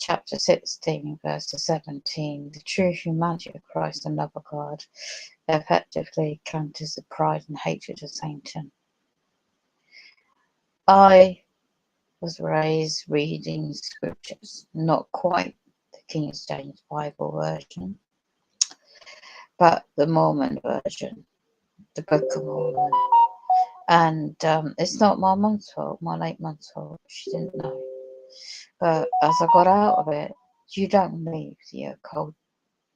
chapter 16 verses 17, the true humanity of Christ and love of God effectively counters the pride and hatred of Satan. I was raised reading scriptures, not quite the King James Bible version, but the Mormon version, the Book of Mormon. And it's not my mum's fault, my late mum's fault. She didn't know. But as I got out of it, you don't leave the occult.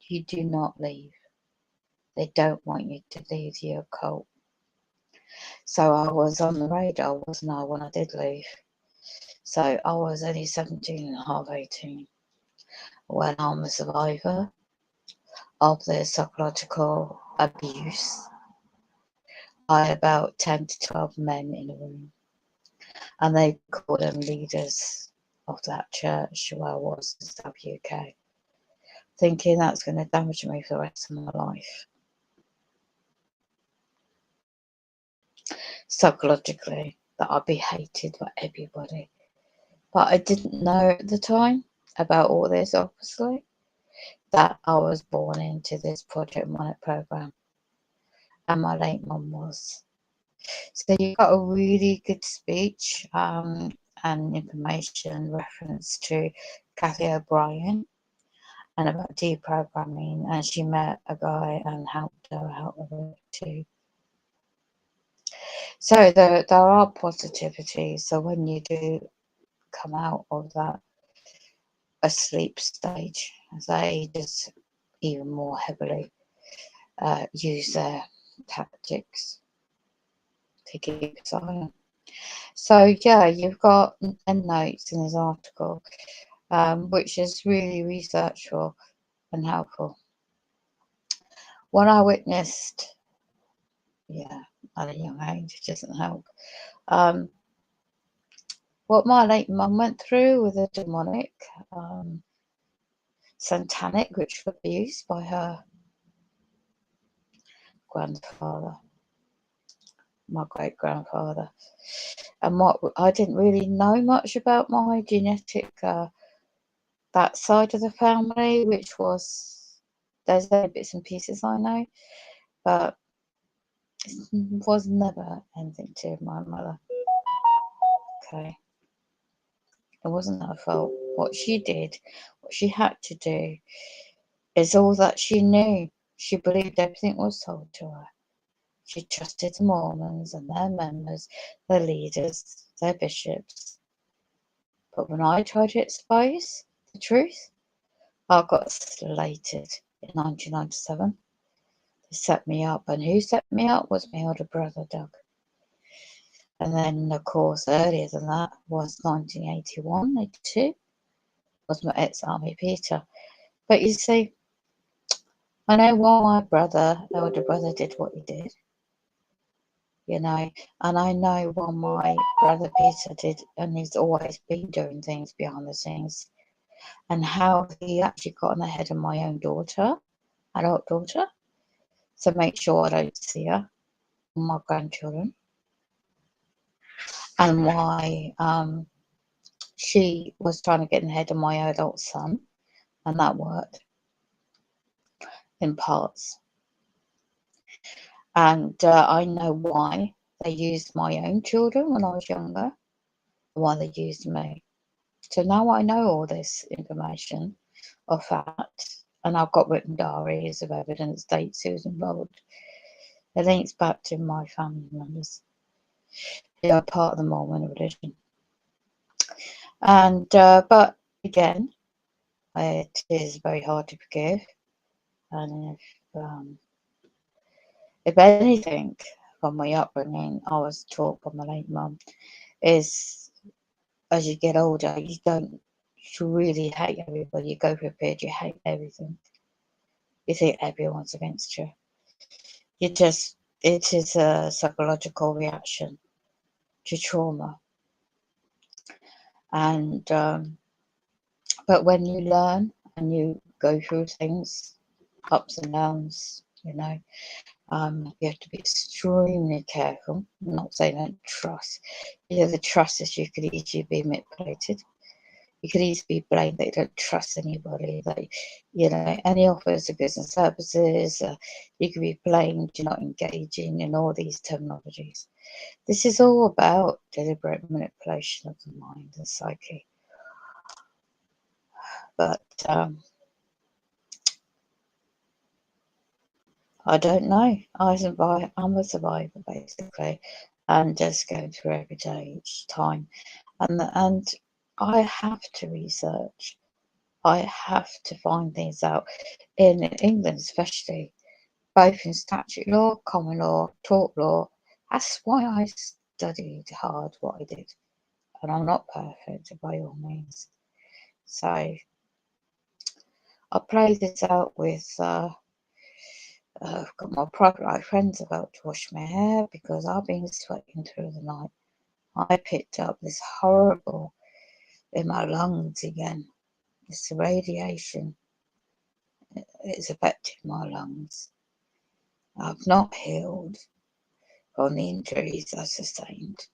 You do not leave. They don't want you to leave the occult. So I was on the radar, wasn't I, when I did leave? So I was only 17 and a half, 18. When I'm a survivor, of the psychological abuse by about 10 to 12 men in a room. And they called them leaders of that church where I was in South UK, thinking that's going to damage me for the rest of my life. Psychologically, that I'd be hated by everybody. But I didn't know at the time about all this, obviously, that I was born into this Project Monarch program. And my late mum was. So you got a really good speech and information reference to Kathy O'Brien and about deprogramming, and she met a guy and helped her out with it too. So there are positivities. So when you do come out of that asleep stage, they just even more heavily use their tactics to keep silent. So yeah, you've got endnotes in this article, which is really researchful and helpful. What I witnessed, yeah, at a young age, it doesn't help. What my late mum went through with a demonic, satanic ritual abuse by her grandfather, my great grandfather, and what I didn't really know much about my genetic that side of the family, which was there's bits and pieces I know, but it was never anything to my mother. Okay, it wasn't her fault. What she did, what she had to do, is all that she knew. She believed everything was told to her. She trusted the Mormons and their members, their leaders, their bishops. But when I tried to expose the truth, I got slated in 1997. They set me up, and who set me up was my older brother, Doug. And then, of course, earlier than that was 1981, 82, was my ex-army Peter. But you see, I know why my older brother did what he did. You know, and I know why my brother Peter did, and he's always been doing things behind the scenes, and how he actually got in the head of my own daughter, adult daughter, to make sure I don't see her, my grandchildren, and why she was trying to get in the head of my adult son, and that worked in parts. And I know why they used my own children when I was younger, why they used me. So now I know all this information of fact, and I've got written diaries of evidence, dates who was involved. It links back to my family members who are part of the Mormon religion. And but again, it is very hard to forgive. And if anything from my upbringing, I was taught by my late mum, is as you get older, you don't really hate everybody. You go for a period, you hate everything. You think everyone's against you. It is a psychological reaction to trauma. And but when you learn and you go through things, ups and downs, you know, you have to be extremely careful. I'm not saying don't trust. You know, the trust is you could easily be manipulated. You could easily be blamed that you don't trust anybody, that, you know, any offers of goods and services, you could be blamed you're not engaging in all these terminologies. This is all about deliberate manipulation of the mind and psyche. But I don't know. I'm a survivor, basically, and just going through every day each time. And I have to research. I have to find things out. In England, especially, both in statute law, common law, tort law. That's why I studied hard what I did. And I'm not perfect by all means. So I play this out with I've got my private life friends about to wash my hair because I've been sweating through the night. I picked up this horrible in my lungs again. This radiation is affecting my lungs. I've not healed from the injuries I sustained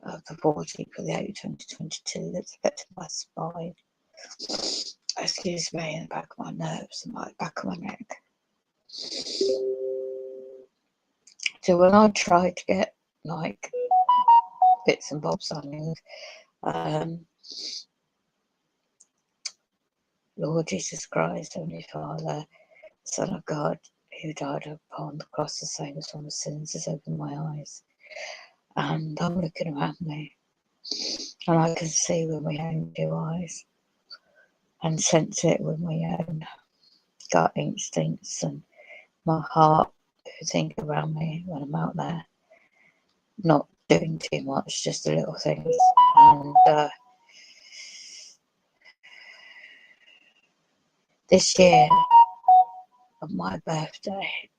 the 14th of the 8th, 2022 that's affected my spine. Excuse me, in the back of my nerves and my back of my neck. So when I try to get like bits and bobs on it, Lord Jesus Christ, Heavenly Father, Son of God, who died upon the cross to save us from our sins, has opened my eyes. And I'm looking around me, and I can see with my own two eyes, and sense it with my own gut instincts and my heart, who think around me when I'm out there, not doing too much, just the little things. And this year of my birthday,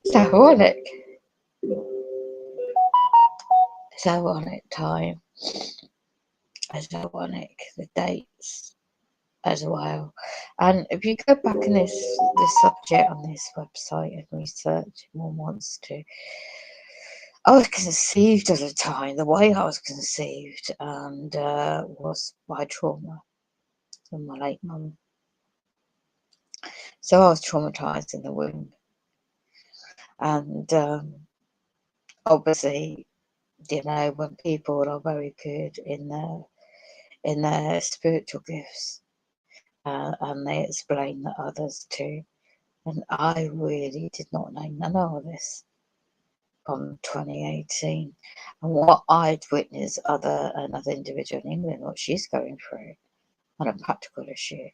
it's ironic. It's ironic time. It's ironic, the dates as well. And if you go back in this subject on this website and research, one wants to. I was conceived at a time, the way I was conceived, and was by trauma from my late mum. So I was traumatized in the womb. And obviously, you know, when people are very good in their spiritual gifts, and they explain that others too. And I really did not know none of this from 2018. And what I'd witnessed another individual in England, what she's going through on a practical issue.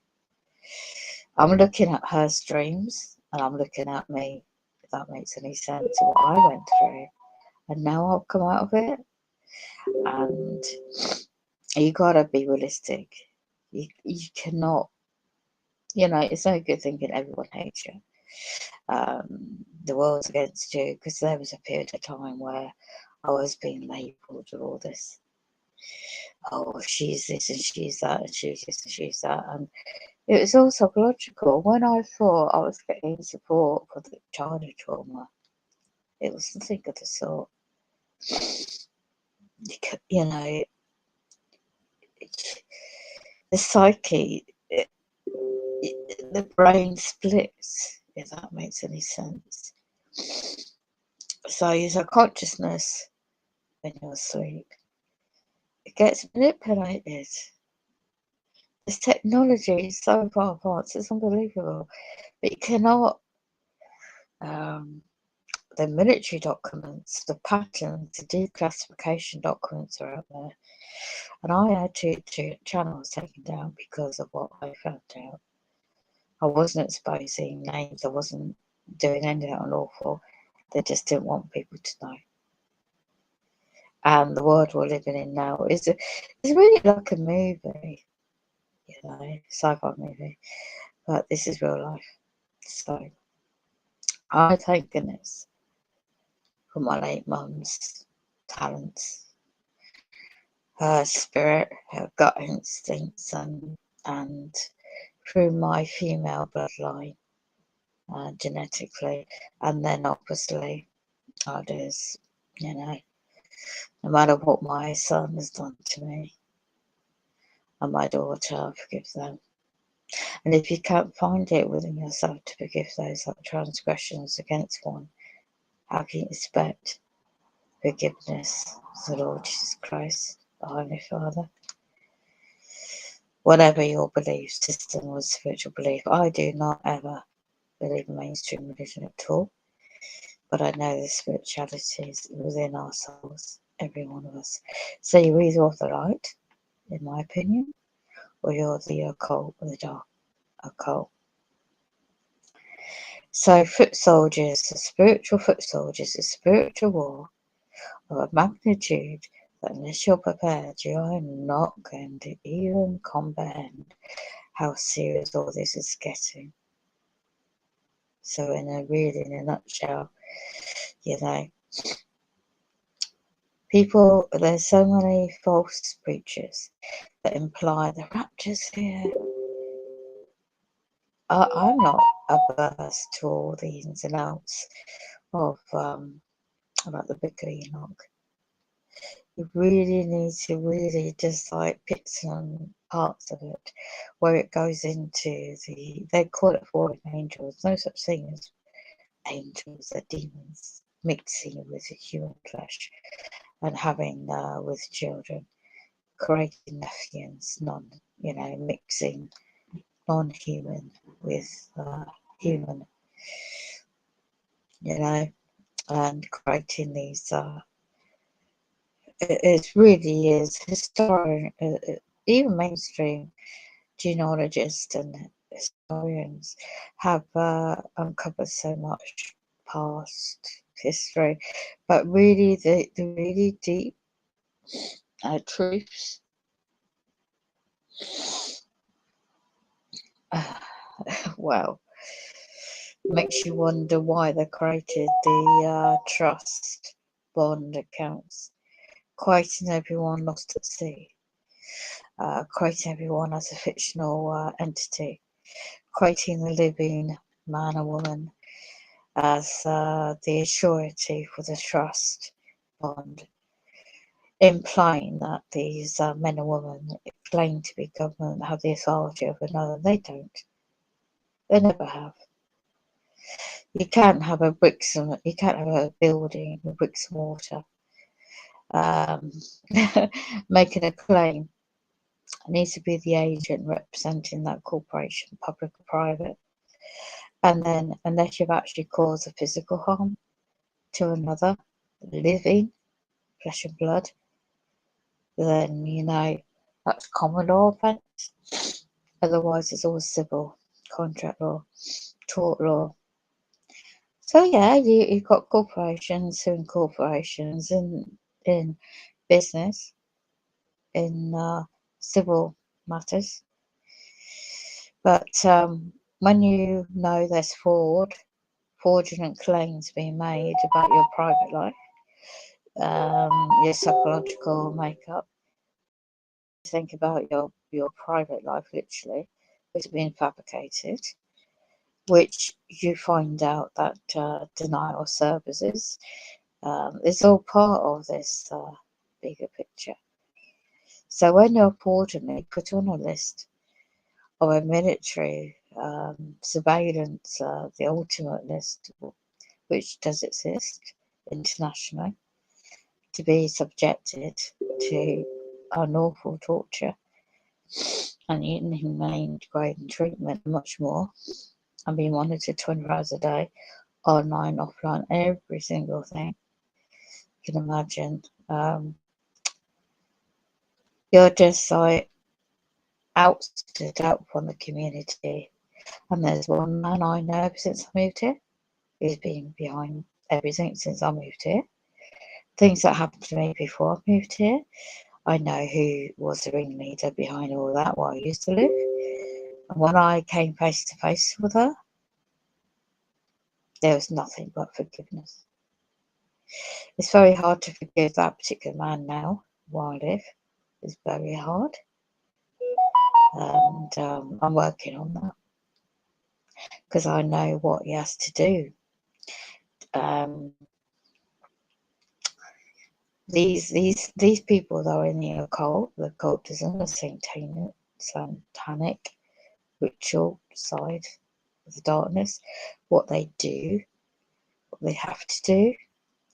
I'm looking at her streams and I'm looking at me, if that makes any sense, of what I went through. And now I've come out of it. And you gotta be realistic. You cannot, you know, it's no good thinking everyone hates you. The world's against you, because there was a period of time where I was being labelled with all this. Oh, she's this and she's that and she's this and she's that. And it was all psychological. When I thought I was getting support for the childhood trauma, it was nothing of the sort. You know, the psyche, the brain splits, if that makes any sense. So your consciousness, when you're asleep, it gets manipulated. This technology is so far advanced, it's unbelievable. But you cannot, the military documents, the patterns, the declassification documents are out there. And I had two channels taken down because of what I found out. I wasn't exposing names, I wasn't doing anything unlawful. They just didn't want people to know. And the world we're living in now is really like a movie, you know, sci-fi movie. But this is real life. So I thank goodness for my late mum's talents, her spirit, her gut instincts, and through my female bloodline, genetically, and then obviously others, you know, no matter what my son has done to me and my daughter, I forgive them. And if you can't find it within yourself to forgive those like transgressions against one, how can you expect forgiveness of the Lord Jesus Christ, the Heavenly Father? Whatever your belief system or spiritual belief, I do not ever believe in mainstream religion at all. But I know the spirituality is within our souls, every one of us. So you're either of the light, in my opinion, or you're the occult or the dark occult. So foot soldiers, the spiritual foot soldiers, a spiritual war of a magnitude that unless you're prepared, you are not going to even comprehend how serious all this is getting. So in a nutshell, you know, people, there's so many false preachers that imply the rapture's here. I'm not averse to all the ins and outs of about the Book of Enoch. You really need to really just like pick some parts of it where it goes into they call it fallen angels. No such thing as angels, they're demons mixing with human flesh and having with children, creating Nephians, mixing non-human with human, and creating these. It really is historic. Even mainstream genealogists and historians have uncovered so much past history, but really the really deep truths. Well, makes you wonder why they created the trust bond accounts, quoting everyone lost at sea, quoting everyone as a fictional entity, quoting the living man or woman as the surety for the trust bond, implying that these men and women claim to be government have the authority of another. They don't. They never have. You can't have a building with bricks and mortar making a claim. It needs to be the agent representing that corporation, public or private. And then, unless you've actually caused a physical harm to another living flesh and blood, then that's common law offence. Otherwise, it's all civil, contract law, tort law. So yeah, you've got corporations suing corporations in business, in civil matters. But when you know there's fraudulent claims being made about your private life, your psychological makeup, think about your private life literally is being fabricated, which you find out that denial services is all part of this bigger picture. So when you're fraudulently put on a list of a military surveillance, the ultimate list, which does exist internationally, to be subjected to unlawful torture and inhumane, degrading treatment, and much more, and be monitored 24 hours a day, online, offline, every single thing. You can imagine. You're just like ousted out from the community. And there's one man I know ever since I moved here. He's been behind everything since I moved here. Things that happened to me before I moved here. I know who was the ringleader behind all that where I used to live. And when I came face to face with her, there was nothing but forgiveness. It's very hard to forgive that particular man now where I live. It's very hard. And I'm working on that because I know what he has to do. These people that are in the occultism, the satanic ritual side of the darkness, what they do, what they have to do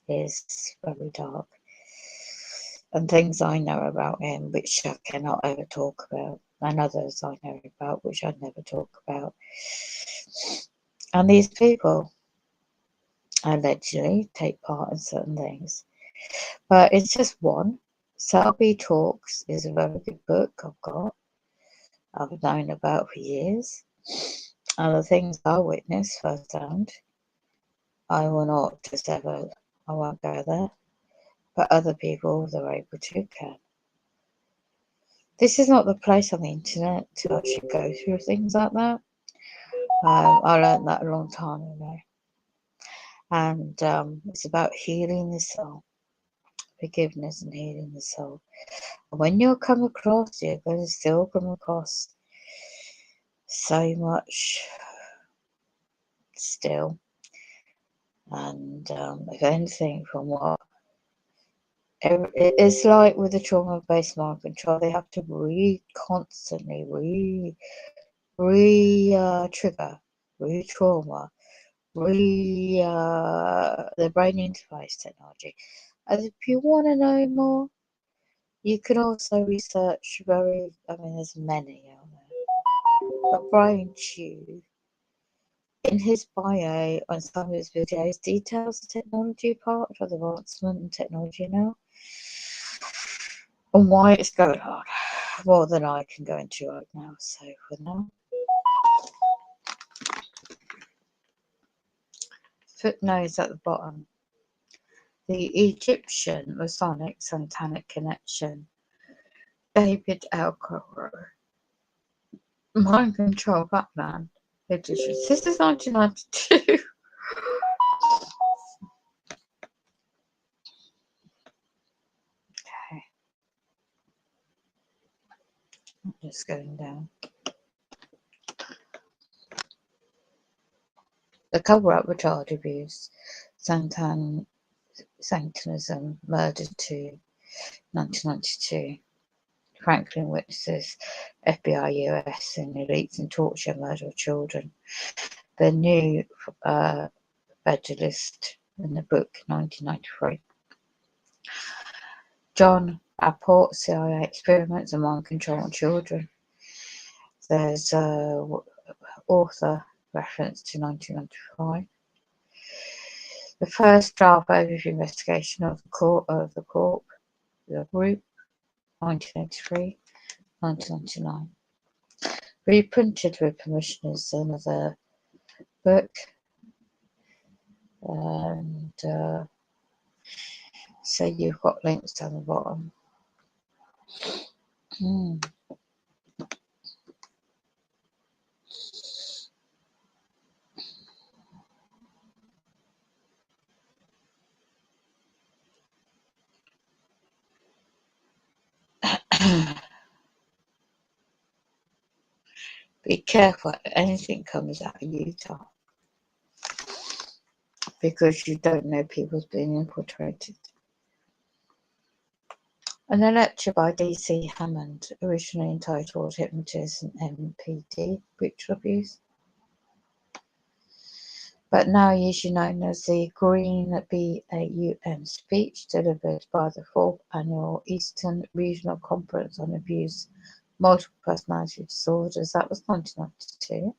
is very dark. And things I know about him which I cannot ever talk about, and others I know about which I'd never talk about. And these people allegedly take part in certain things. But it's just one. Selby Talks is a very good book I've known about for years. And the things I witnessed firsthand, I will not just ever, I won't go there. But other people, they're able to, can. This is not the place on the internet to actually go through things like that. I learned that a long time ago. And it's about healing the soul, forgiveness and healing the soul. And when you're going to still come across so much still. And if anything, from what it's like with the trauma-based mind control, they have to constantly trigger, trauma, the brain interface technology. And if you want to know more, you can also research there's many out there. But Brian Chew, in his bio on some of his videos, details the technology part of the advancement in technology now and why it's going on more than I can go into right now. So for now, footnotes at the bottom. The Egyptian Masonic Satanic Connection. David Alcoro. Mind Control Batman. Edition. This is 1992. Okay. I'm just going down. The cover up with child abuse. Satanism murdered to 1992. Franklin witnesses FBI, US, and elites and torture, murder of children. The new Federalist in the book, 1993. John Apport, CIA experiments and mind control on children. There's author reference to 1995. The first draft overview investigation of the group, 1983, 1999. Reprinted with permission is another book, and so you've got links down the bottom. Be careful if anything comes out of Utah, because you don't know people's being infiltrated. And a lecture by D.C. Hammond, originally entitled Hypnotism and MPD, Ritual Abuse, but now usually known as the Green BAUM speech delivered by the 4th Annual Eastern Regional Conference on Abuse, Multiple Personality Disorders. That was 1992,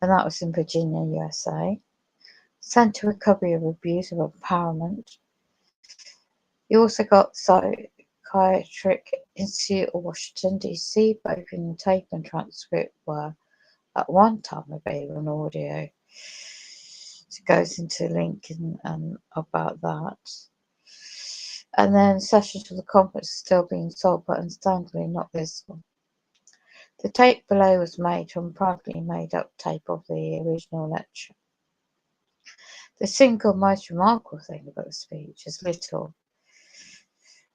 and that was in Virginia, USA. Center Recovery of Abuse of Empowerment. You also got Psychiatric Institute of Washington, D.C., both in the tape and transcript were at one time available in audio. It goes into linking about that. And then sessions for the conference are still being sold, but understandably not this one. The tape below was made from privately made up tape of the original lecture. The single most remarkable thing about the speech is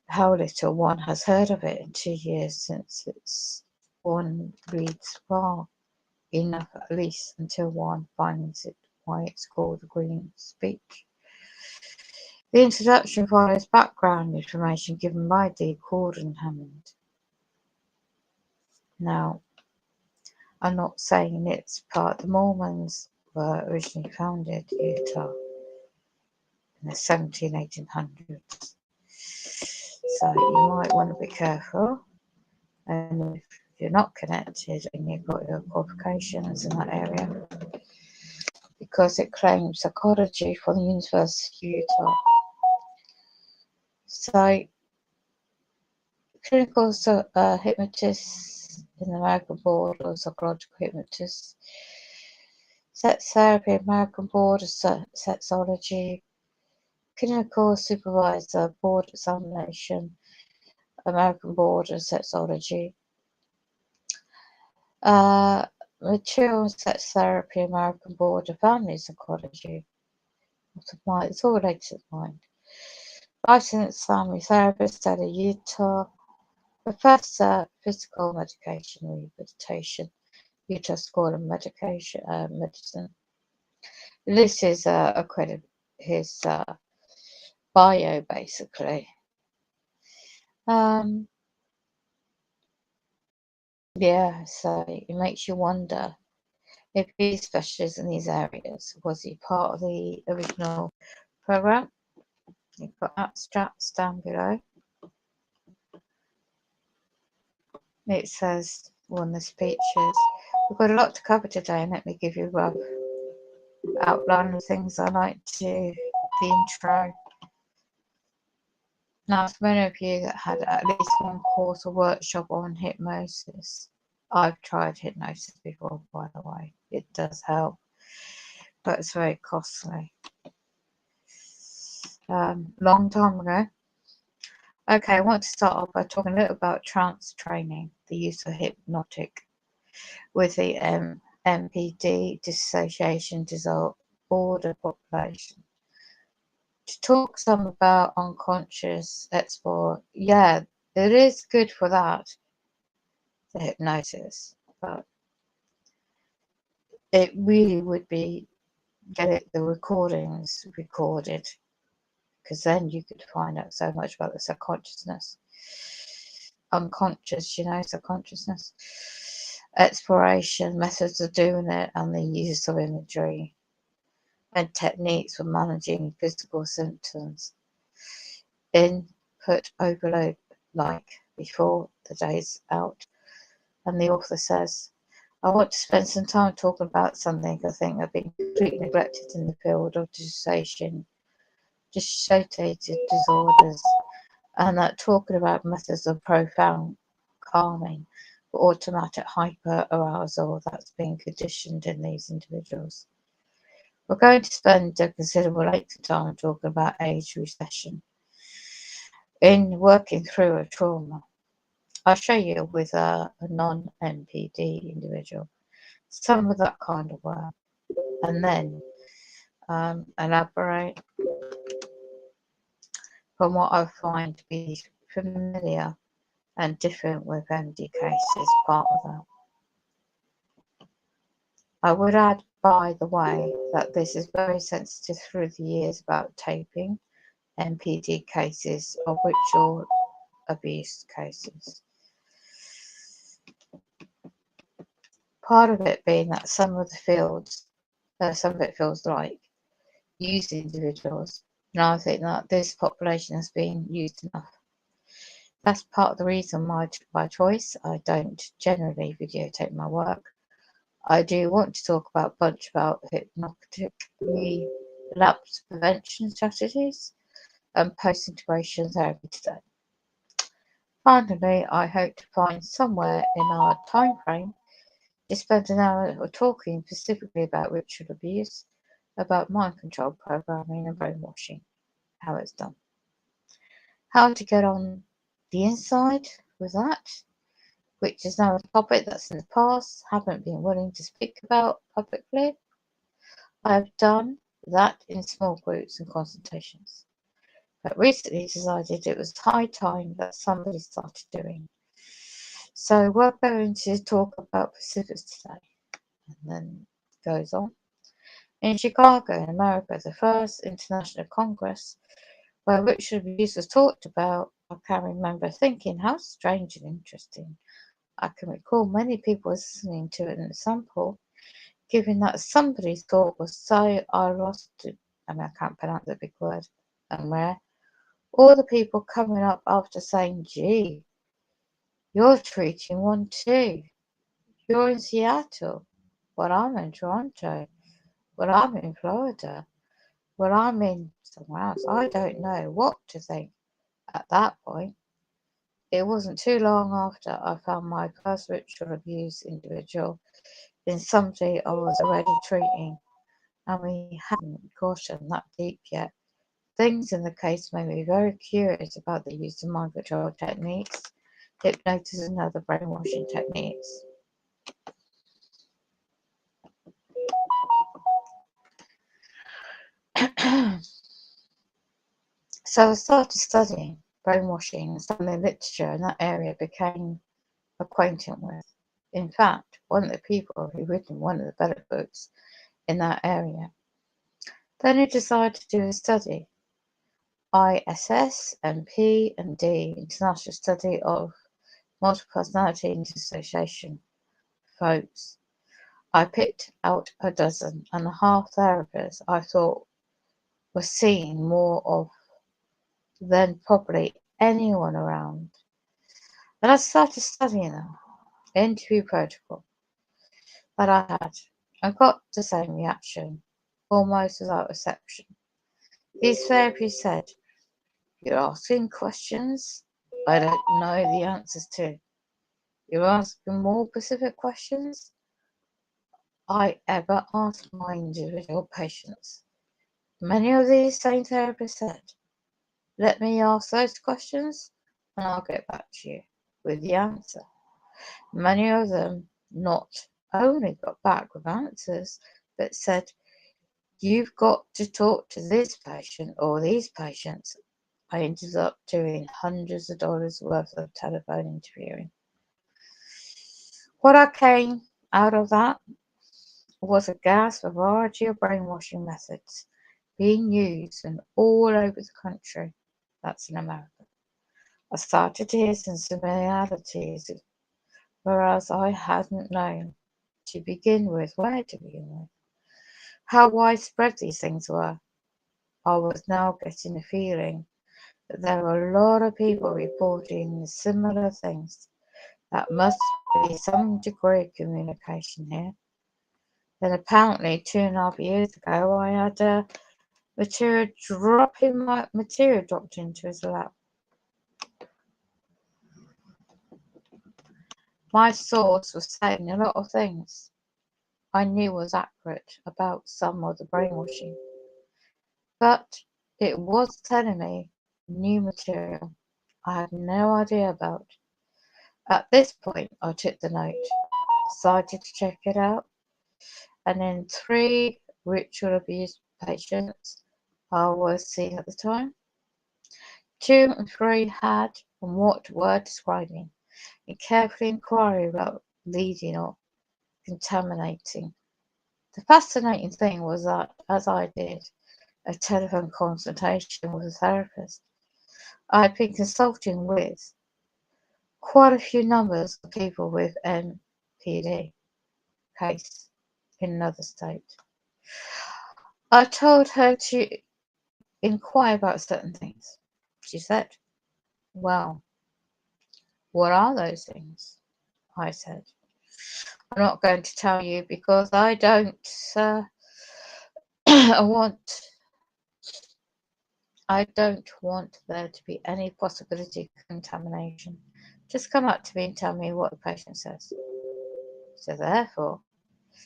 how little one has heard of it in 2 years since one reads far enough, at least until one finds it why it's called the Green Speech. The introduction follows background information given by D. Gordon Hammond. Now, I'm not saying it's part. The Mormons were originally founded in Utah in the 1800s. So you might want to be careful. And if you're not connected and you've got your qualifications in that area, because it claims psychology from the University of Utah. So, clinical hypnotists in the American Board of Psychological Hypnotists, sex therapy, American Board of Sexology, clinical supervisor, board examination, American Board of Sexology, Material and Sex Therapy, American Board of Family Psychology. It's all related to the mind. Licensed family therapist out of Utah, Professor Physical Medication Rehabilitation, Utah School of Medicine. This is his bio, basically. Yeah, so it makes you wonder if he specializes in these areas. Was he part of the original program? You've got abstracts down below. It says one of the speeches. We've got a lot to cover today, and let me give you a rough outline of things I like to do, the intro. Now, for many of you that had at least one course or workshop on hypnosis, I've tried hypnosis before, by the way. It does help, but it's very costly. Long time ago. Okay, I want to start off by talking a little about trance training, the use of hypnotic with the MPD dissociation disorder population. To talk some about unconscious explore, yeah, it is good for that, the hypnosis, but it really would be get the recordings recorded, because then you could find out so much about the subconsciousness, unconscious, subconsciousness, exploration, methods of doing it, and the use of imagery and techniques for managing physical symptoms. Input overload, like before the day's out. And the author says, I want to spend some time talking about something I think I've been completely neglected in the field of dissociated disorders, and that talking about methods of profound calming or automatic hyperarousal that's been conditioned in these individuals. We're going to spend a considerable length of time talking about age recession in working through a trauma. I'll show you with a non-MPD individual some of that kind of work, and then elaborate from what I find to be familiar and different with MD cases, part of that. I would add, by the way, that this is very sensitive through the years about taping MPD cases of ritual abuse cases. Part of it being that some of it feels like used individuals, and I think that this population has been used enough. That's part of the reason by choice. I don't generally videotape my work. I do want to talk a bunch about hypnotic relapse prevention strategies and post-integration therapy today. Finally, I hope to find somewhere in our time frame to spend an hour talking specifically about ritual abuse, about mind control programming and brainwashing, how it's done. How to get on the inside with that, which is now a topic that's in the past, haven't been willing to speak about publicly. I have done that in small groups and consultations, but recently decided it was high time that somebody started doing. So we're going to talk about specifics today, and then goes on. In Chicago, in America, the first international congress where ritual abuse was talked about, I can remember thinking how strange and interesting. I can recall many people listening to it in a sample, given that somebody's thought was so I can't pronounce the big word, and rare. All the people coming up after saying, gee, you're treating one too. You're in Seattle. Well, I'm in Toronto. Well, I'm in Florida. Well, I'm in somewhere else. I don't know what to think at that point. It wasn't too long after I found my first ritual abuse individual in somebody I was already treating, and we hadn't gotten that deep yet things in the case made me very curious about the use of mind control techniques, hypnosis, and other brainwashing techniques. So I started studying brainwashing, and some of the literature in that area became acquainted with. In fact, one of the people who written one of the better books in that area. Then he decided to do a study, ISS and P&D, International Study of Multiple Personality Dissociation. Folks, I picked out a dozen and a half therapists I thought were seeing more of than probably anyone around. And I started studying them, interview protocol that I had. I got the same reaction, almost without exception. These therapists said, "You're asking questions I don't know the answers to. You're asking more specific questions I ever ask my individual patients." Many of these same therapists said, "Let me ask those questions and I'll get back to you with the answer." Many of them not only got back with answers, but said, "You've got to talk to this patient or these patients." I ended up doing hundreds of dollars worth of telephone interviewing. What I came out of that was a vast variety of brainwashing methods being used in all over the country. That's in America. I started to hear some similarities, whereas I hadn't known to begin with where to begin with, how widespread these things were. I was now getting a feeling that there were a lot of people reporting similar things. That must be some degree of communication here. Then apparently 2.5 years ago, I had material dropped into his lap. My source was saying a lot of things I knew was accurate about some of the brainwashing, but it was telling me new material I had no idea about. At this point, I took the note, decided to check it out, and in 3 ritual abuse patients I was seeing at the time, 2 and 3 had and what were describing, and carefully inquiry about leading or contaminating. The fascinating thing was that as I did a telephone consultation with a therapist, I had been consulting with quite a few numbers of people with MPD case in another state. I told her to inquire about certain things. She said, "Well, what are those things?" I said, "I'm not going to tell you because I don't I don't want there to be any possibility of contamination. Just come up to me and tell me what the patient says." So therefore,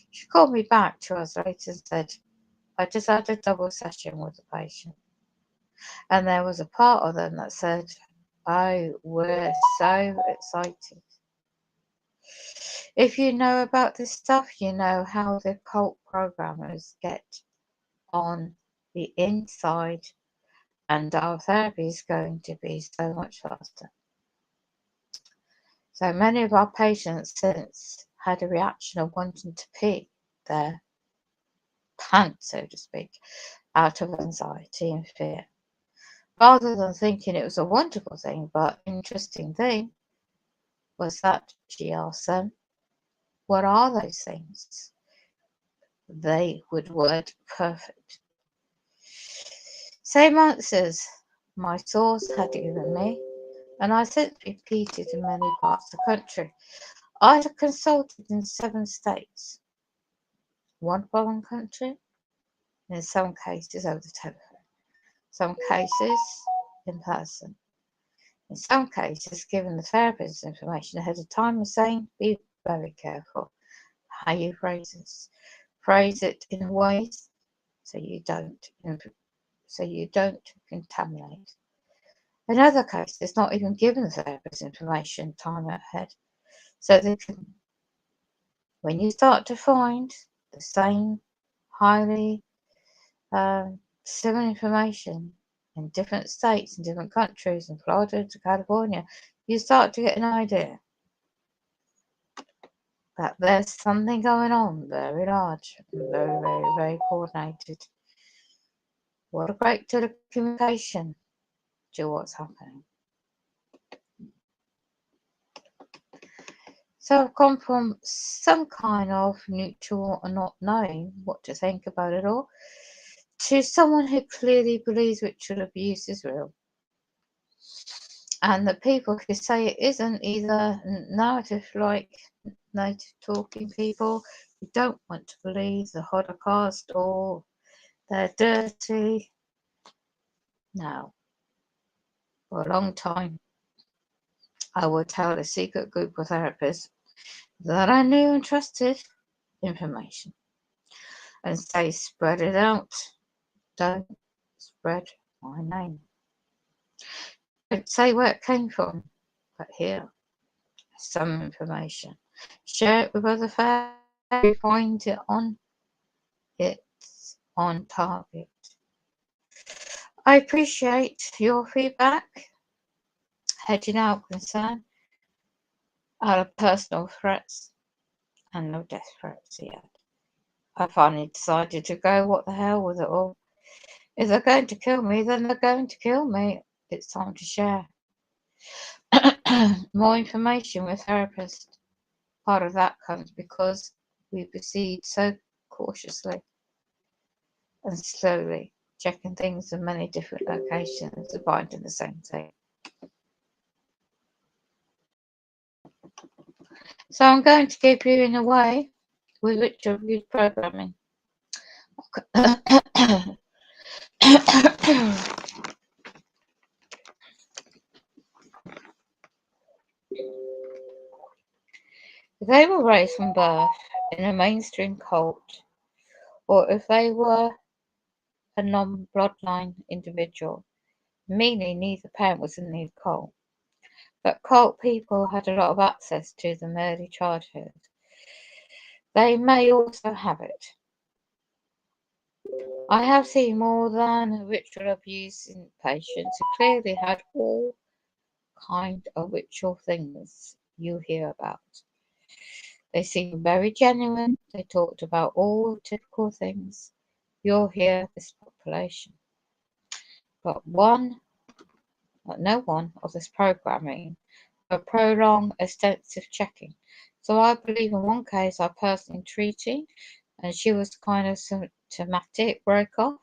she called me back 2 hours later and said, "I just had a double session with the patient. And there was a part of them that said, oh, we're so excited. If you know about this stuff, you know how the cult programmers get on the inside, and our therapy is going to be so much faster." So many of our patients since had a reaction of wanting to pee their pants, so to speak, out of anxiety and fear, rather than thinking it was a wonderful thing. But interesting thing was that she asked them, "What are those things?" They would word perfect. Same answers my source had given me, and I since repeated in many parts of the country. I had consulted in 7 states, 1 foreign country, and in some cases over the telephone, some cases in person. In some cases, giving the therapist information ahead of time and saying, "Be very careful how you phrase this. Phrase it in ways so you don't so you don't contaminate. In other cases, not even giving the therapist information time ahead, so they can. When you start to find the same highly similar information in different states and different countries, from Florida to California, you start to get an idea that there's something going on very large and very, very, very coordinated. What a great telecommunication to what's happening. So I've gone from some kind of neutral and not knowing what to think about it all to someone who clearly believes ritual abuse is real. And that people who say it isn't, either narrative like native talking people who don't want to believe the Holocaust, or they're dirty. Now, for a long time, I would tell a secret group of therapists that I knew and trusted information and say, spread it out. Don't spread my name. Don't say where it came from, but here is some information. Share it with other therapists. You find it's on target. I appreciate your feedback. Hedging out concern out of personal threats and no death threats yet. I finally decided to go, what the hell with it all. If they're going to kill me, then they're going to kill me. It's time to share. More information with therapists. Part of that comes because we proceed so cautiously and slowly, checking things in many different locations to finding the same thing. So I'm going to give you in a way with which I've used programming. If they were raised from birth in a mainstream cult, or if they were a non-bloodline individual, meaning neither parent was in the cult, but cult people had a lot of access to them early childhood, they may also have it. I have seen more than ritual abuse in patients who clearly had all kind of ritual things you hear about. They seemed very genuine. They talked about all the typical things you'll hear this population. But no one of this programming for prolonged extensive checking. So I believe in one case I personally treating, and she was kind of symptomatic break off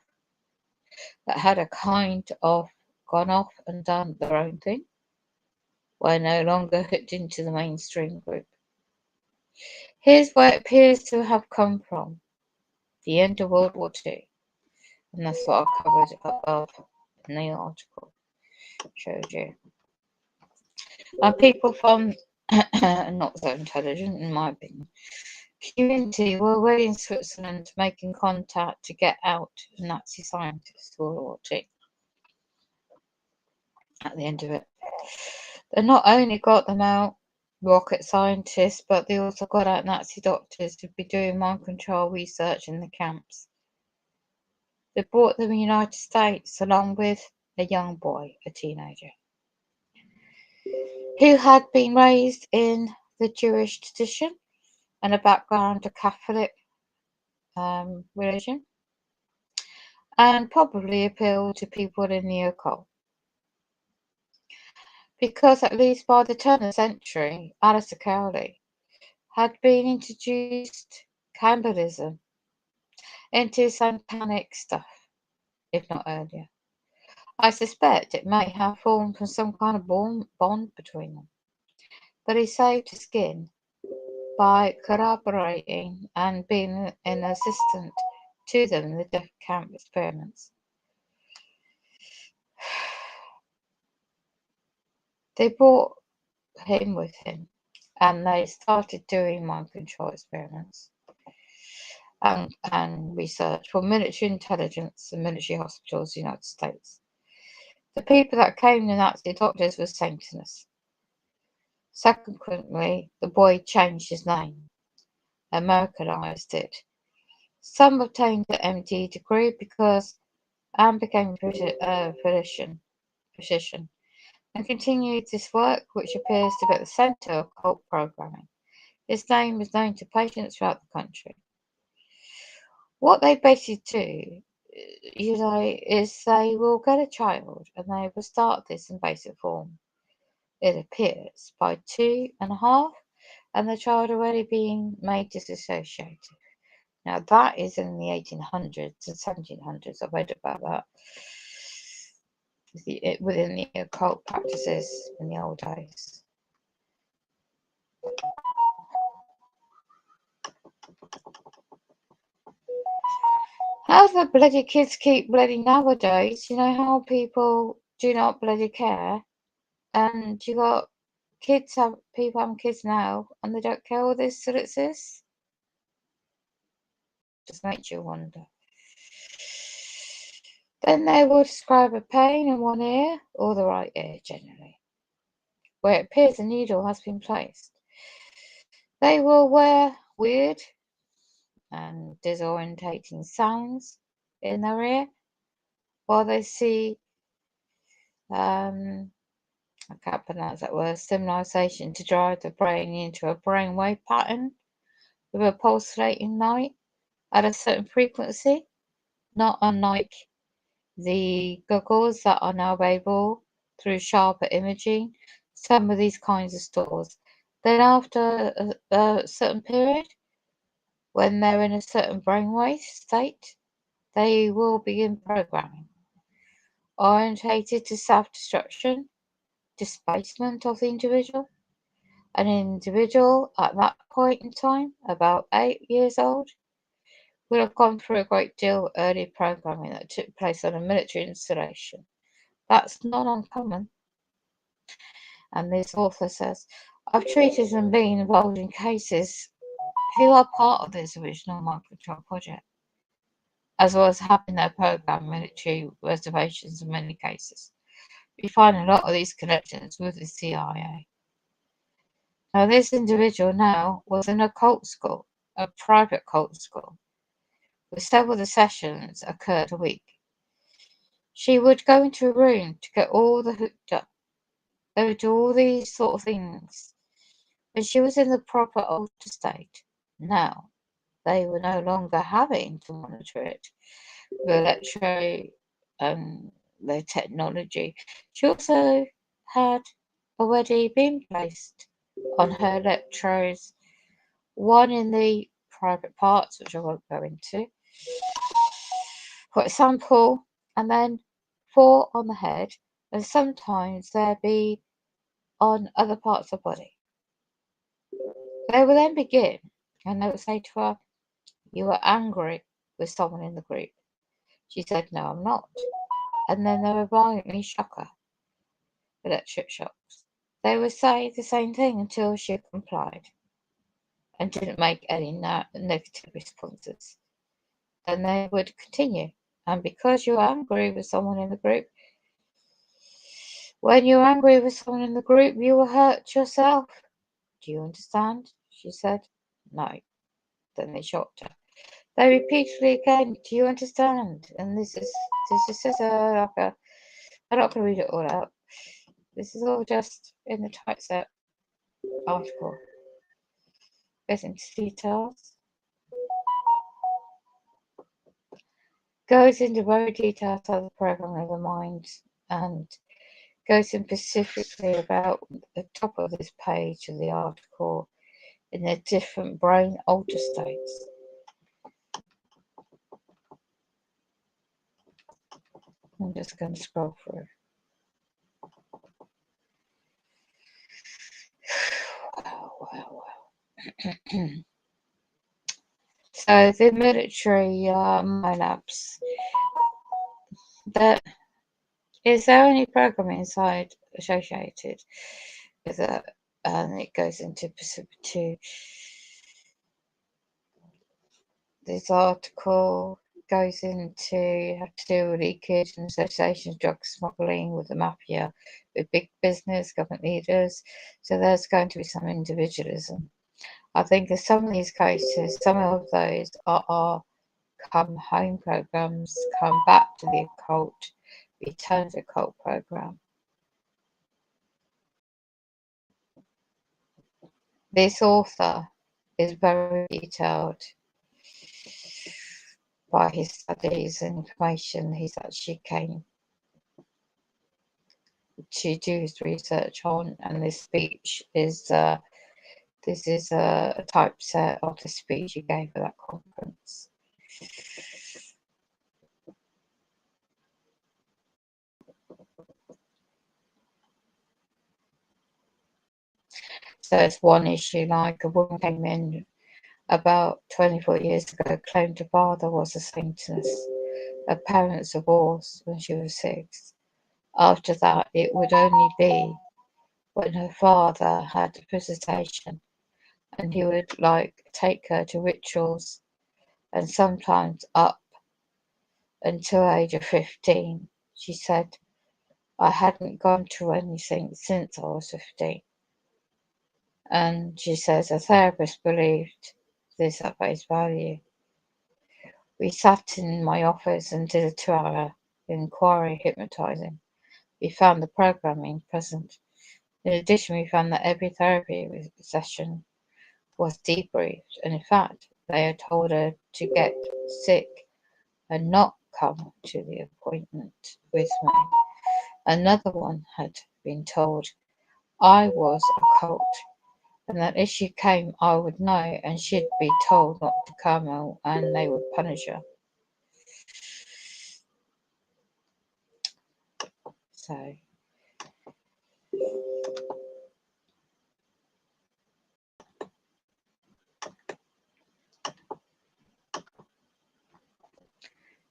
that had a kind of gone off and done their own thing. Were no longer hooked into the mainstream group. Here's where it appears to have come from. The end of World War II. And that's what I covered above in the article. Showed you. And people from not so intelligent, in my opinion, community were already in Switzerland making contact to get out Nazi scientists for World War II. At the end of it, they not only got them out rocket scientists, but they also got out Nazi doctors to be doing mind control research in the camps. They brought them in the United States along with a young boy, a teenager, who had been raised in the Jewish tradition and a background of Catholic religion, and probably appealed to people in the occult. Because at least by the turn of the century, Alistair Crowley had been introduced cannibalism into satanic stuff, if not earlier. I suspect it may have formed from some kind of bond between them. But he saved his skin by collaborating and being an assistant to them in the death camp experiments. They brought him with him, and they started doing mind control experiments. and research for military intelligence and military hospitals in the United States. The people that came, the Nazi doctors, were Satanists. Subsequently, the boy changed his name, Americanized it. Some obtained an MD degree and became a physician, and continued this work, which appears to be at the centre of cult programming. His name is known to patients throughout the country. What they basically do, is they will get a child and they will start this in basic form. It appears by 2.5, and the child already being made disassociated. Now that is in the 1800s and 1700s. I read about that within the occult practices in the old days. How the bloody kids keep bloody nowadays? You know how people do not bloody care, and you got people having kids now, and they don't care all this till it is. Just makes you wonder. Then they will describe a pain in one ear or the right ear generally, where it appears a needle has been placed. They will wear weird and disorientating sounds in their ear while they see, I can't pronounce that word, stimulation to drive the brain into a brainwave pattern with a pulsating light at a certain frequency, not unlike the goggles that are now available through sharper imaging. Some of these kinds of stores. Then after a certain period, when they're in a certain brainwave state, they will begin programming, orientated to self-destruction, displacement of the individual. An individual at that point in time, about 8 years old, will have gone through a great deal of early programming that took place on a military installation. That's not uncommon. And this author says, I've treated and been involved in cases who are part of this original mind control project, as well as having their program military reservations in many cases. We find a lot of these connections with the CIA. Now, this individual now was in a cult school, a private cult school, where several of the sessions occurred a week. She would go into a room to get all the hooked up. They would do all these sort of things. When she was in the proper altered state, now they were no longer having to monitor it with the technology. She also had already been placed on her electrodes, one in the private parts, which I won't go into, for example, and then 4 on the head, and sometimes there be on other parts of the body. They will then begin, and they will say to her, you are angry with someone in the group. She said, no, I'm not. And then they would violently shock her. Electric shocks. They would say the same thing until she complied and didn't make any negative responses. Then they would continue. And because you're angry with someone in the group, when you're angry with someone in the group, you will hurt yourself. Do you understand? She said, no. Then they shocked her. They repeatedly again, do you understand? And this is just I'm not going to read it all out. This is all just in the typeset article. Goes into details. Goes into very details of the programming of the mind, and goes in specifically about the top of this page of the article in the different brain altered states. I'm just going to scroll through. Wow. So the military labs. Is there any programming inside associated with it? And it goes into This article goes into how to deal with leakage and association of drug smuggling with the mafia, with big business, government leaders. So there's going to be some individualism. I think in some of these cases, some of those are come home programs, come back to the occult, return to occult program. This author is very detailed by his studies and information he's actually came to do his research on, and this speech is this is a typeset of the speech he gave at that conference. So it's one issue, like a woman came in about 24 years ago, claimed her father was a Satanist. Her parents divorced when she was 6. After that, it would only be when her father had a visitation, and he would take her to rituals, and sometimes up until age of 15. She said, I hadn't gone to anything since I was 15. And she says a therapist believed this at face value. We sat in my office and did a 2-hour inquiry hypnotizing. We found the programming present. In addition, we found that every therapy session was debriefed, and in fact, they had told her to get sick and not come to the appointment with me. Another one had been told I was a cult, and that if she came, I would know, and she'd be told not to come, and they would punish her.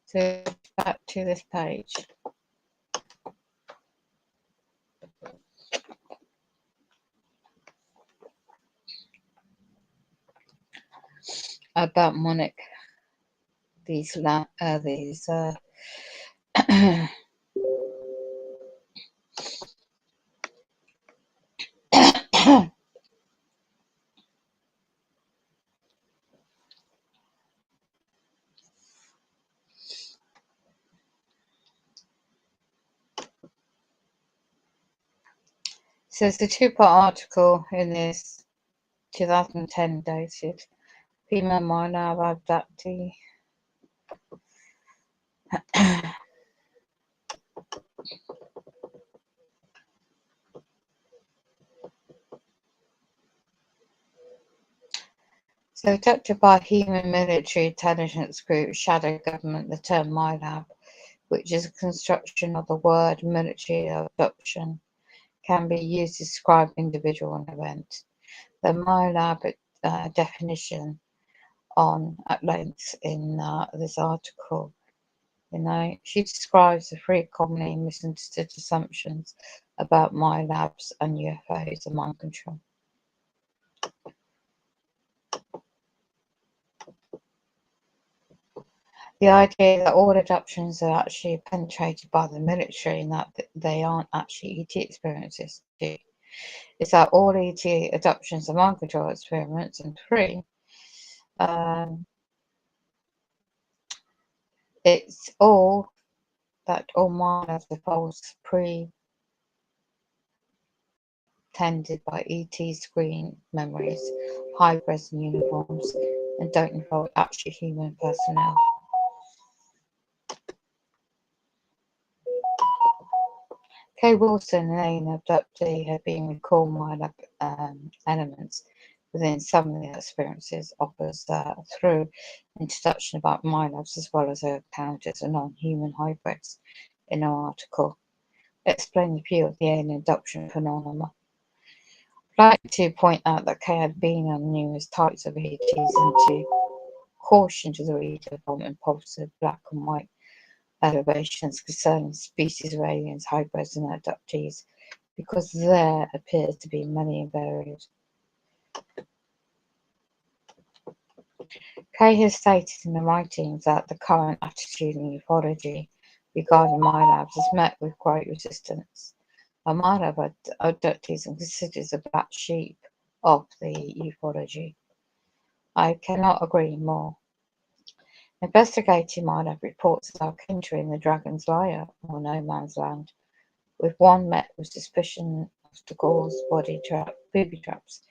So back to this page. About Monic, these So it's a 2-part article in this 2010 dated female minor abductee. So abducted by human military intelligence group shadow government, the term MyLab, which is a construction of the word military abduction, can be used to describe individual and event. The MyLab definition at length in this article. She describes the 3 commonly misunderstood assumptions about MyLabs and UFOs and mind control. The idea that all abductions are actually penetrated by the military and that they aren't actually ET experiences is that all ET abductions are mind control experiments, and 3, it's all minds are false pretended by ET screen memories, hybrids and uniforms, and don't involve actually human personnel. Kay Wilson and an abductee have been recalled MyLab elements within some of the experiences offers through introduction about MyLabs as well as their encounters of non-human hybrids in an article. Explain the view of the alien abduction phenomenon. I'd like to point out that Kay had been on numerous types of ETs and to caution to the reader from impulsive black and white elevations concerning species of aliens, hybrids and abductees, because there appears to be many and varied. Kay has stated in the writings that the current attitude in ufology regarding MyLabs is met with great resistance. A MyLab abductees and considers a black sheep of the ufology. I cannot agree more. Investigating MyLab reports are entering the Dragon's Lair, or no man's land, with one met with suspicion of the cause booby traps,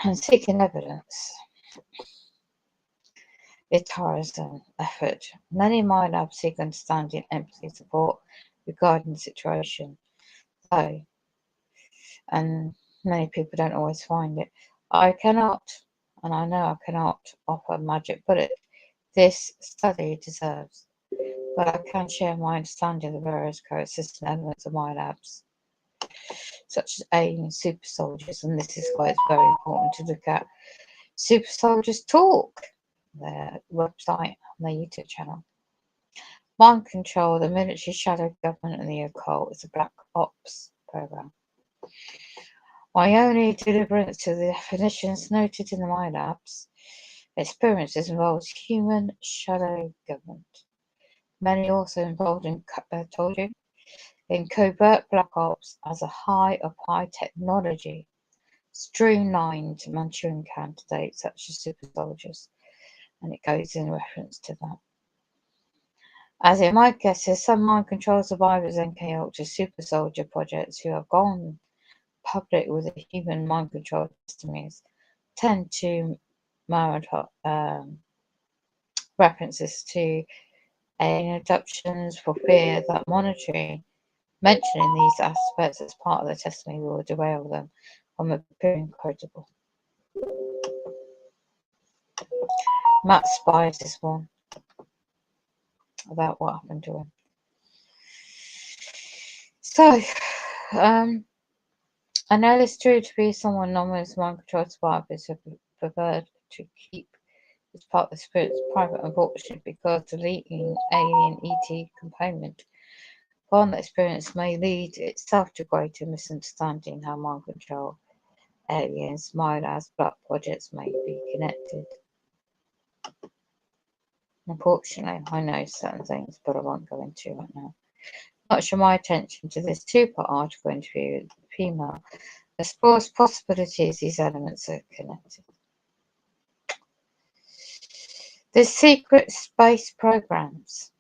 and seeking evidence. It tires an effort. Many MyLabs seek understanding, empathy, support regarding the situation, though, and many people don't always find it. I cannot, and I know I cannot, offer a magic bullet this study deserves, but I can share my understanding of the various coexisting elements of MyLabs, such as alien super soldiers, and this is why it's very important to look at Super Soldiers Talk, their website, and their YouTube channel. Mind Control, the military, shadow government, and the occult is a black ops program. My only deliverance to the definitions noted in the MyLabs experiences involves human shadow government. Many also involved in covert black ops as a high of high technology, streamlined Manchurian candidates such as super soldiers, and it goes in reference to that. As it might guess, there's some mind control survivors in MK Ultra super soldier projects who have gone public with the human mind control testimonies tend to references to alien abductions for fear that monitoring mentioning these aspects as part of the testimony will derail them from appearing credible. Matt spies this one about what happened to him. So, I know this true to be someone anonymous mind control survivors have preferred to keep this part of the experience private, unfortunately, because deleting alien ET component upon the experience may lead itself to greater misunderstanding how mind control, aliens, MyLabs, black projects may be connected. Unfortunately, I know certain things, but I won't go into right now. Much of my attention to this two-part article interview with the female explores possibilities these elements are connected. The secret space programs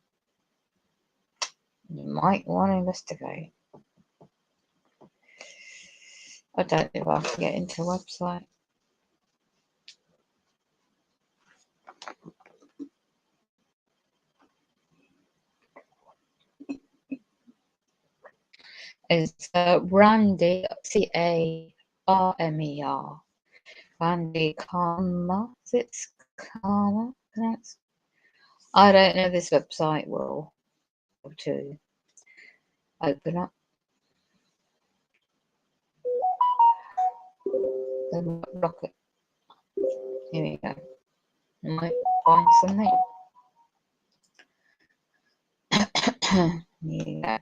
you might want to investigate. I don't know if I can get into a website. It's Randy, C-A-R-M-E-R. Randy Karma. It's Karma pronounced. I don't know. This website will be able to open up the rocket. Here we go. I might find something. Here we go.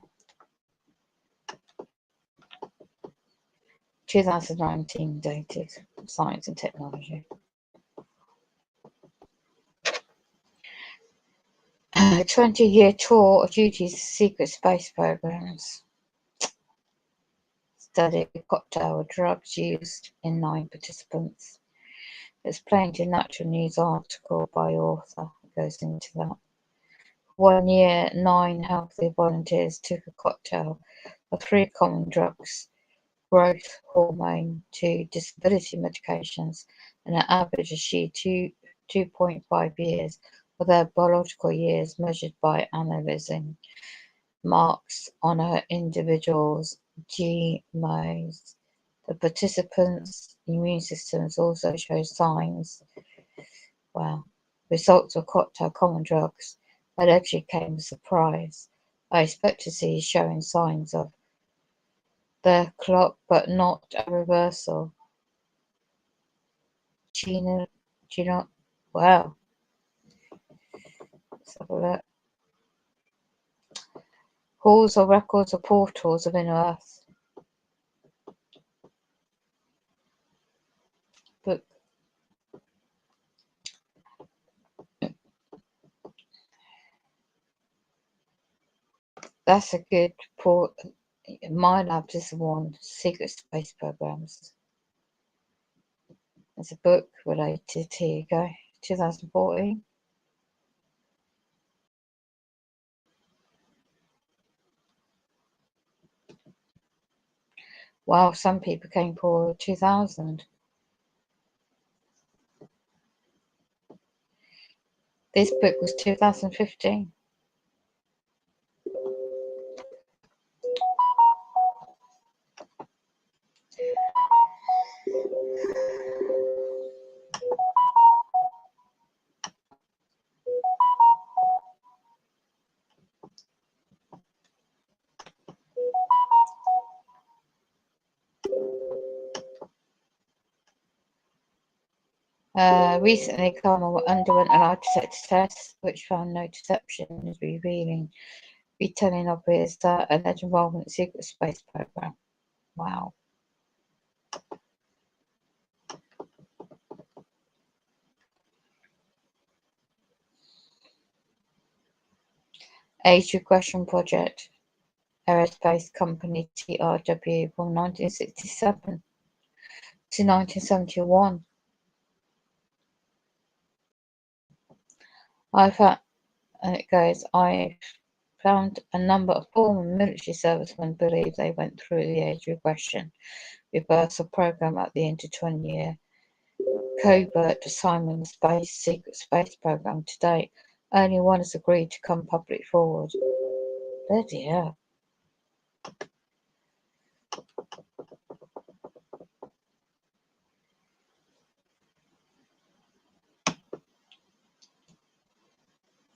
2019 dated Science and Technology. 20-year tour of duty's secret space programs. Study cocktail drugs used in 9 participants. Explained in Natural News article by author. It goes into that. 1 year, 9 healthy volunteers took a cocktail of 3 common drugs: growth hormone, 2 disability medications, and an average achieved 2.5 years of their biological years measured by analyzing marks on her individual's genomes. The participants' immune systems also show signs. Well, results of cocktail common drugs allegedly came as a surprise. I expect to see showing signs of the clock, but not a reversal. Wow. Let's have a look. Halls or records or portals of inner earth. Book. That's a good port. My Labs is the one. Secret Space Programs. There's a book related. Here you go. 2014. Wow, some people came for 2000. This book was 2015. Recently, Karma underwent a lie detector test, which found no deception, is retelling obvious that alleged involvement in the secret space program. Wow. Age Regression Project, aerospace company TRW from 1967 to 1971. I found a number of former military servicemen believe they went through the age regression reversal program at the end of 20-year covert assignment secret space program to date. Only one has agreed to come public forward. Bloody hell.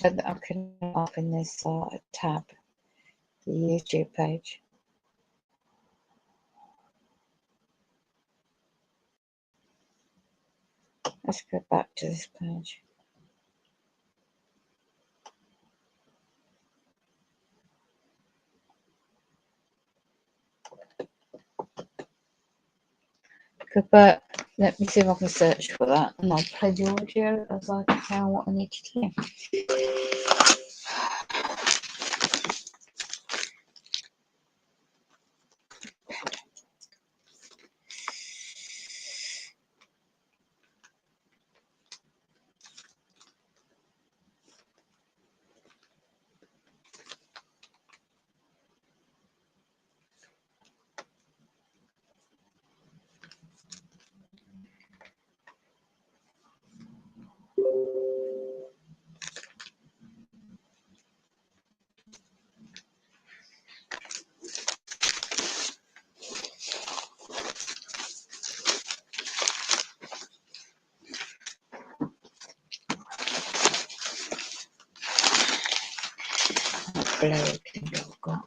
I can open this tab, the YouTube page. Let's go back to this page. But let me see if I can search for that, and I'll play the audio as I can what I need to do. I've got.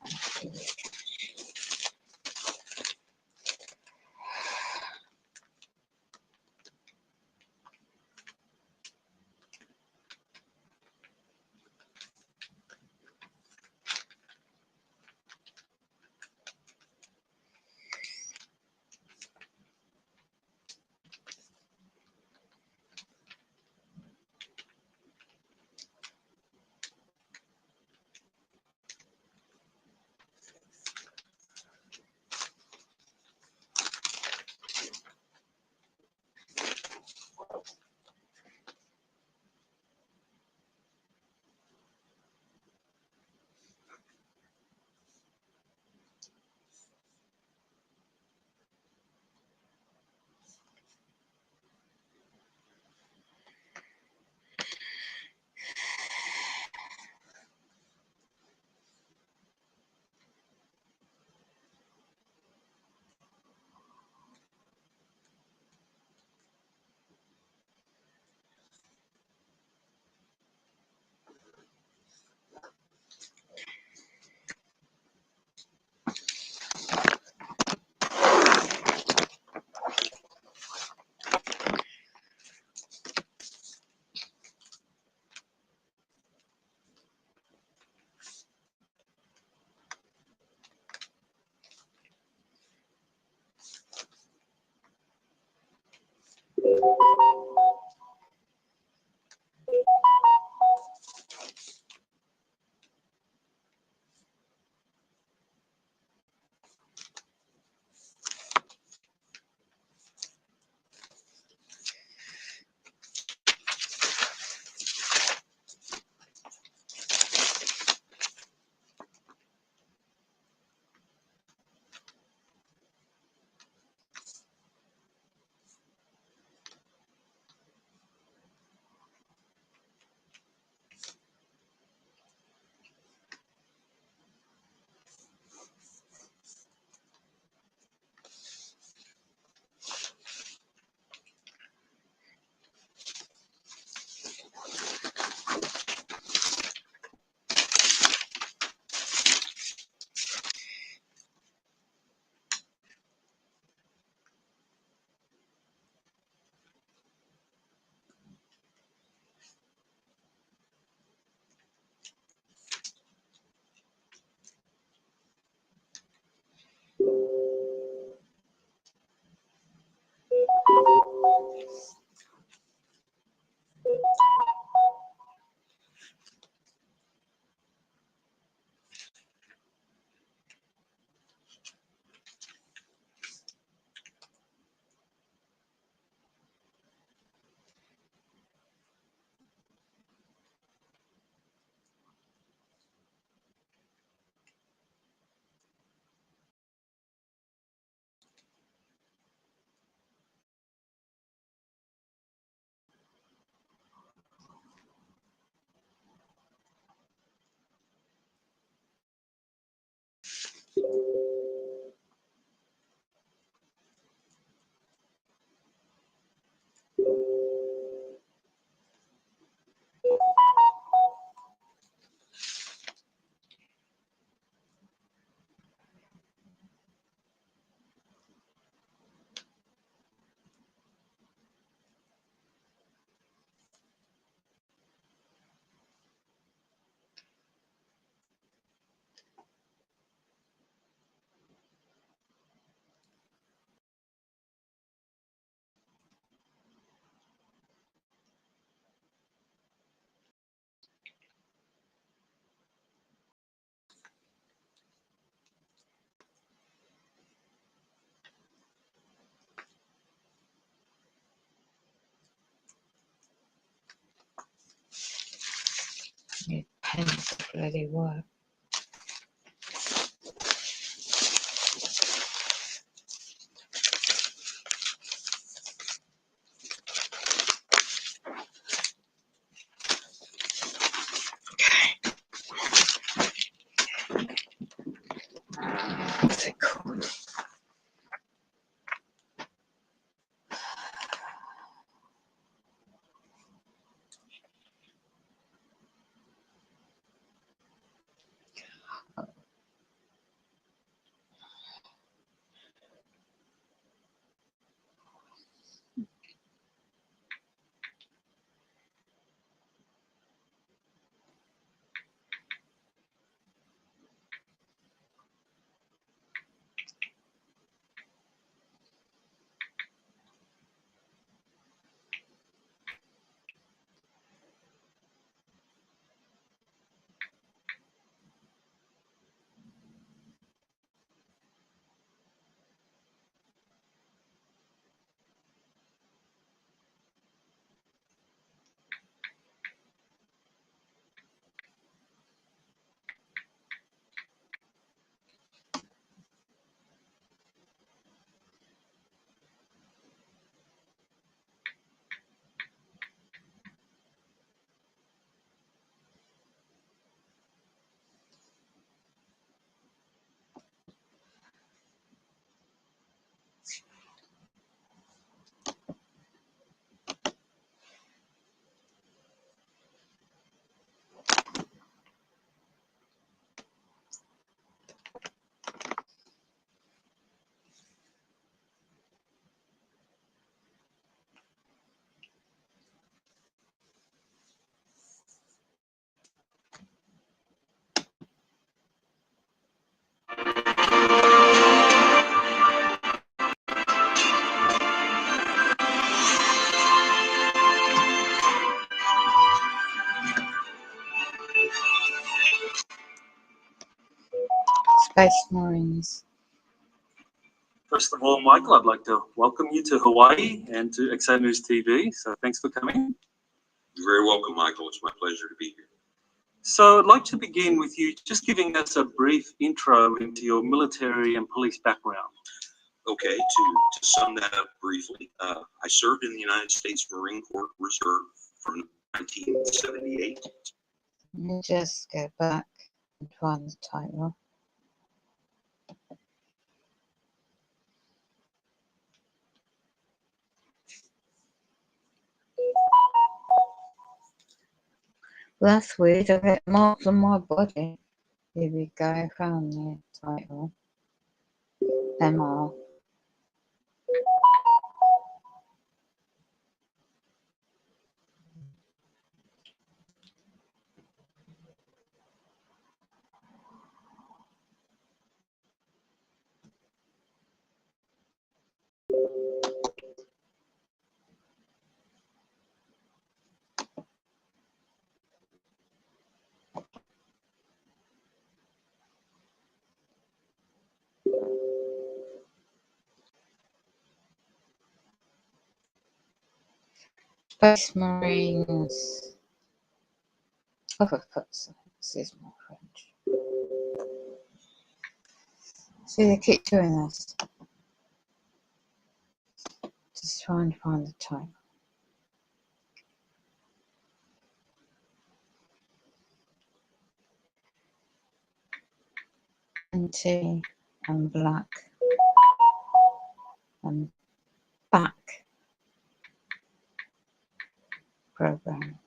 Hence the bloody work. What's it called? Space Marines. First of all, Michael, I'd like to welcome you to Hawaii and to XO News TV. So thanks for coming. You're very welcome, Michael. It's my pleasure to be here. So I'd like to begin with you just giving us a brief intro into your military and police background. Okay, to sum that up briefly, I served in the United States Marine Corps Reserve from 1978. Let me just go back and find the title. Well, that's weird. I get marks on my body. Here we go. Found the title. MR. Space Marines. Oh, for fuck's sake, excuse my French. See, they keep doing this. Just trying to find the title. Anti and black and back program.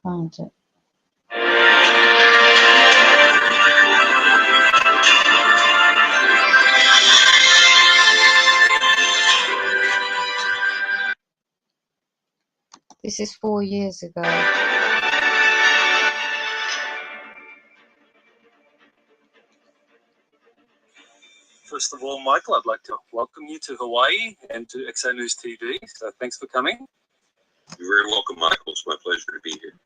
Found it. This is 4 years ago. First of all, Michael, I'd like to welcome you to Hawaii and to XO News TV. So thanks for coming. You're very welcome, Michael. It's my pleasure to be here.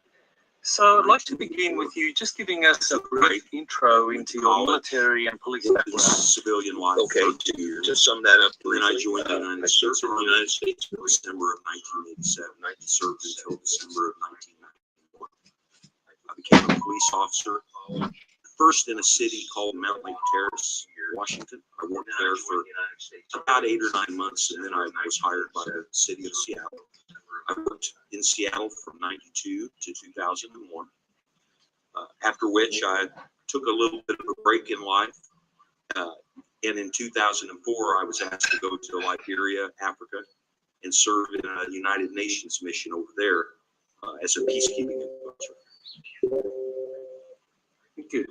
So I'd like to begin with you just giving us a brief intro into your military and police background. Civilian life. Okay, for 2 years. to sum that up, Then I joined the I United served States in the United States in December of 1987. I served until December of 1991. I became a police officer, first in a city called Mount Lake Terrace, Washington. I worked there for about 8 or 9 months, and then I was hired by the city of Seattle. I worked in Seattle from 92 to 2001, after which I took a little bit of a break in life. And in 2004, I was asked to go to Liberia, Africa, and serve in a United Nations mission over there as a peacekeeping advisor. Thank you.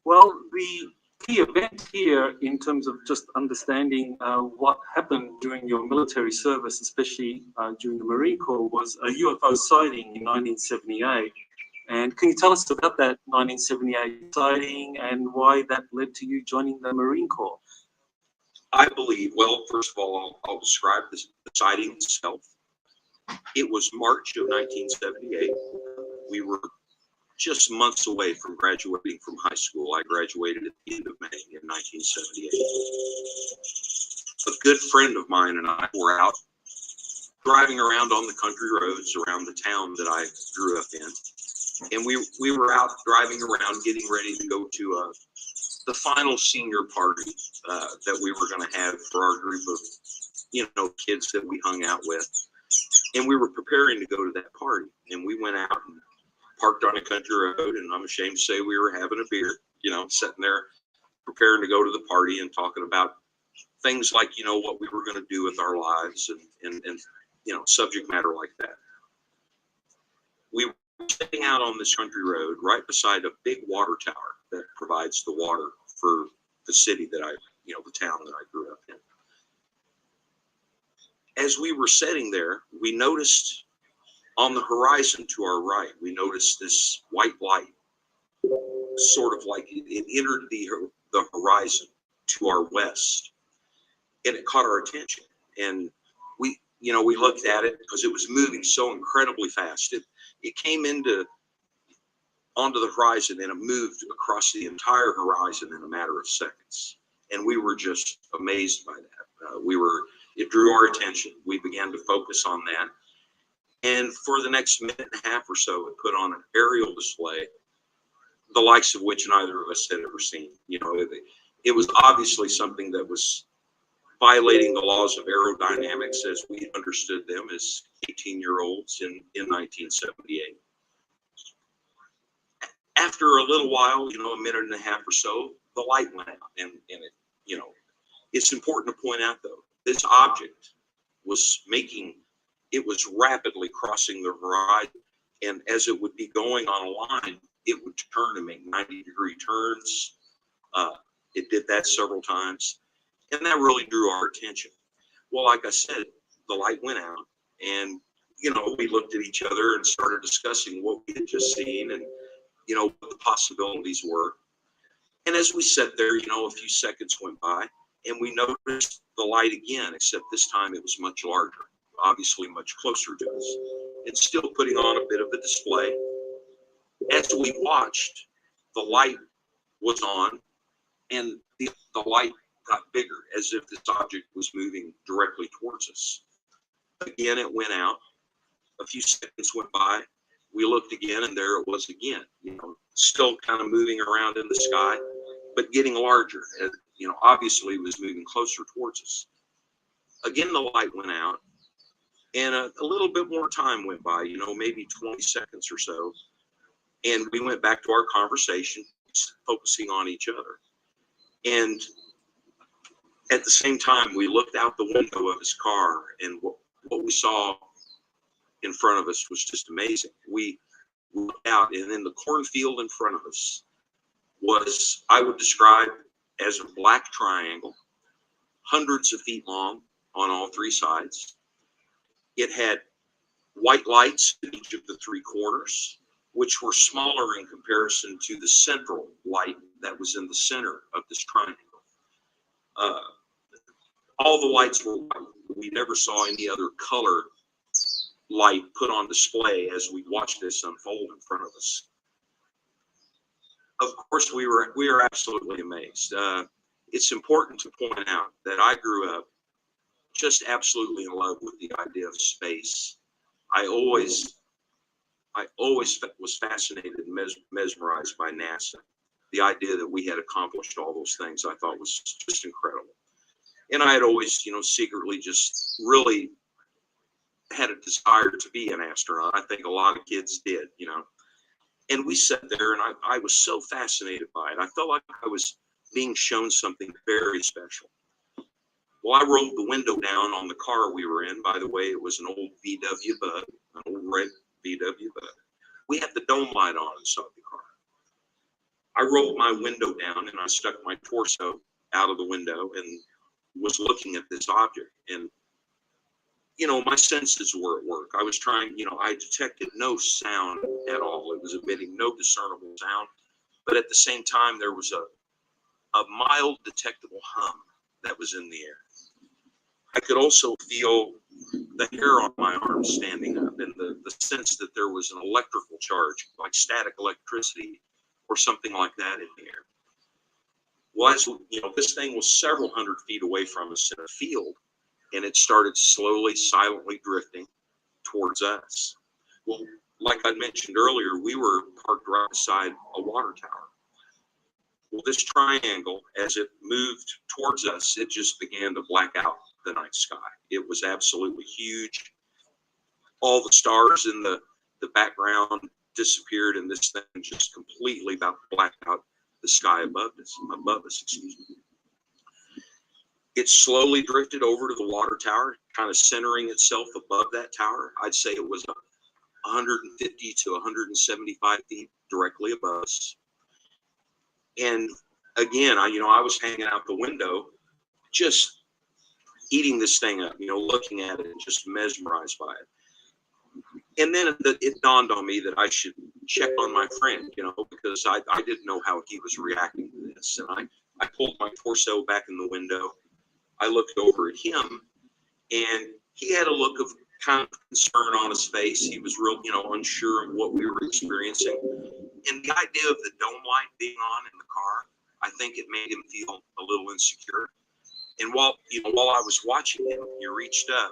Well, the key event here in terms of just understanding what happened during your military service, especially during the Marine Corps, was a UFO sighting in 1978. And can you tell us about that 1978 sighting and why that led to you joining the Marine Corps? I believe, well, first of all, I'll describe the sighting itself. It was March of 1978. We were just months away from graduating from high school. I graduated at the end of May in 1978. A good friend of mine and I were out driving around on the country roads around the town that I grew up in. And we were out driving around getting ready to go to the final senior party that we were going to have for our group of, kids that we hung out with. And we were preparing to go to that party. And we went out and parked on a country road, and I'm ashamed to say we were having a beer, sitting there preparing to go to the party and talking about things like, what we were going to do with our lives and subject matter like that. We were sitting out on this country road right beside a big water tower that provides the water for the city that the town that I grew up in. As we were sitting there, we noticed on the horizon to our right, we noticed this white light, sort of like it entered the horizon to our west, and it caught our attention. And we looked at it because it was moving so incredibly fast. It came onto the horizon, and it moved across the entire horizon in a matter of seconds. And we were just amazed by that. It drew our attention. We began to focus on that. And for the next minute and a half or so, it put on an aerial display, the likes of which neither of us had ever seen. It was obviously something that was violating the laws of aerodynamics as we understood them as 18-year-olds in 1978. After a little while, a minute and a half or so, the light went out. And it's important to point out, though, this object was rapidly crossing the horizon. And as it would be going on a line, it would turn and make 90-degree turns. It did that several times. And that really drew our attention. Well, like I said, the light went out, and, we looked at each other and started discussing what we had just seen and, what the possibilities were. And as we sat there, a few seconds went by, and we noticed the light again, except this time it was much larger, obviously much closer to us, and still putting on a bit of a display. As we watched, the light was on, and the light got bigger, as if this object was moving directly towards us. Again, it went out. A few seconds went by. We looked again, and there it was again, still kind of moving around in the sky, but getting larger. Obviously it was moving closer towards us. Again, the light went out, and a little bit more time went by, maybe 20 seconds or so. And we went back to our conversation, focusing on each other. And at the same time, we looked out the window of his car, and what we saw in front of us was just amazing. We looked out, and in the cornfield in front of us was, I would describe as a black triangle, hundreds of feet long on all three sides. It had white lights in each of the three corners, which were smaller in comparison to the central light that was in the center of this triangle. All the lights were white. We never saw any other color, light put on display as we watched this unfold in front of us. Of course, we are absolutely amazed. It's important to point out that I grew up just absolutely in love with the idea of space. I always was fascinated and mesmerized by NASA. The idea that we had accomplished all those things I thought was just incredible. And I had always, secretly just really had a desire to be an astronaut. I think a lot of kids did, And we sat there and I was so fascinated by it. I felt like I was being shown something very special. Well, I rolled the window down on the car we were in. By the way, it was an old VW Bug, an old red VW Bug. We had the dome light on inside the car. I rolled my window down and I stuck my torso out of the window and was looking at this object. And, my senses were at work. I was trying, I detected no sound at all. It was emitting no discernible sound. But at the same time, there was a mild detectable hum that was in the air. I could also feel the hair on my arm standing up and the sense that there was an electrical charge, like static electricity or something like that in the air. Well, as this thing was several hundred feet away from us in a field, and it started slowly, silently drifting towards us. Well, like I mentioned earlier, we were parked right beside a water tower. Well, this triangle, as it moved towards us, it just began to black out the night sky. It was absolutely huge. All the stars in the background disappeared, and this thing just completely about blacked out the sky above us, excuse me. It slowly drifted over to the water tower, kind of centering itself above that tower. I'd say it was 150 to 175 feet directly above us. And again, I was hanging out the window, just eating this thing up, looking at it and just mesmerized by it. And then it dawned on me that I should check on my friend, because I didn't know how he was reacting to this. And I pulled my torso back in the window. I looked over at him, and he had a look of kind of concern on his face. He was real, unsure of what we were experiencing. And the idea of the dome light being on in the car, I think it made him feel a little insecure. And while I was watching him, he reached up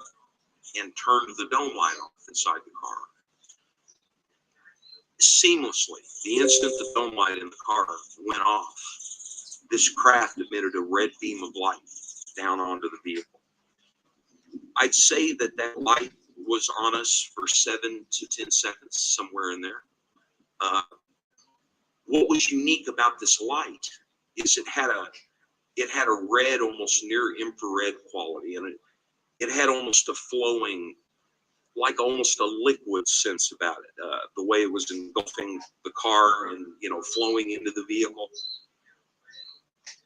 and turned the dome light off inside the car. Seamlessly, the instant the dome light in the car went off, this craft emitted a red beam of light down onto the vehicle. I'd say that light was on us for 7 to 10 seconds, somewhere in there. What was unique about this light is it had a red, almost near infrared quality, and it had almost a flowing, like almost a liquid sense about it. The way it was engulfing the car and flowing into the vehicle.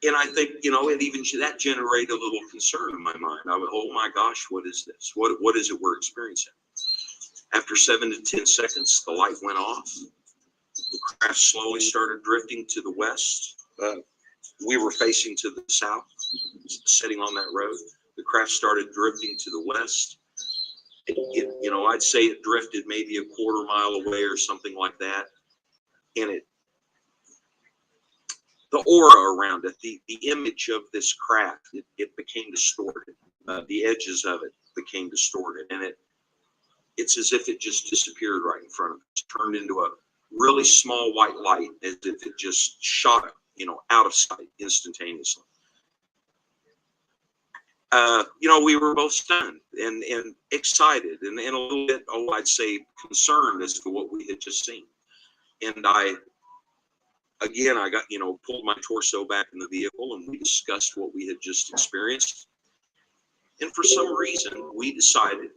And I think, it even that generated a little concern in my mind. I would, oh my gosh, what is this? What is it we're experiencing? After 7 to 10 seconds, the light went off. The craft slowly started drifting to the west. We were facing to the south, sitting on that road. The craft started drifting to the west. I'd say it drifted maybe a quarter mile away or something like that. And the aura around it, the image of this craft, it became distorted. The edges of it became distorted, and it's as if it just disappeared right in front of us, turned into a really small white light, as if it just shot up, out of sight instantaneously. We were both stunned and excited and a little bit, I'd say concerned as to what we had just seen. And I got, pulled my torso back in the vehicle, and we discussed what we had just experienced. And for some reason, we decided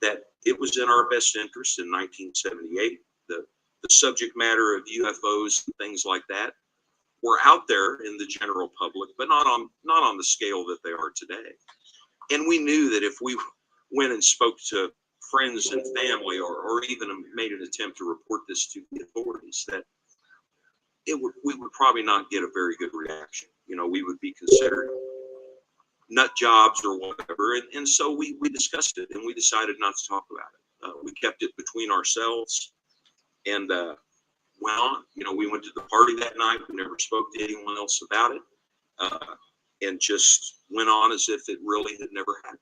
that it was in our best interest in 1978. The subject matter of UFOs and things like that were out there in the general public, but not on the scale that they are today. And we knew that if we went and spoke to friends and family, or even made an attempt to report this to the authorities, that we would probably not get a very good reaction. We would be considered nut jobs or whatever. And so we discussed it, and we decided not to talk about it. We kept it between ourselves and went on. You know, we went to the party that night. We never spoke to anyone else about it, and just went on as if it really had never happened.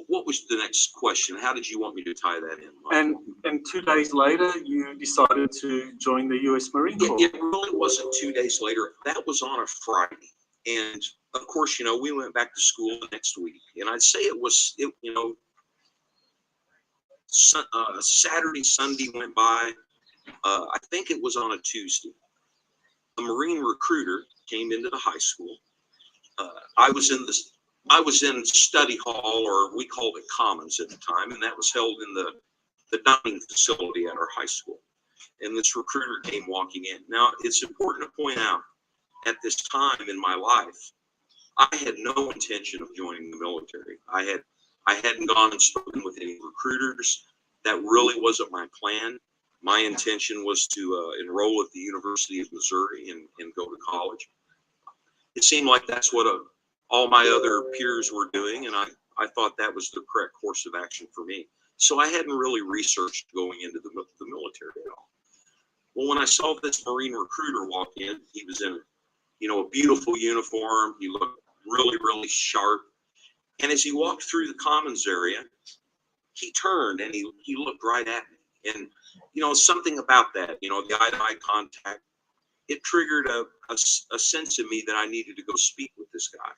What was the next question? How did you want me to tie that in, Michael? And 2 days later, you decided to join the U.S. Marine Corps. It really wasn't 2 days later. That was on a Friday. And of course, you know, we went back to school the next week. And I'd say Saturday, Sunday went by. I think it was on a Tuesday. A Marine recruiter came into the high school. I was in study hall, or we called it Commons at the time, and that was held in the dining facility at our high school. And this recruiter came walking in. Now, it's important to point out, at this time in my life, I had no intention of joining the military. I hadn't gone and spoken with any recruiters. That really wasn't my plan. My intention was to enroll at the University of Missouri and go to college. It seemed like that's what all my other peers were doing, and I thought that was the correct course of action for me. So I hadn't really researched going into the military at all. Well, when I saw this Marine recruiter walk in, he was in a beautiful uniform. He looked really, really sharp. And as he walked through the Commons area, he turned and he looked right at me. And, something about that, the eye-to-eye contact, it triggered a sense in me that I needed to go speak with this guy.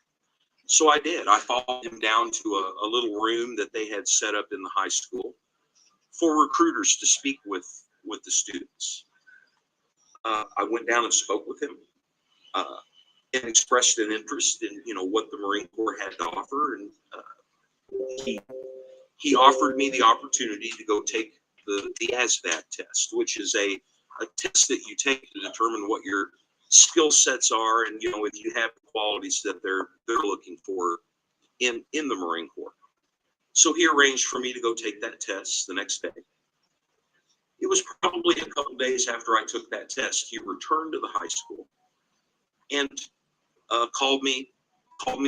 So I did. I followed him down to a little room that they had set up in the high school for recruiters to speak with the students. I went down and spoke with him and expressed an interest in, what the Marine Corps had to offer. And he offered me the opportunity to go take the ASVAB test, which is a test that you take to determine what your skill sets are, and if you have the qualities that they're looking for in the Marine Corps. So he arranged for me to go take that test the next day. It was probably a couple days after I took that test, he returned to the high school and called me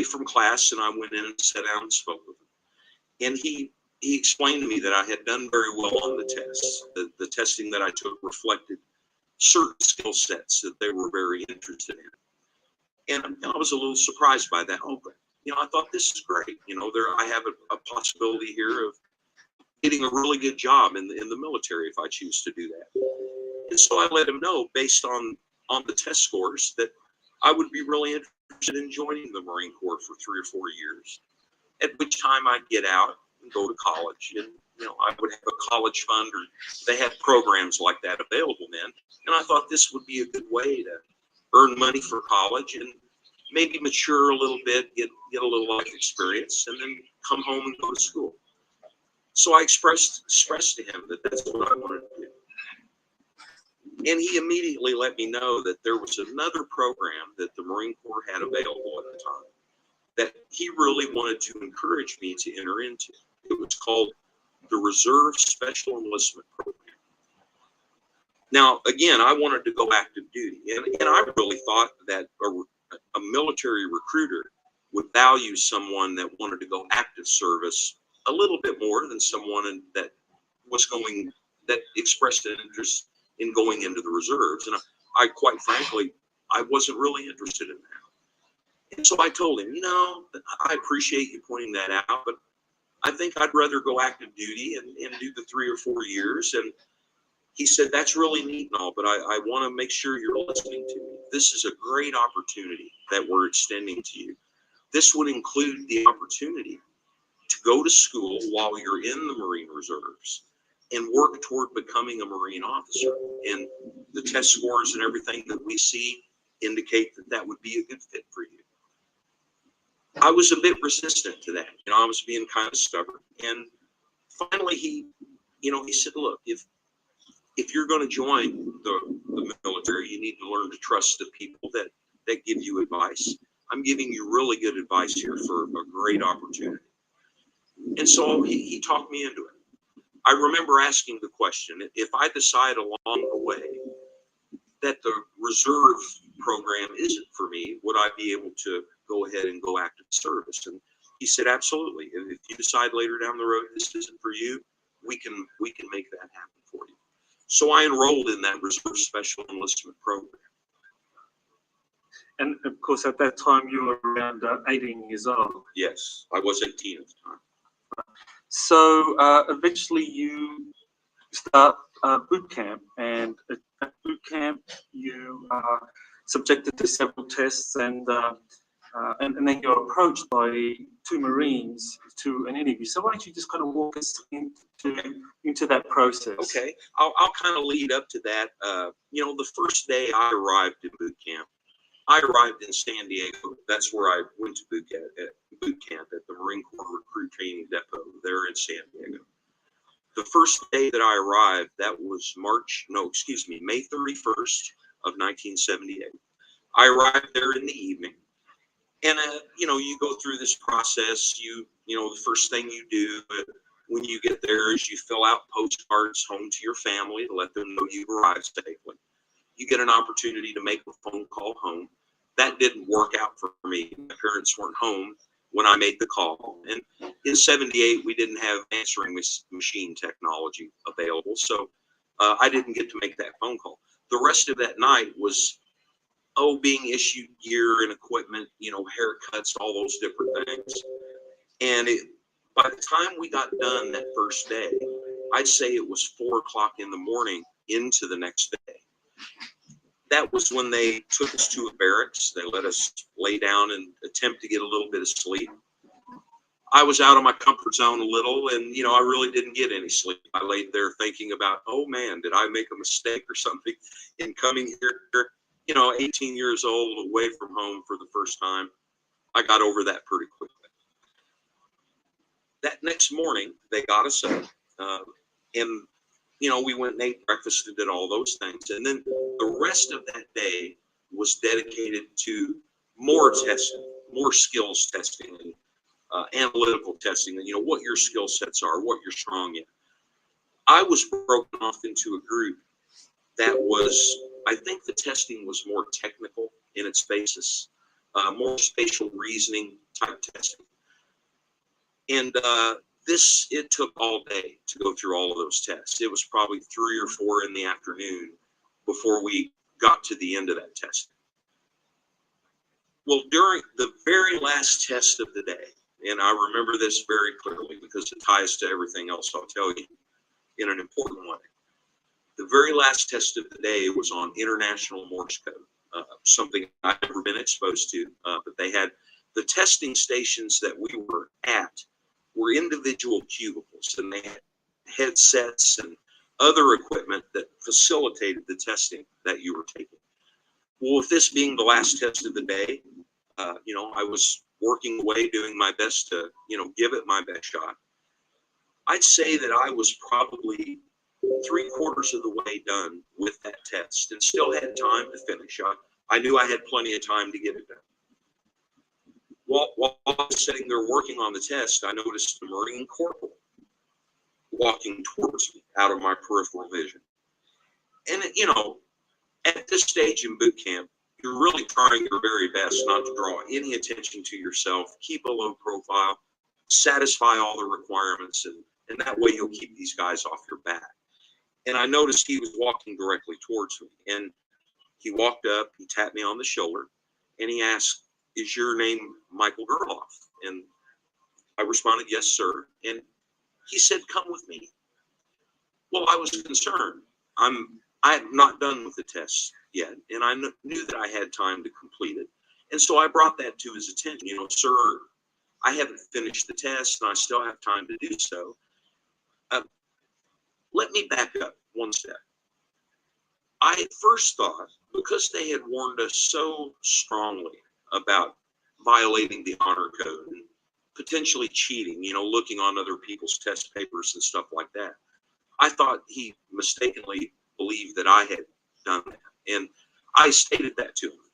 from class, and I went in and sat down and spoke with him. And he explained to me that I had done very well on the tests. The testing that I took reflected certain skill sets that they were very interested in. And I was a little surprised by that. Oh, but, I thought this is great. I have a possibility here of getting a really good job in the military if I choose to do that. And so I let him know, based on the test scores, that I would be really interested in joining the Marine Corps for 3 or 4 years, at which time I'd get out and go to college. And, I would have a college fund, or they had programs like that available then. And I thought this would be a good way to earn money for college and maybe mature a little bit, get a little life experience, and then come home and go to school. So I expressed to him that that's what I wanted to do. And he immediately let me know that there was another program that the Marine Corps had available at the time that he really wanted to encourage me to enter into. It was called the Reserve Special Enlistment Program. Now, again, I wanted to go active duty, and I really thought that a military recruiter would value someone that wanted to go active service a little bit more than someone that expressed an interest in going into the reserves. And I quite frankly, I wasn't really interested in that. And so I told him, I appreciate you pointing that out, but I think I'd rather go active duty and do the 3 or 4 years. And he said, that's really neat and all, but I want to make sure you're listening to me. This is a great opportunity that we're extending to you. This would include the opportunity to go to school while you're in the Marine Reserves and work toward becoming a Marine officer. And the test scores and everything that we see indicate that would be a good fit for you. I was a bit resistant to that. I was being kind of stubborn. And finally, he said, look, if you're going to join the military, you need to learn to trust the people that give you advice. I'm giving you really good advice here for a great opportunity. And so he talked me into it. I remember asking the question, if I decide along the way that the reserve program isn't for me, would I be able to go ahead and go active service? And he said, absolutely. If you decide later down the road this isn't for you, we can make that happen for you. So I enrolled in that Reserve Special Enlistment program. And of course, at that time, you were around 18 years old. Yes, I was 18 at the time. So eventually you start boot camp, and at boot camp you are subjected to several tests, and then you're approached by two Marines to an interview. So why don't you just kind of walk us into that process? Okay, I'll kind of lead up to that. You know, the first day I arrived in boot camp, I arrived in San Diego. That's where I went to boot camp at the Marine Corps Recruit Training Depot there in San Diego. The first day that I arrived, that was May 31st of 1978. I arrived there in the evening, and you know, you go through this process. You know, the first thing you do when you get there is you fill out postcards home to your family to let them know you've arrived safely. You get an opportunity to make a phone call home. That didn't work out for me. My parents weren't home when I made the call. And in 78, we didn't have answering machine technology available. So I didn't get to make that phone call. The rest of that night was, being issued gear and equipment, you know, haircuts, all those different things. And by the time we got done that first day, I'd say it was 4 o'clock in the morning into the next day. That was when they took us to a barracks. They let us lay down and attempt to get a little bit of sleep. I was out of my comfort zone a little, and, you know, I really didn't get any sleep. I laid there thinking about, oh man, did I make a mistake or something in coming here? You know, 18 years old, away from home for the first time. I got over that pretty quickly. That next morning, they got us up, and you know, we went and ate breakfast and did all those things. And then the rest of that day was dedicated to more testing, more skills testing, and analytical testing, and, you know, what your skill sets are, what you're strong in. I was broken off into a group that was, I think the testing was more technical in its basis, more spatial reasoning type testing. And it took all day to go through all of those tests. It was probably 3 or 4 in the afternoon before we got to the end of that testing. Well, during the very last test of the day, and I remember this very clearly because it ties to everything else I'll tell you in an important way. The very last test of the day was on International Morse Code, something I've never been exposed to, but they had the testing stations that we were at were individual cubicles, and they had headsets and other equipment that facilitated the testing that you were taking. Well, with this being the last test of the day, you know, I was working away, doing my best to, you know, give it my best shot. I'd say that I was probably 3/4 of the way done with that test and still had time to finish. I knew I had plenty of time to get it done. While I was sitting there working on the test, I noticed the Marine corporal walking towards me out of my peripheral vision. And, you know, at this stage in boot camp, you're really trying your very best not to draw any attention to yourself, keep a low profile, satisfy all the requirements, and that way you'll keep these guys off your back. And I noticed he was walking directly towards me. And he walked up, he tapped me on the shoulder, and he asked, "Is your name Michael Gerloff?" And I responded, "Yes, sir." And he said, "Come with me." Well, I was concerned. I had not done with the test yet, and I knew that I had time to complete it. And so I brought that to his attention. You know, "Sir, I haven't finished the test, and I still have time to do so. Let me back up one step." I at first thought, because they had warned us so strongly about violating the honor code and potentially cheating, you know, looking on other people's test papers and stuff like that, I thought he mistakenly believed that I had done that. And I stated that to him.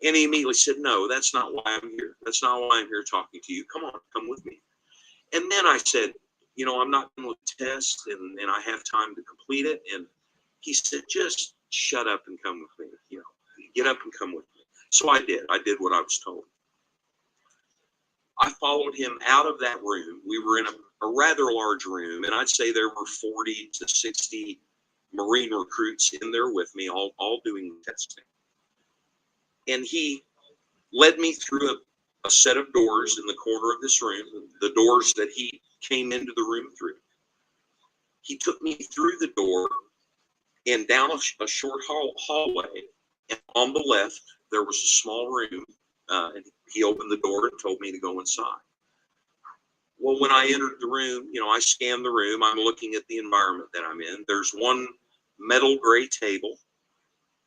And he immediately said, "No, that's not why I'm here. That's not why I'm here talking to you. Come on, come with me." And then I said, "You know, I'm not done with the test, and I have time to complete it." And he said, "Just shut up and come with me. You know, get up and come with me." So I did. I did what I was told. I followed him out of that room. We were in a rather large room, and I'd say there were 40 to 60 Marine recruits in there with me, all doing testing. And he led me through a set of doors in the corner of this room, the doors that he came into the room through. He took me through the door and down a short hallway. And on the left, there was a small room. And he opened the door and told me to go inside. Well, when I entered the room, I scanned the room. I'm looking at the environment that I'm in. There's one metal gray table,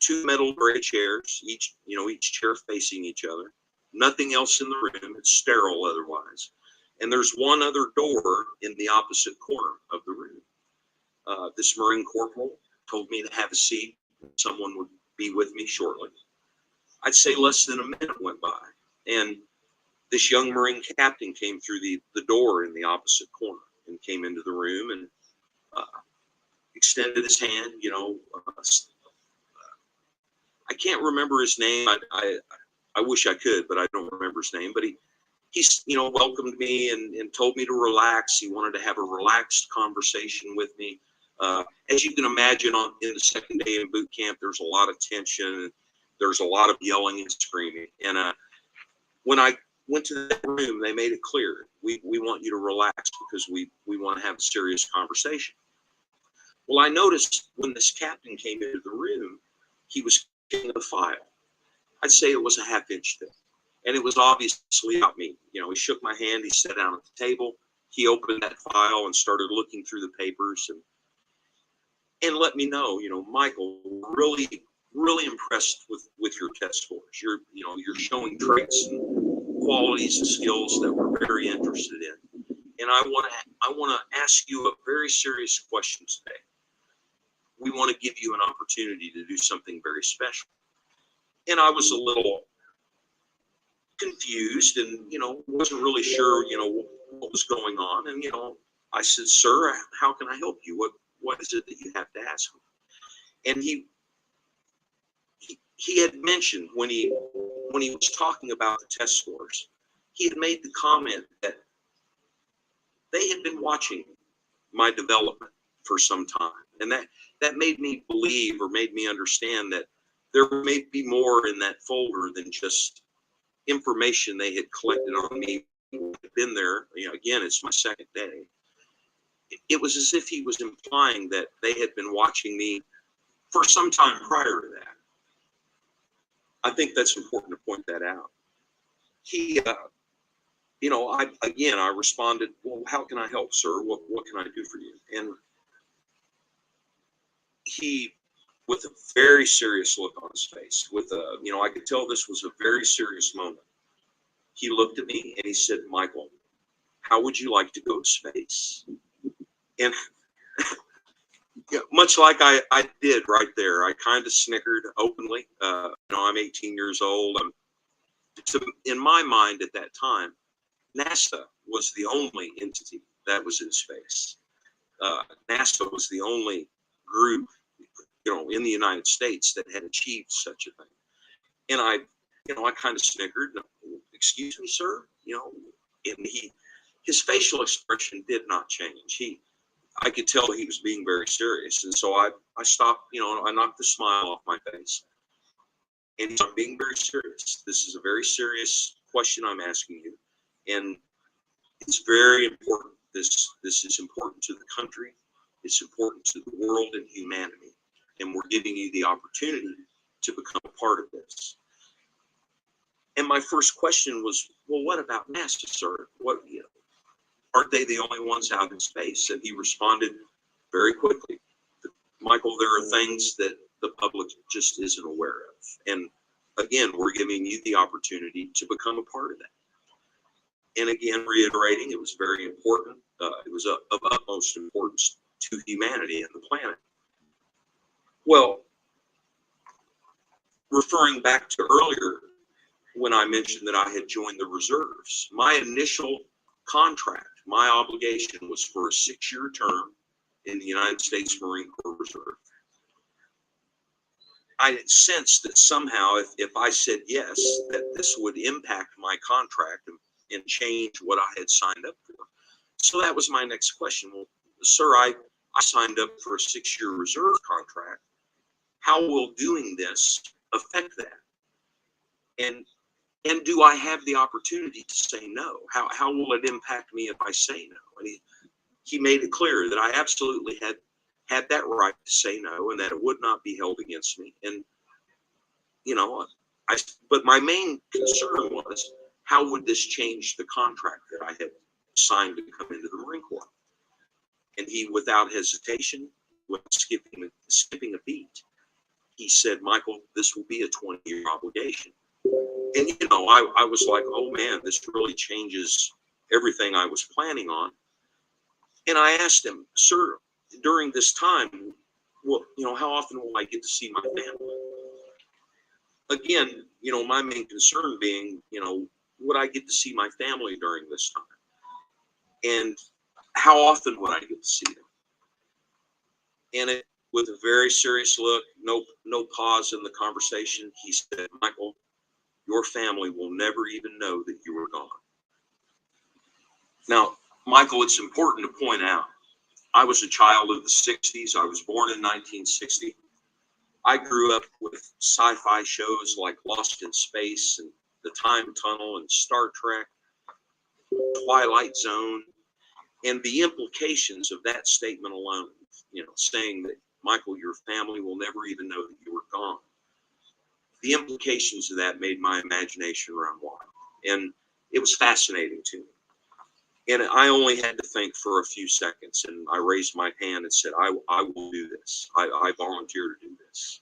two metal gray chairs, each chair facing each other. Nothing else in the room. It's sterile otherwise. And there's one other door in the opposite corner of the room. This Marine corporal told me to have a seat. Someone would be with me shortly. I'd say less than a minute went by, and this young Marine captain came through the door in the opposite corner and came into the room and extended his hand. I can't remember his name. I wish I could, but I don't remember his name. But he welcomed me and told me to relax. He wanted to have a relaxed conversation with me. As you can imagine, in the second day in boot camp, there's a lot of tension. There's a lot of yelling and screaming. And when I went to that room, they made it clear, we want you to relax because we want to have a serious conversation. Well, I noticed when this captain came into the room, he was carrying a file. I'd say it was a half-inch thick. And it was obviously about me. He shook my hand, he sat down at the table, he opened that file and started looking through the papers and let me know, Michael, really impressed with your test scores. You're showing traits and qualities and skills that we're very interested in. And I want to ask you a very serious question today. We want to give you an opportunity to do something very special. And I was a little confused and, wasn't really sure, what was going on. And, I said, sir, how can I help you? What is it that you have to ask me? And he had mentioned when he was talking about the test scores, he had made the comment that they had been watching my development for some time. And that made me believe, or made me understand, that there may be more in that folder than just information they had collected on me. I've been there, again, it's my second day. It was as if he was implying that they had been watching me for some time prior to that. I think that's important to point that out. He, I responded, well, how can I help, sir? What can I do for you? And he, with a very serious look on his face, I could tell this was a very serious moment. He looked at me and he said, Michael, how would you like to go to space? And much like I did right there, I kind of snickered openly. I'm 18 years old. In my mind at that time, NASA was the only entity that was in space. NASA was the only group, in the United States that had achieved such a thing. And I kind of snickered. Excuse me, sir. And his facial expression did not change. I could tell he was being very serious. And so I stopped, I knocked the smile off my face. And I'm being very serious. This is a very serious question I'm asking you. And it's very important. This is important to the country. It's important to the world and humanity. And we're giving you the opportunity to become a part of this. And my first question was, well, what about NASA, sir? Aren't they the only ones out in space? And he responded very quickly, Michael, there are things that the public just isn't aware of. And again, we're giving you the opportunity to become a part of that. And again, reiterating, it was very important. It was of utmost importance to humanity and the planet. Well, referring back to earlier, when I mentioned that I had joined the reserves, my initial contract, my obligation was for a 6-year term in the United States Marine Corps Reserve. I sensed that somehow if I said yes, that this would impact my contract and change what I had signed up for. So that was my next question. Well, sir, I signed up for a 6-year reserve contract. How will doing this affect that? And do I have the opportunity to say no? How will it impact me if I say no? And he made it clear that I absolutely had that right to say no, and that it would not be held against me. And but my main concern was, how would this change the contract that I had signed to come into the Marine Corps? And he, without hesitation, without skipping a beat, he said, Michael, this will be a 20-year obligation. And, I was like, oh man, this really changes everything I was planning on. And I asked him, sir, during this time, well, how often will I get to see my family? Again, my main concern being, would I get to see my family during this time? And how often would I get to see them? And with a very serious look, no pause in the conversation, he said, Michael, your family will never even know that you were gone. Now, Michael, it's important to point out, I was a child of the 60s. I was born in 1960. I grew up with sci-fi shows like Lost in Space and The Time Tunnel and Star Trek, Twilight Zone, and the implications of that statement alone, saying that, Michael, your family will never even know that you were gone. The implications of that made my imagination run wild. And it was fascinating to me. And I only had to think for a few seconds, and I raised my hand and said, I will do this. I volunteer to do this.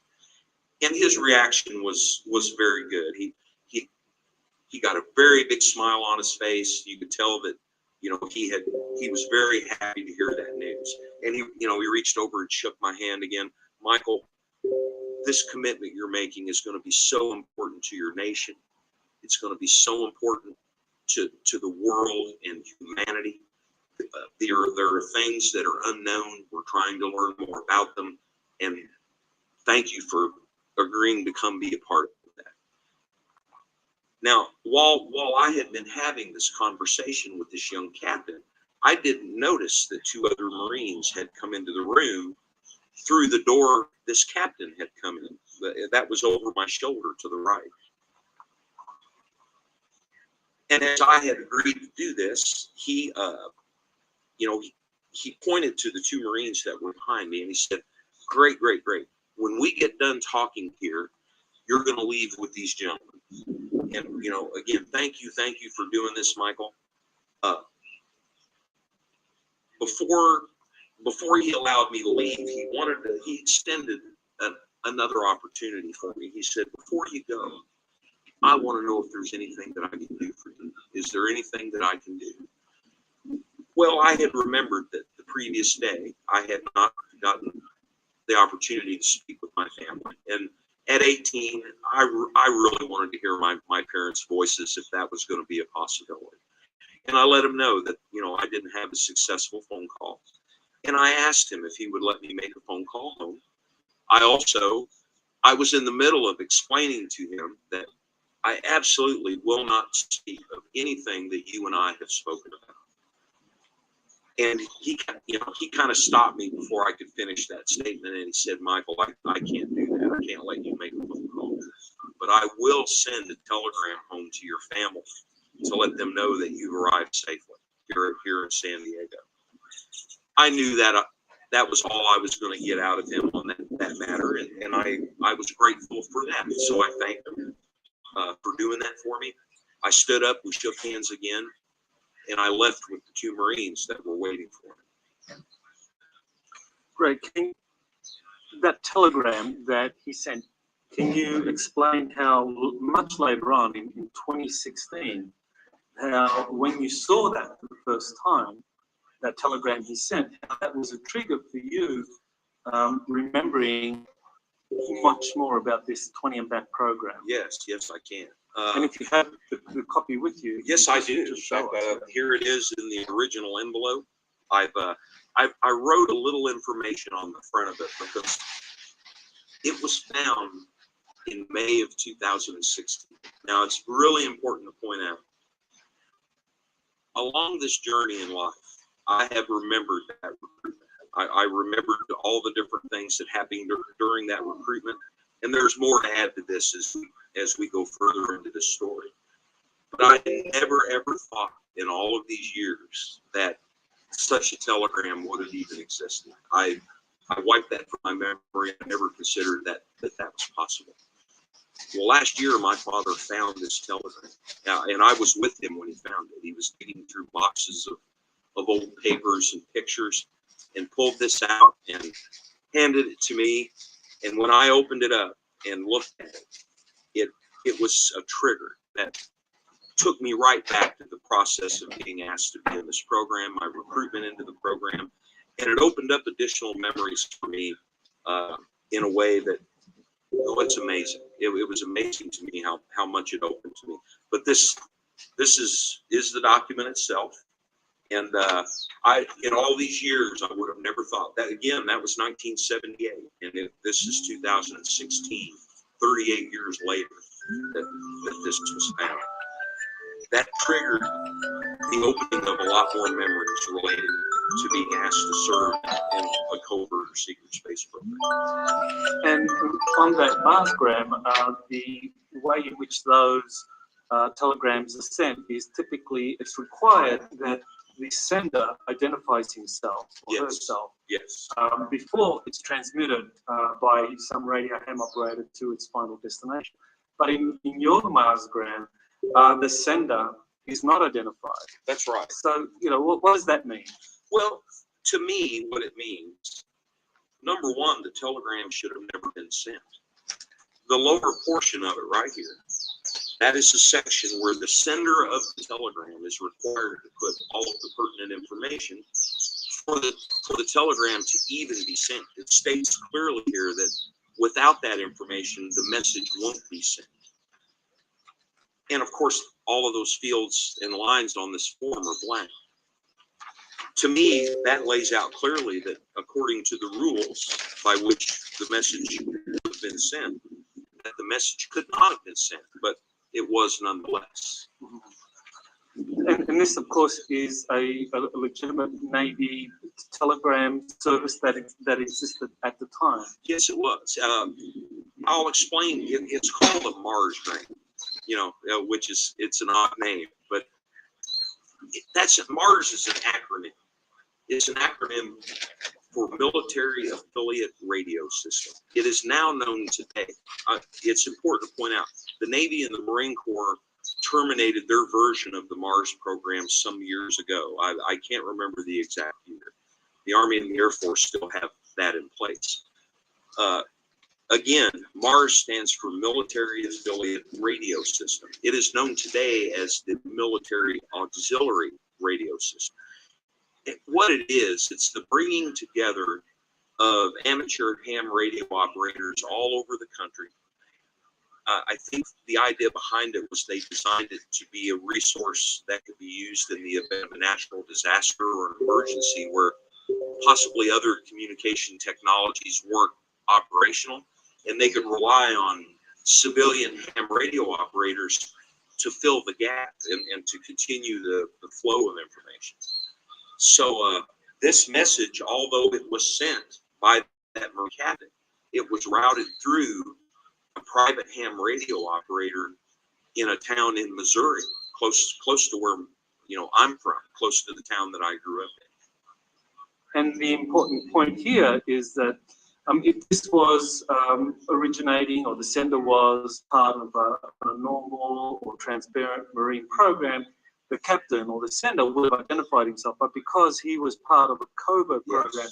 And his reaction was very good. He got a very big smile on his face. You could tell that, he was very happy to hear that news. And he reached over and shook my hand again. Michael, this commitment you're making is going to be so important to your nation. It's going to be so important to the world and humanity. There are things that are unknown. We're trying to learn more about them. And thank you for agreeing to come be a part of that. Now, while I had been having this conversation with this young captain, I didn't notice that 2 other Marines had come into the room through the door this captain had come in. That was over my shoulder to the right. And as I had agreed to do this, he pointed to the 2 Marines that were behind me and he said, great. When we get done talking here, you're going to leave with these gentlemen. And, again, thank you for doing this, Michael. Before he allowed me to leave, he extended another opportunity for me. He said, before you go, I want to know if there's anything that I can do for you. Is there anything that I can do? Well, I had remembered that the previous day I had not gotten the opportunity to speak with my family. And at 18, I really wanted to hear my parents' voices if that was going to be a possibility. And I let him know that, I didn't have a successful phone call. And I asked him if he would let me make a phone call home. I was in the middle of explaining to him that I absolutely will not speak of anything that you and I have spoken about. And he kind of stopped me before I could finish that statement. And he said, Michael, I can't do that. I can't let you make a phone call. But I will send a telegram home to your family to let them know that you've arrived safely here in San Diego. I knew that was all I was going to get out of him on that matter. And I was grateful for that. So I thanked him for doing that for me. I stood up, we shook hands again, and I left with the 2 Marines that were waiting for me. Great. That telegram that he sent, can you explain how much later on in 2016, how when you saw that for the first time, that telegram he sent, how that was a trigger for you remembering much more about this 20 and Back program? Yes, I can. And if you have the copy with you, yes, I do. In fact, here it is in the original envelope. I wrote a little information on the front of it because it was found in May of 2016. Now, it's really important to point out along this journey in life, I have remembered that recruitment. I remembered all the different things that happened during that recruitment, and there's more to add to this as we go further into this story. But I never ever thought in all of these years that such a telegram would have even existed. I wiped that from my memory. I never considered that was possible. Well, last year, my father found this telegram, and I was with him when he found it. He was digging through boxes of old papers and pictures and pulled this out and handed it to me. And when I opened it up and looked at it, it was a trigger that took me right back to the process of being asked to be in this program, my recruitment into the program, and it opened up additional memories for me in a way that, oh, it's amazing. It was amazing to me how much it opened to me. But this is the document itself, and in all these years I would have never thought that. Again, that was 1978, and this is 2016, 38 years later that this was found. That triggered the opening of a lot more memories related to being asked to serve in a covert or secret space program. And on that Marsgram, the way in which those telegrams are sent is typically, it's required that the sender identifies himself or herself. Yes. Before it's transmitted by some radio ham operator to its final destination. But in your Marsgram, the sender is not identified. That's right. So, what does that mean? Well, to me, what it means, number one, the telegram should have never been sent. The lower portion of it right here, that is the section where the sender of the telegram is required to put all of the pertinent information for the telegram to even be sent. It states clearly here that without that information, the message won't be sent. And of course, all of those fields and lines on this form are blank. To me, that lays out clearly that according to the rules by which the message would have been sent, that the message could not have been sent, but it was nonetheless. And this, of course, is a legitimate Navy telegram service that existed at the time. Yes, it was. I'll explain. It's called a Marsgram, which it's an odd name, but Mars is an acronym. It's an acronym for Military Affiliate Radio System. It is now known today. It's important to point out the Navy and the Marine Corps terminated their version of the Mars program some years ago. I can't remember the exact year. The Army and the Air Force still have that in place. Again, MARS stands for Military Affiliate Radio System. It is known today as the Military Auxiliary Radio System. What it is, it's the bringing together of amateur ham radio operators all over the country. I think the idea behind it was they designed it to be a resource that could be used in the event of a natural disaster or an emergency where possibly other communication technologies weren't operational, and they could rely on civilian ham radio operators to fill the gap and to continue the flow of information. So this message, although it was sent by that Marine captain, it was routed through a private ham radio operator in a town in Missouri, close to where I'm from, close to the town that I grew up in. And the important point here is that if this was originating, or the sender was part of a normal or transparent Marine program, the captain or the sender would have identified himself. But because he was part of a covert program,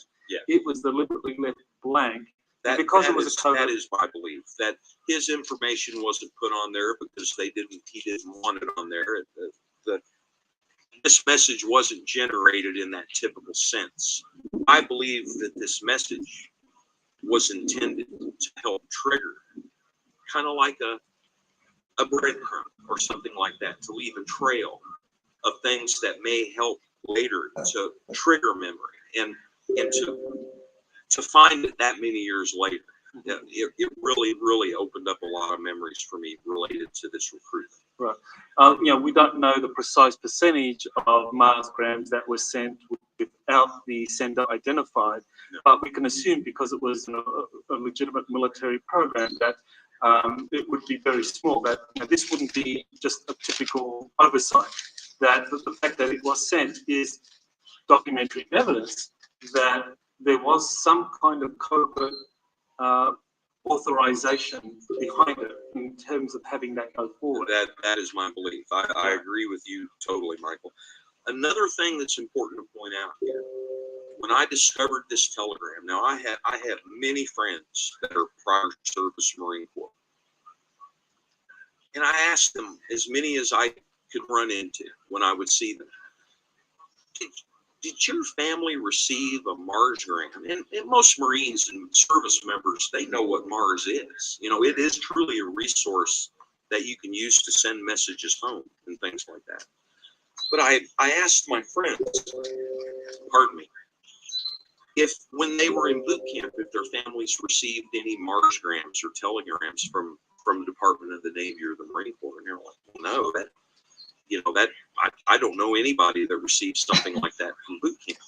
it was deliberately left blank. That is my belief, that his information wasn't put on there because he didn't want it on there. This message wasn't generated in that typical sense. I believe that this message was intended to help trigger, kind of like a breadcrumb or something like that, to leave a trail of things that may help later to trigger memory and to find it that many years later. It really opened up a lot of memories for me related to this recruitment. Right. We don't know the precise percentage of Mars grams that were sent without the sender identified, but we can assume because it was a legitimate military program that it would be very small. That this wouldn't be just a typical oversight. That the fact that it was sent is documentary evidence that there was some kind of covert authorization behind it in terms of having that go forward. That is my belief. I agree with you totally, Michael. Another thing that's important to point out here, when I discovered this telegram, now I have many friends that are prior service Marine Corps, and I asked them, as many as I could run into when I would see them, did your family receive a Mars grant? And most Marines and service members, they know what Mars is. It is truly a resource that you can use to send messages home and things like that. But I asked my friends, pardon me, if when they were in boot camp, if their families received any Mars grams or telegrams from the Department of the Navy or the Marine Corps, and they're like, well, no, I don't know anybody that received something like that from boot camp.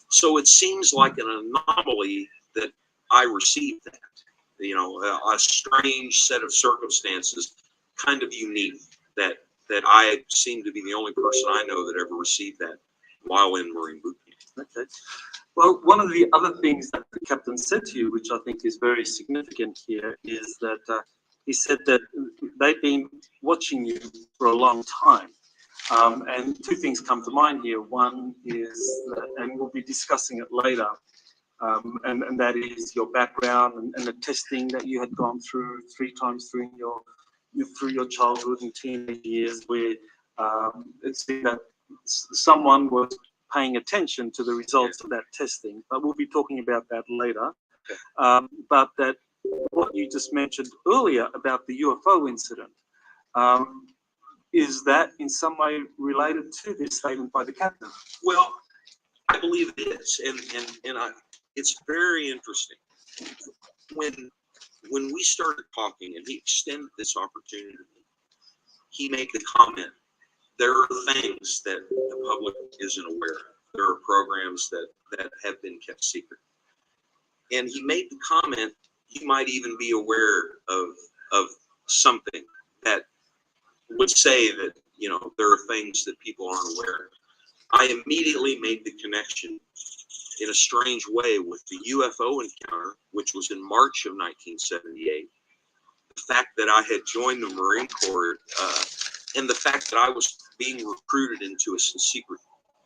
So it seems like an anomaly that I received that. A strange set of circumstances, kind of unique, that I seem to be the only person I know that ever received that while in Marine boot camp. Okay. Well, one of the other things that the captain said to you, which I think is very significant here, is that he said that they've been watching you for a long time. And two things come to mind here. One is, and we'll be discussing it later, and that is your background and the testing that you had gone through 3 times through your childhood and teenage years, where it seemed that someone was paying attention to the results of that testing. But we'll be talking about that later. But that what you just mentioned earlier about the UFO incident, is that in some way related to this statement by the captain? Well, I believe it is, and it's very interesting. When we started talking, and he extended this opportunity, he made the comment, there are things that the public isn't aware of. There are programs that have been kept secret. And he made the comment, you might even be aware of something that would say that, there are things that people aren't aware of. I immediately made the connection in a strange way with the UFO encounter, which was in March of 1978. The fact that I had joined the Marine Corps, and the fact that I was being recruited into a secret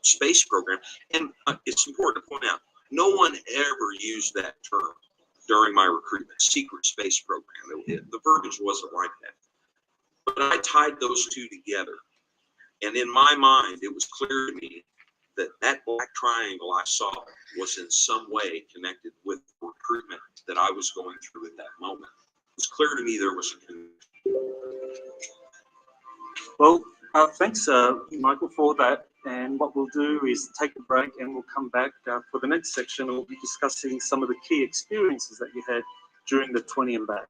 space program. And it's important to point out, no one ever used that term during my recruitment, secret space program. The verbiage wasn't like that. But I tied those two together. And in my mind, it was clear to me that that black triangle I saw was in some way connected with the recruitment that I was going through at that moment. It was clear to me there was a connection. Well, thanks, Michael, for that. And what we'll do is take a break and we'll come back for the next section. We'll be discussing some of the key experiences that you had during the 20 and back.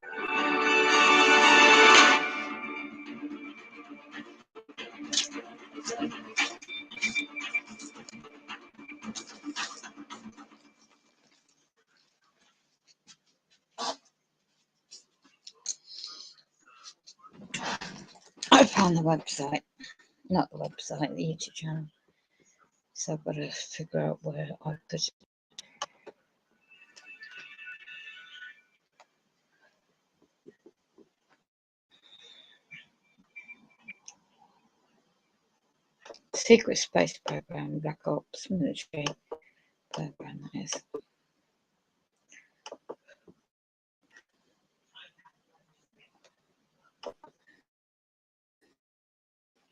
I found the website, not the website, the YouTube channel. So I've got to figure out where I put it. Secret Space Program, Black Ops Military Program, that is.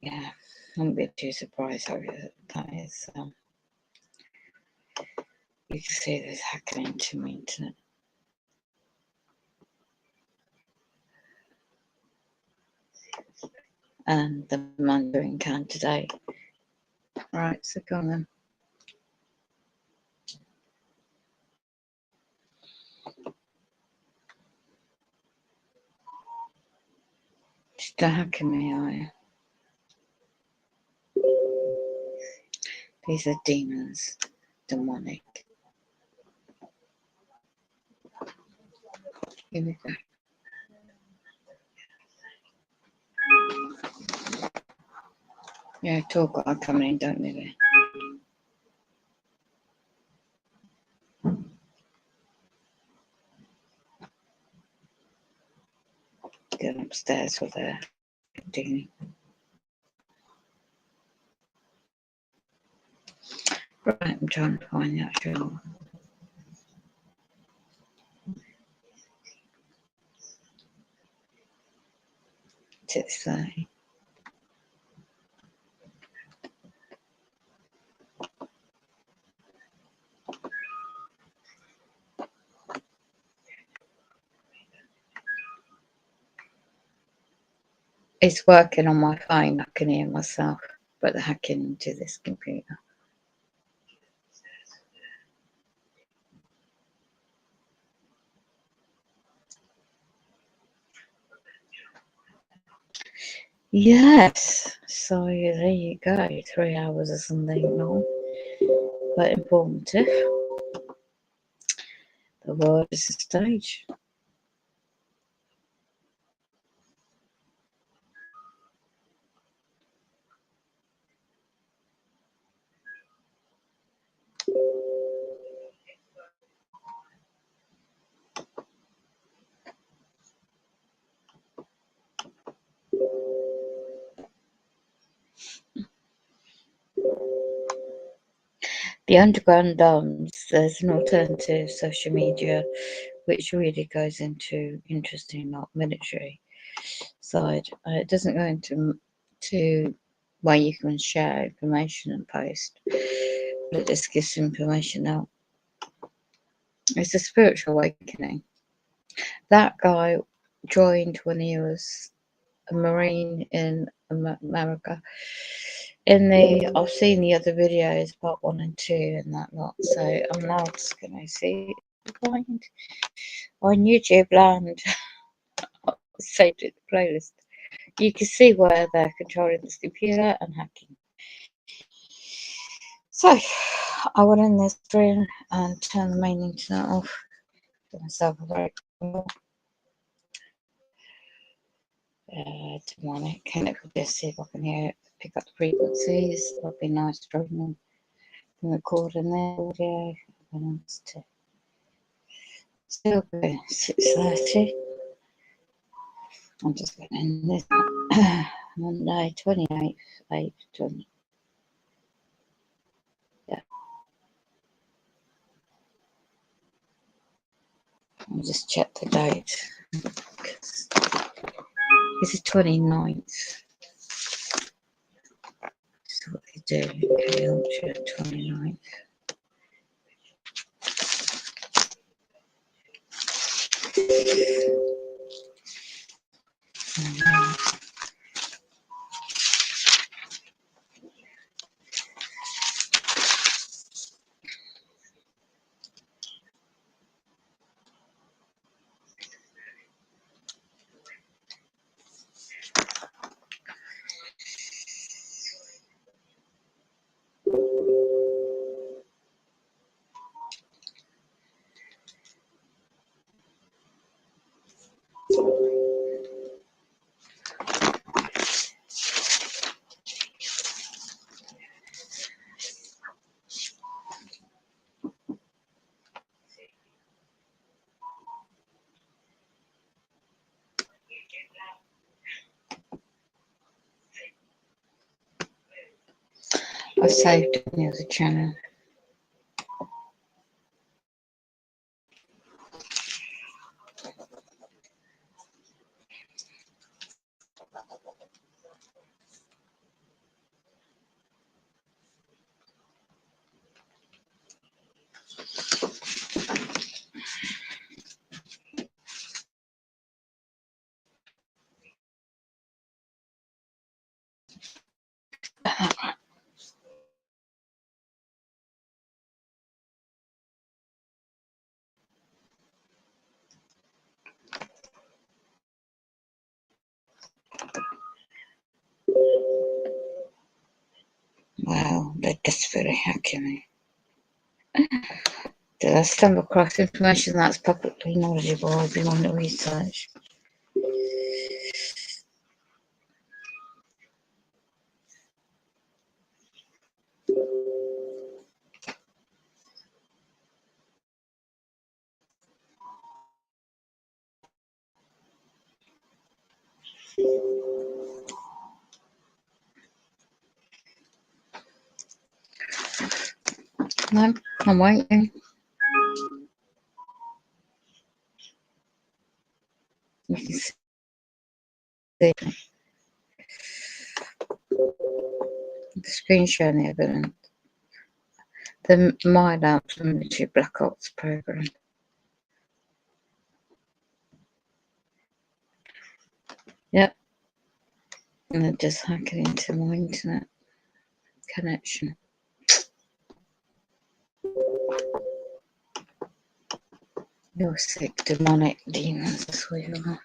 Yeah, I'm a bit too surprised over that is. You can see there's hacking into my internet. And the Mandarin can today. Right, so go on then. Don't hacking me, are you? These are demons, demonic. Here we go. Yeah, talk are coming in, don't they? Going upstairs with their digging. Right, I'm trying to find the actual. What's it say? It's working on my phone. I can hear myself, but they're hacking into this computer. Yes. So there you go. 3 hours or something long, but informative. The world is a stage. The underground dance, there's an alternative social media which really goes into interesting, not military side. It doesn't go into where you can share information and post, but it just gives information out. It's a spiritual awakening. That guy joined when he was a Marine in America. I've seen the other videos, part 1 and 2 and that lot, so I'm now just gonna see find on YouTube land. Saved it the playlist. You can see where they're controlling this computer and hacking. So I went in this screen and turn the main internet off. Give myself a break. Demonic. Can it just see if I can hear it? Pick up the frequencies. That'd be nice streaming and recording the audio. Still going 6:30. I'm just going to end this Monday 28th 8/20. Yeah. I'll just check the date. This is 29th. So what they do, okay, launch 29th. I saved it on the other channel. they're desperately hacking me. Did I stumble across information that's publicly knowledgeable or beyond the research? No, I'm waiting. You can see the screen showing the evidence. The Mind Apps Military Black Ops program. Yep. And they're just hacking into my internet connection. You're sick, demonic demons, that's what you are.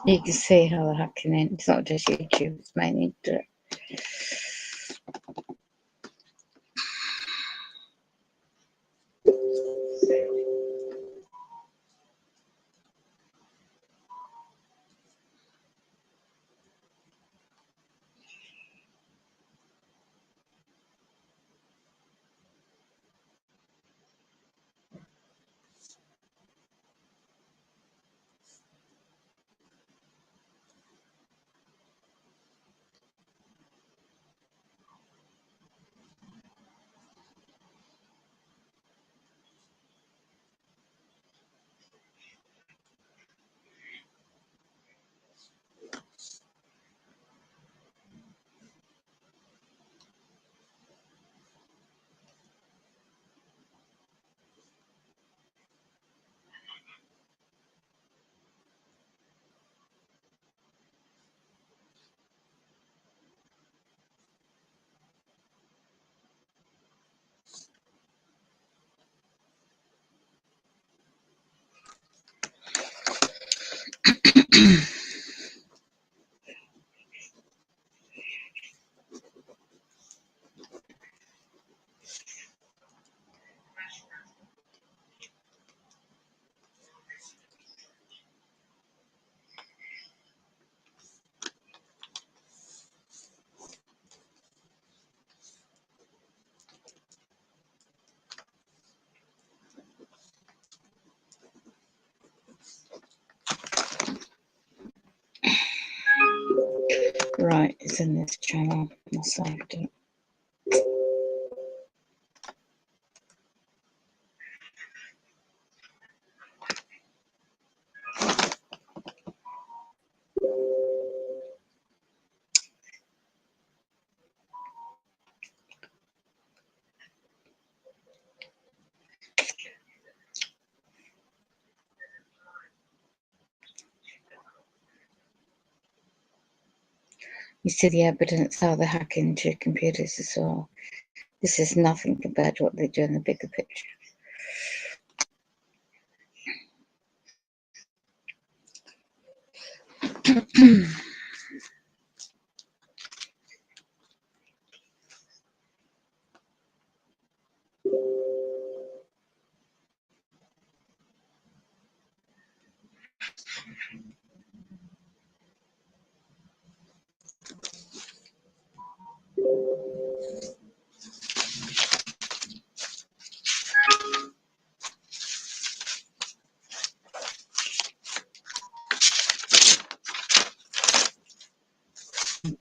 You can see how they're hacking in. It's not just YouTube, it's mainly internet. Right, it's in this channel. I saved it. You see the evidence how they're hacking into computers as well. This is nothing compared to what they do in the bigger picture.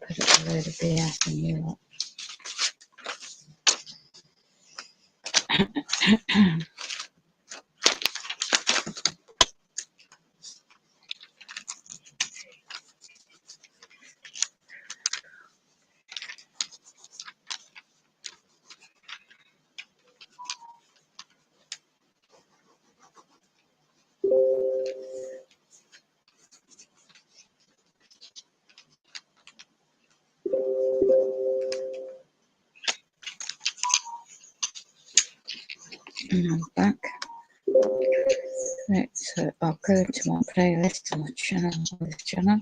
Put it a load of BS in Europe. I'm back. Right, so I'll go to my playlist on my channel, on this channel.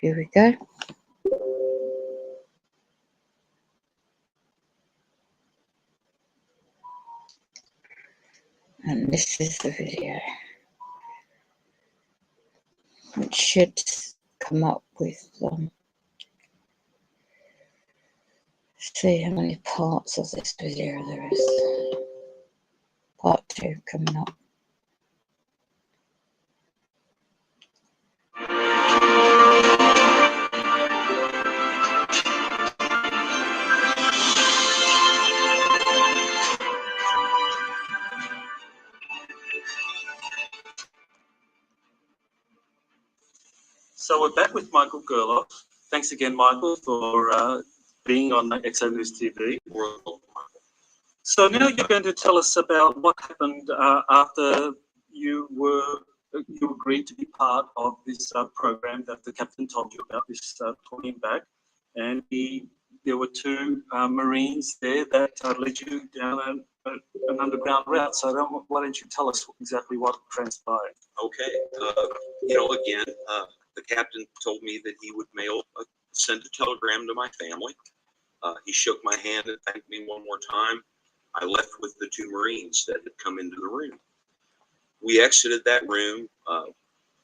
Here we go. And this is the video. It should come up with see how many parts of this video there is. Part 2 coming up. So we're back with Michael Gerloff. Thanks again, Michael, for being on Exo News TV. So now you're going to tell us about what happened after you agreed to be part of this program that the captain told you about, this pulling back, and there were 2 Marines there that led you down an underground route. So why don't you tell us exactly what transpired? Okay. Again, the captain told me that he would send a telegram to my family. He shook my hand and thanked me one more time. I left with the 2 Marines that had come into the room. We exited that room,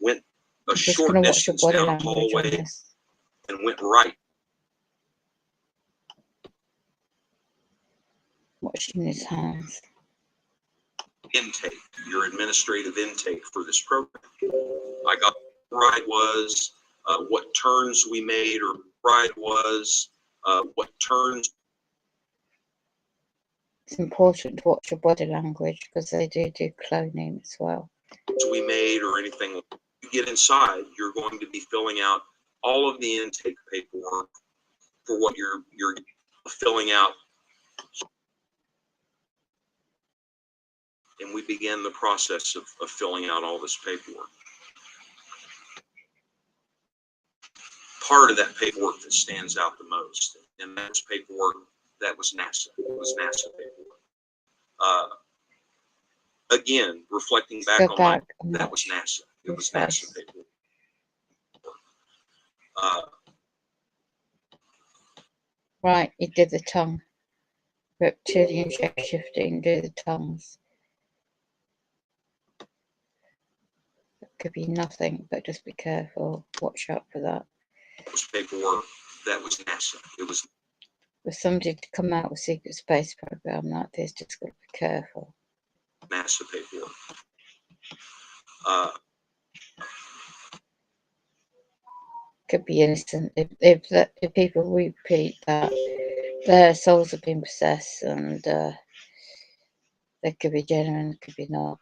went a short distance down a hallway, and went right. Watching his hands. Intake, your administrative intake for this program. I got what ride was, what turns we made, or ride was, what turns. It's important to watch your body language because they do cloning as well. We made or anything. When you get inside, you're going to be filling out all of the intake paperwork for what you're filling out. And we began the process of filling out all this paperwork. Part of that paperwork that stands out the most, and that's paperwork that was NASA. It was NASA paperwork. Again, reflecting back on that was NASA. It was NASA paperwork. Right, he did the tongue. Reptilian shape-shifting, do the tongues. It could be nothing, but just be careful. Watch out for that. It was paperwork that was NASA. It was. For somebody to come out with secret space program like this, just got to be careful. NASA paperwork. Could be innocent. If people repeat that, their souls have been possessed, and they could be genuine, could be not.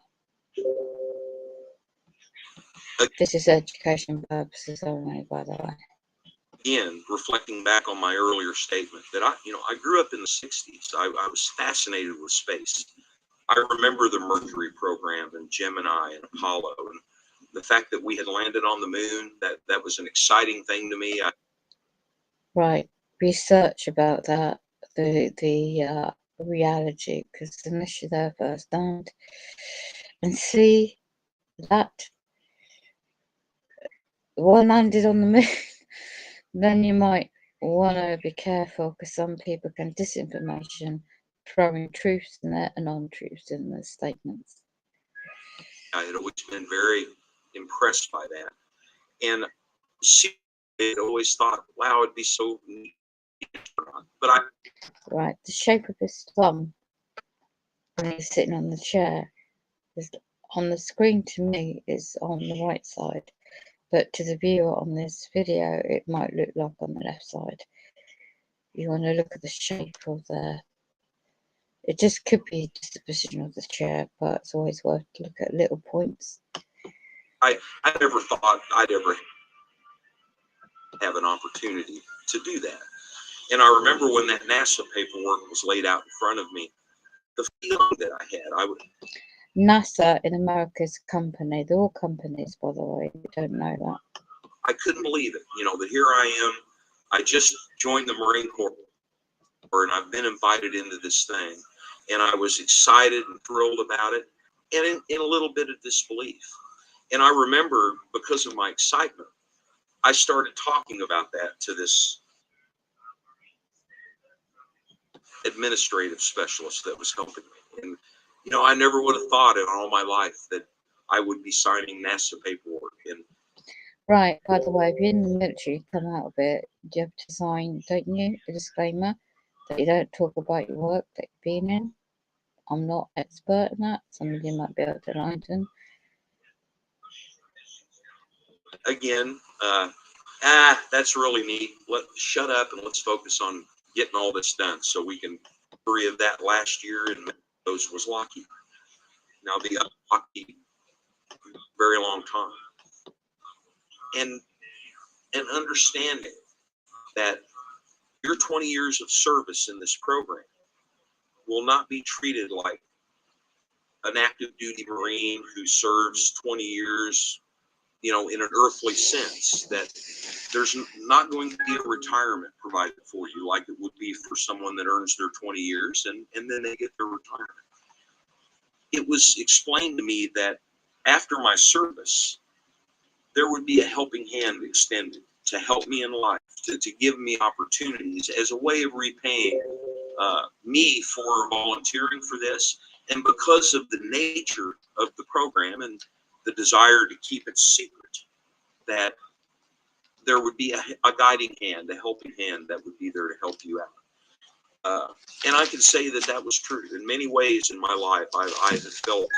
This is education purposes only, by the way. Again, reflecting back on my earlier statement that I grew up in the 60s. I was fascinated with space. I remember the Mercury program and Gemini and Apollo, and the fact that we had landed on the moon, that was an exciting thing to me. Right. Research about that, the reality, because unless you're there firsthand and see that one landed on the moon, then you might want to be careful, because some people can disinformation, throwing truths in there and non-truths in their statements. I had always been very impressed by that, and I had always thought, wow, it'd be so neat. But right, the shape of his thumb when he's sitting on the chair is on the screen to me is on the right side, but to the viewer on this video it might look like on the left side. You want to look at the shape of it just could be just the position of the chair, but it's always worth to look at little points. I never thought I'd ever have an opportunity to do that. And I remember when that NASA paperwork was laid out in front of me, the feeling that I had, NASA in America is a company. They're all companies, by the way, if you don't know that. I couldn't believe it, that here I am. I just joined the Marine Corps, and I've been invited into this thing, and I was excited and thrilled about it, and in a little bit of disbelief. And I remember, because of my excitement, I started talking about that to this administrative specialist that was helping me. And, I never would have thought in all my life that I would be signing NASA paperwork. And Right, by the way, if you're in the military, come out of it, you have to sign, don't you, a disclaimer that you don't talk about your work that you've been in. I'm not expert in that. Some of you might be able to enlighten. Again, that's really neat. Shut up and let's focus on getting all this done so we can free of that last year, and those was lucky. Now the lucky, very long time. And understanding that your 20 years of service in this program will not be treated like an active duty Marine who serves 20 years, in an earthly sense, that there's not going to be a retirement provided for you like it would be for someone that earns their 20 years and then they get their retirement. It was explained to me that after my service, there would be a helping hand extended to help me in life, to give me opportunities as a way of repaying me for volunteering for this. And because of the nature of the program and the desire to keep it secret, that there would be a guiding hand, a helping hand that would be there to help you out. And I can say that that was true. In many ways in my life, I have felt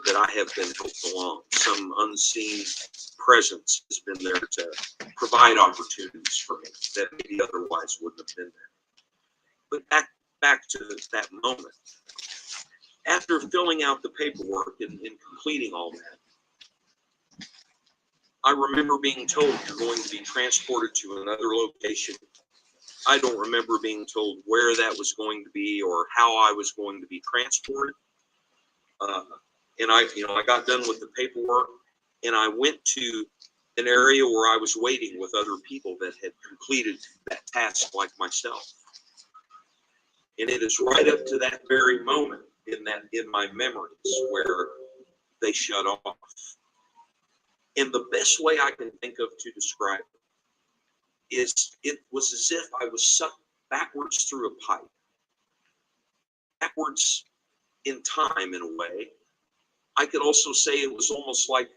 that I have been helped along. Some unseen presence has been there to provide opportunities for me that maybe otherwise wouldn't have been there. But back to that moment. After filling out the paperwork and completing all that, I remember being told you're going to be transported to another location. I don't remember being told where that was going to be or how I was going to be transported. And I got done with the paperwork, and I went to an area where I was waiting with other people that had completed that task like myself. And it is right up to that very moment in my memories where they shut off. And the best way I can think of to describe it is it was as if I was sucked backwards through a pipe, backwards in time in a way. I could also say it was almost like,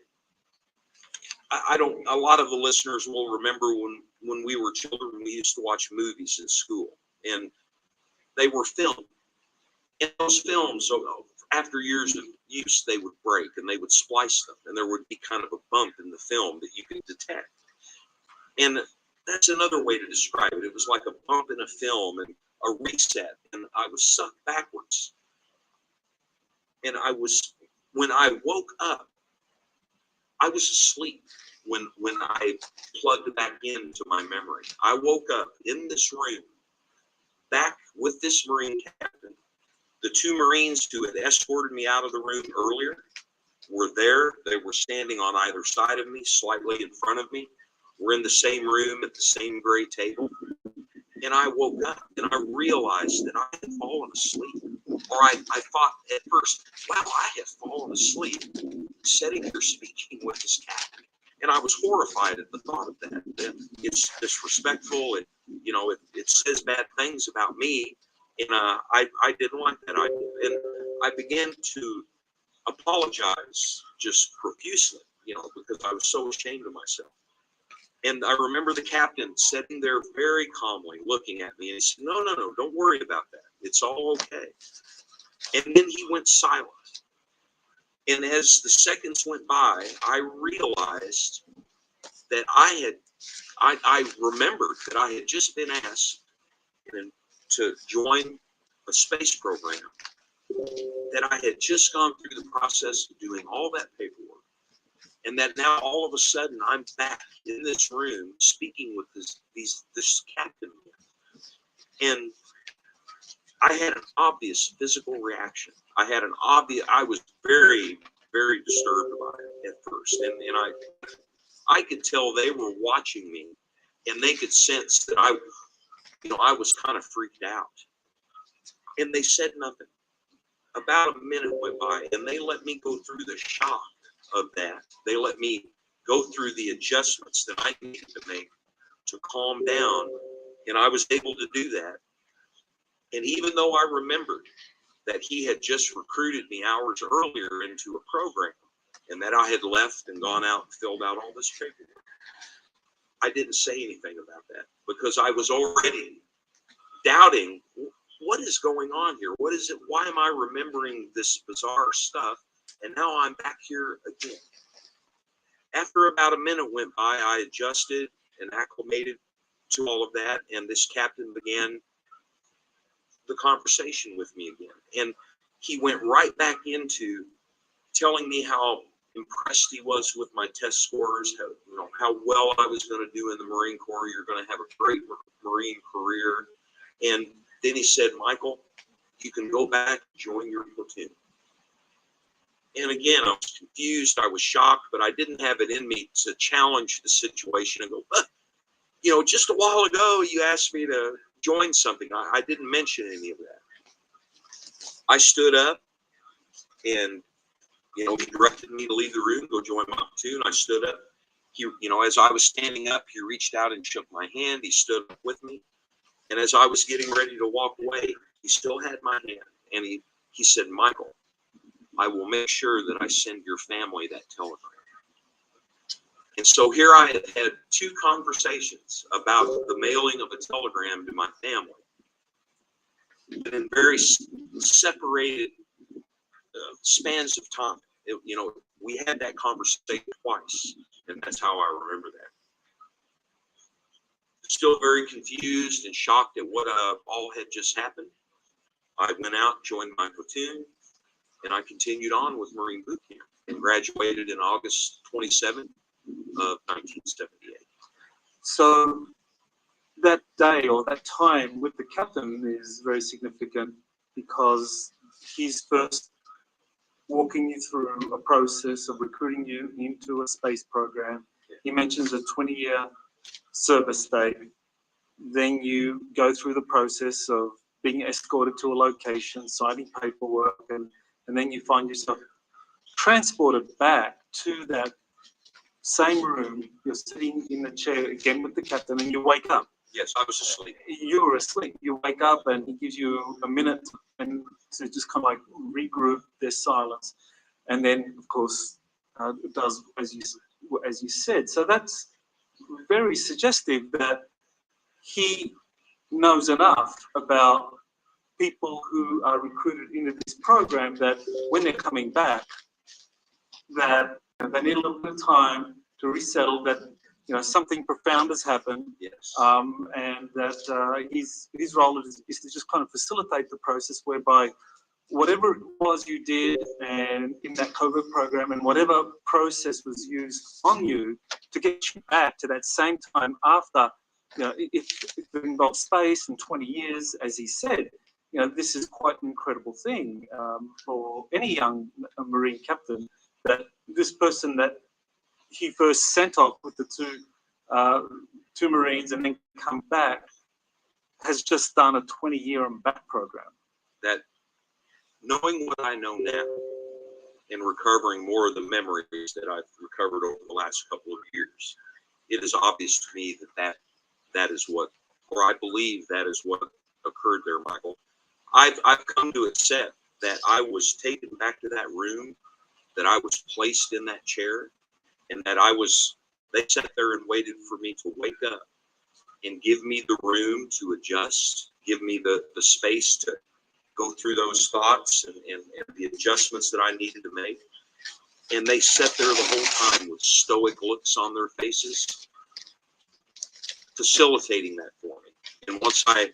a lot of the listeners will remember when we were children, we used to watch movies in school, and they were filmed. And those films, so after years of use, they would break and they would splice them, and there would be kind of a bump in the film that you could detect. And that's another way to describe it. It was like a bump in a film and a reset, and I was sucked backwards. And when I woke up, I was asleep when I plugged back into my memory. I woke up in this room, back with this Marine captain. The two Marines who had escorted me out of the room earlier were there. They were standing on either side of me, slightly in front of me. We're in the same room at the same gray table. And I woke up and I realized that I had fallen asleep. Or I thought at first, wow, I have fallen asleep sitting here speaking with this captain. And I was horrified at the thought of that. It's disrespectful. It says bad things about me. And I didn't like that idea. And I began to apologize just profusely, because I was so ashamed of myself. And I remember the captain sitting there very calmly looking at me, and he said, no, don't worry about that. It's all okay. And then he went silent. And as the seconds went by, I realized that I remembered that I had just been asked to join a space program, that I had just gone through the process of doing all that paperwork, and that now all of a sudden I'm back in this room speaking with this captain. And I had an obvious physical reaction. I was very, very disturbed by it at first. And I could tell they were watching me, and they could sense that I was kind of freaked out. And they said nothing. About a minute went by, and they let me go through the shock of that. They let me go through the adjustments that I needed to make to calm down, and I was able to do that. And even though I remembered that he had just recruited me hours earlier into a program, and that I had left and gone out and filled out all this paperwork, I didn't say anything about that because I was already doubting, what is going on here? What is it? Why am I remembering this bizarre stuff? And now I'm back here again. After about a minute went by, I adjusted and acclimated to all of that, and this captain began the conversation with me again. And he went right back into telling me how impressed he was with my test scores, how well I was going to do in the Marine Corps. You're going to have a great Marine career. And then he said, Michael, you can go back and join your platoon. And again, I was confused, I was shocked, but I didn't have it in me to challenge the situation and go, just a while ago, you asked me to join something. I didn't mention any of that. I stood up and, he directed me to leave the room, go join my platoon. I stood up. He, as I was standing up, he reached out and shook my hand. He stood up with me. And as I was getting ready to walk away, he still had my hand. And he said, Michael, I will make sure that I send your family that telegram. And so here I had 2 conversations about the mailing of a telegram to my family, but in very separated spans of time. We had that conversation twice, and that's how I remember that. Still very confused and shocked at what all had just happened. I went out, joined my platoon, and I continued on with Marine Boot Camp and graduated in August 27 of 1978. So that day or that time with the captain is very significant because he's first walking you through a process of recruiting you into a space program. He mentions a 20-year service stay. Then you go through the process of being escorted to a location, signing paperwork, and then you find yourself transported back to that same room. You're sitting in the chair again with the captain, and you wake up. Yes, I was asleep. You were asleep. You wake up, and he gives you a minute and to just kind of like regroup. There's silence, and then of course it does as you said. So that's very suggestive that he knows enough about people who are recruited into this program that when they're coming back, that they need a little bit of time to resettle, that something profound has happened. Yes. And that his role is to just kind of facilitate the process whereby whatever it was you did and in that covert program and whatever process was used on you to get you back to that same time after, if it involves space and 20 years, as he said, this is quite an incredible thing for any young Marine captain, that this person that he first sent off with the two Marines and then come back has just done a 20-year and back program. That knowing what I know now and recovering more of the memories that I've recovered over the last couple of years, it is obvious to me that is what, or I believe that is what occurred there, Michael. I've come to accept that I was taken back to that room, that I was placed in that chair, and that they sat there and waited for me to wake up and give me the room to adjust, give me the space to go through those thoughts and the adjustments that I needed to make. And they sat there the whole time with stoic looks on their faces, facilitating that for me. And once I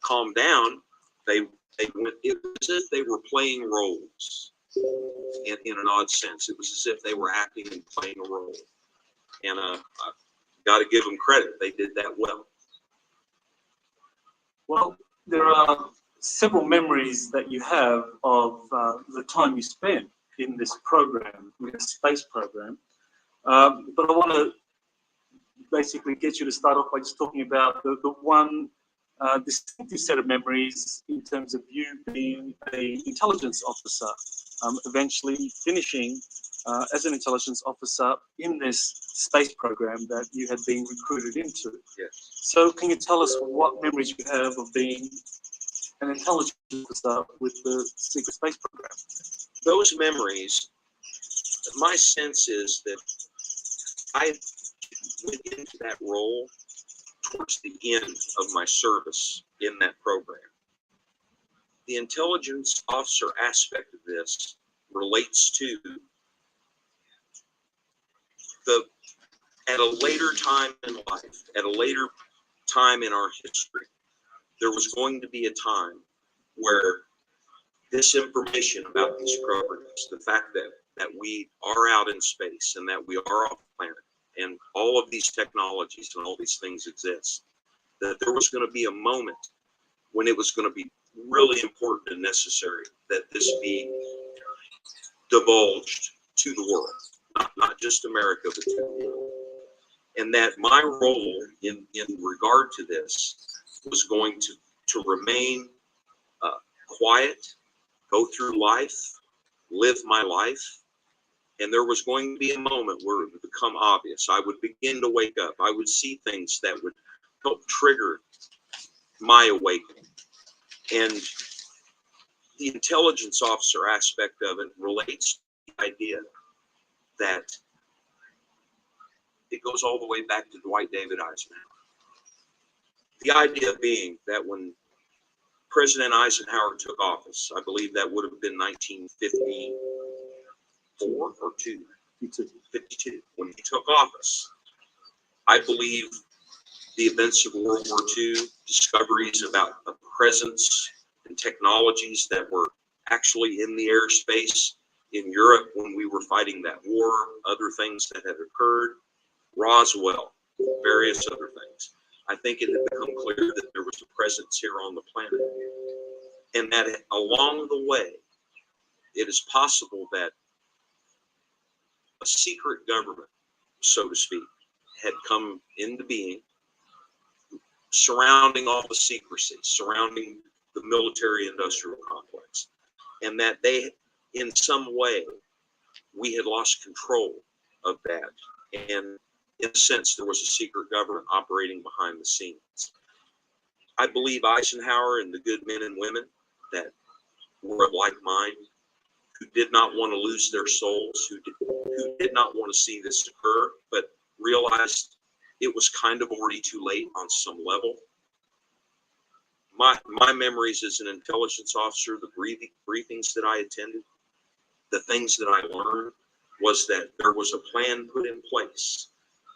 calmed down, they went, it was as if they were playing roles in an odd sense. It was as if they were acting and playing a role. And I've got to give them credit. They did that well. Well, there are several memories that you have of the time you spent in this program, in this space program. But I want to basically get you to start off by just talking about the one distinctive set of memories in terms of you being an intelligence officer, eventually finishing as an intelligence officer in this space program that you had been recruited into. Yes. So can you tell us what memories you have of being an intelligence officer with the secret space program? Those memories, my sense is that I went into that role towards the end of my service in that program. The intelligence officer aspect of this relates to at a later time in life, at a later time in our history, there was going to be a time where this information about these programs, the fact that we are out in space and that we are off planet, and all of these technologies and all these things exist, that there was going to be a moment when it was going to be really important and necessary that this be divulged to the world, not just America, but to the world. And that my role in regard to this was going to remain quiet, go through life, live my life. And there was going to be a moment where it would become obvious. I would begin to wake up. I would see things that would help trigger my awakening. And the intelligence officer aspect of it relates to the idea that it goes all the way back to Dwight David Eisenhower. The idea being that when President Eisenhower took office, I believe that would have been 1954 or 52, when he took office. I believe the events of World War II, discoveries about a presence and technologies that were actually in the airspace in Europe when we were fighting that war, other things that had occurred, Roswell, various other things. I think it had become clear that there was a presence here on the planet. And that along the way, it is possible that a secret government, so to speak, had come into being surrounding all the secrecy, surrounding the military-industrial complex. And that they, in some way, we had lost control of that. And in a sense, there was a secret government operating behind the scenes. I believe Eisenhower and the good men and women that were of like mind, who did not want to lose their souls, who did not want to see this occur, but realized it was kind of already too late on some level. My memories as an intelligence officer, the briefings that I attended, the things that I learned was that there was a plan put in place,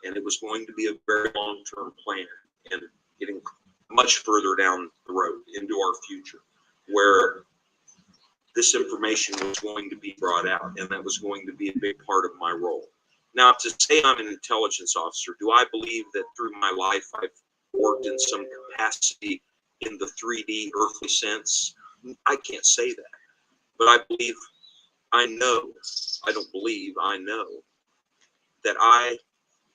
and it was going to be a very long-term plan and getting much further down the road into our future, where this information was going to be brought out, and that was going to be a big part of my role. Now, to say I'm an intelligence officer, do I believe that through my life I've worked in some capacity in the 3D earthly sense? I can't say that. But I believe, I know that I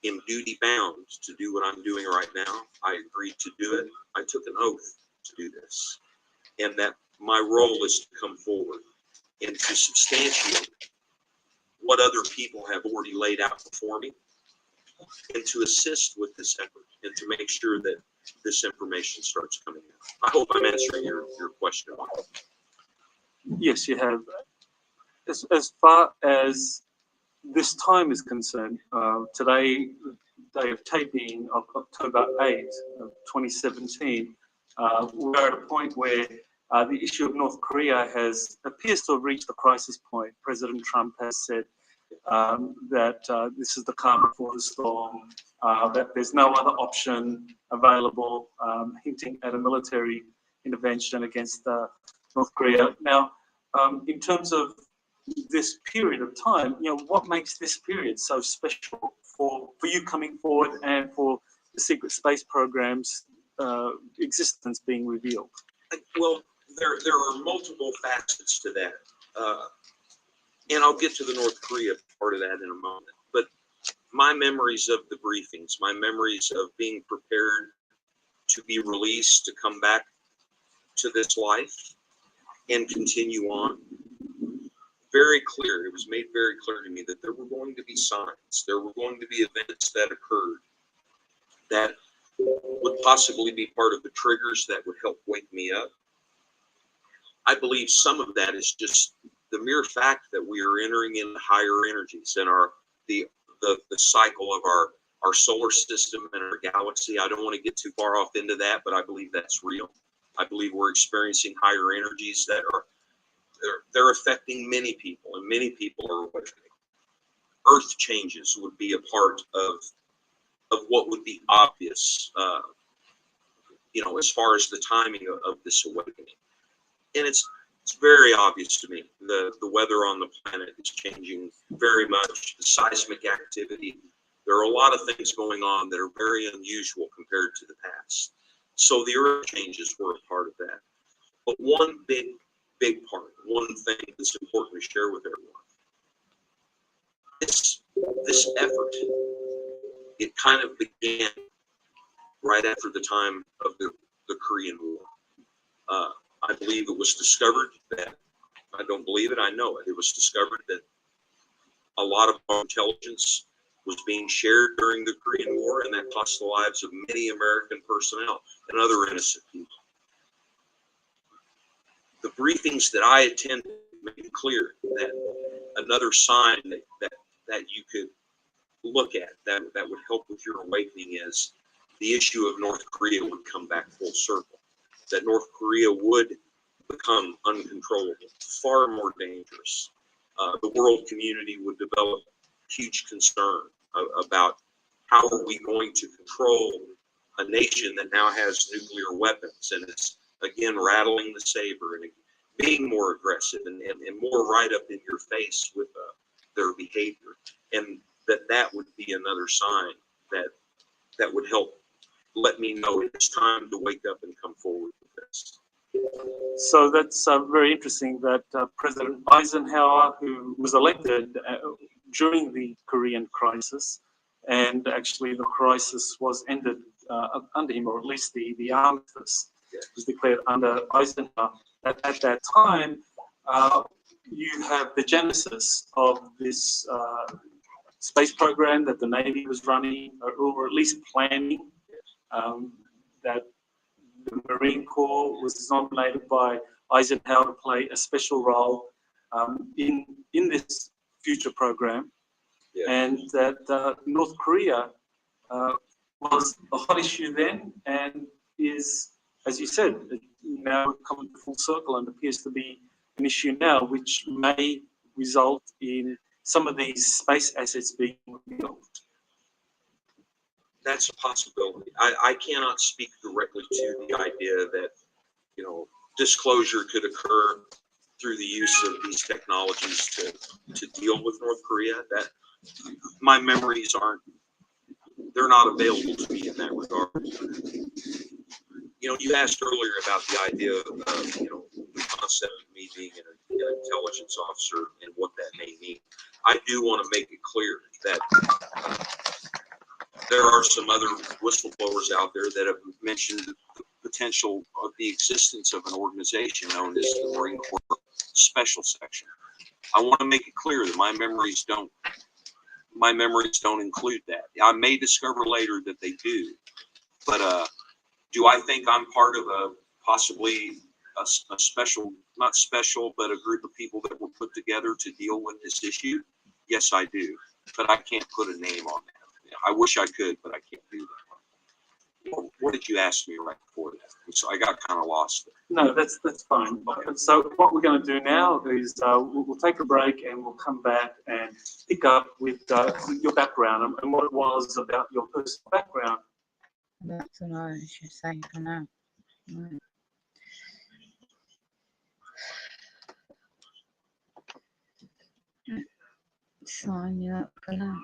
am duty bound to do what I'm doing right now. I agreed to do it. I took an oath to do this. And that my role is to come forward and to substantiate what other people have already laid out before me, and to assist with this effort and to make sure that this information starts coming out. I hope I'm answering your question. Yes, you have. As far as this time is concerned, today, day of taping of October 8, 2017, we're at a point where the issue of North Korea appears to have reached a crisis point. President Trump has said that this is the calm before the storm, that there's no other option available, hinting at a military intervention against North Korea. Now, in terms of this period of time, what makes this period so special for you coming forward and for the secret space program's existence being revealed? Well, there are multiple facets to that. And I'll get to the North Korea part of that in a moment. But my memories of the briefings, my memories of being prepared to be released, to come back to this life and continue on. Very clear, it was made very clear to me that there were going to be signs, there were going to be events that occurred that would possibly be part of the triggers that would help wake me up. I believe some of that is just the mere fact that we are entering into higher energies and the cycle of our solar system and our galaxy. I don't want to get too far off into that, but I believe that's real. I believe we're experiencing higher energies that are they're affecting many people, and many people are awakening. Earth changes would be a part of what would be obvious, as far as the timing of this awakening. And it's very obvious to me. The weather on the planet is changing very much. The seismic activity. There are a lot of things going on that are very unusual compared to the past. So the earth changes were a part of that. But one big part, one thing that's important to share with everyone. This effort, it kind of began right after the time of the Korean War. I believe it was discovered that, I don't believe it, I know it. It was discovered that a lot of our intelligence was being shared during the Korean War, and that cost the lives of many American personnel and other innocent people. The briefings that I attended made it clear that another sign that you could look at that would help with your awakening is the issue of North Korea would come back full circle. That North Korea would become uncontrollable, far more dangerous. The world community would develop huge concern about how are we going to control a nation that now has nuclear weapons and is again rattling the saber and being more aggressive and more right up in your face with their behavior. And that would be another sign that would help let me know it's time to wake up and come forward with this. So that's very interesting that President Eisenhower, who was elected during the Korean crisis, and actually the crisis was ended under him, or at least the armistice was declared under Eisenhower. At that time, you have the genesis of this space program that the Navy was running, or at least planning, that the Marine Corps was nominated by Eisenhower to play a special role in this future program, and that North Korea was a hot issue then, and is, as you said, now come to full circle and appears to be an issue now, which may result in some of these space assets being revealed. That's a possibility. I cannot speak directly to the idea that, disclosure could occur through the use of these technologies to deal with North Korea. That my memories they're not available to me in that regard. You asked earlier about the idea of, the concept of me being an intelligence officer and what that may mean. I do want to make it clear that there are some other whistleblowers out there that have mentioned the potential of the existence of an organization known as the Marine Corps Special Section. I want to make it clear that my memories don't include that. I may discover later that they do, but do I think I'm part of possibly a special, not special, but a group of people that were put together to deal with this issue? Yes, I do, but I can't put a name on that. I wish I could, but I can't do that. What did you ask me right before that? So I got kind of lost there. No, that's fine. So what we're going to do now is we'll take a break and we'll come back and pick up with your background and what it was about your personal background. That's what I was just saying for now. Right. Sign you up for that.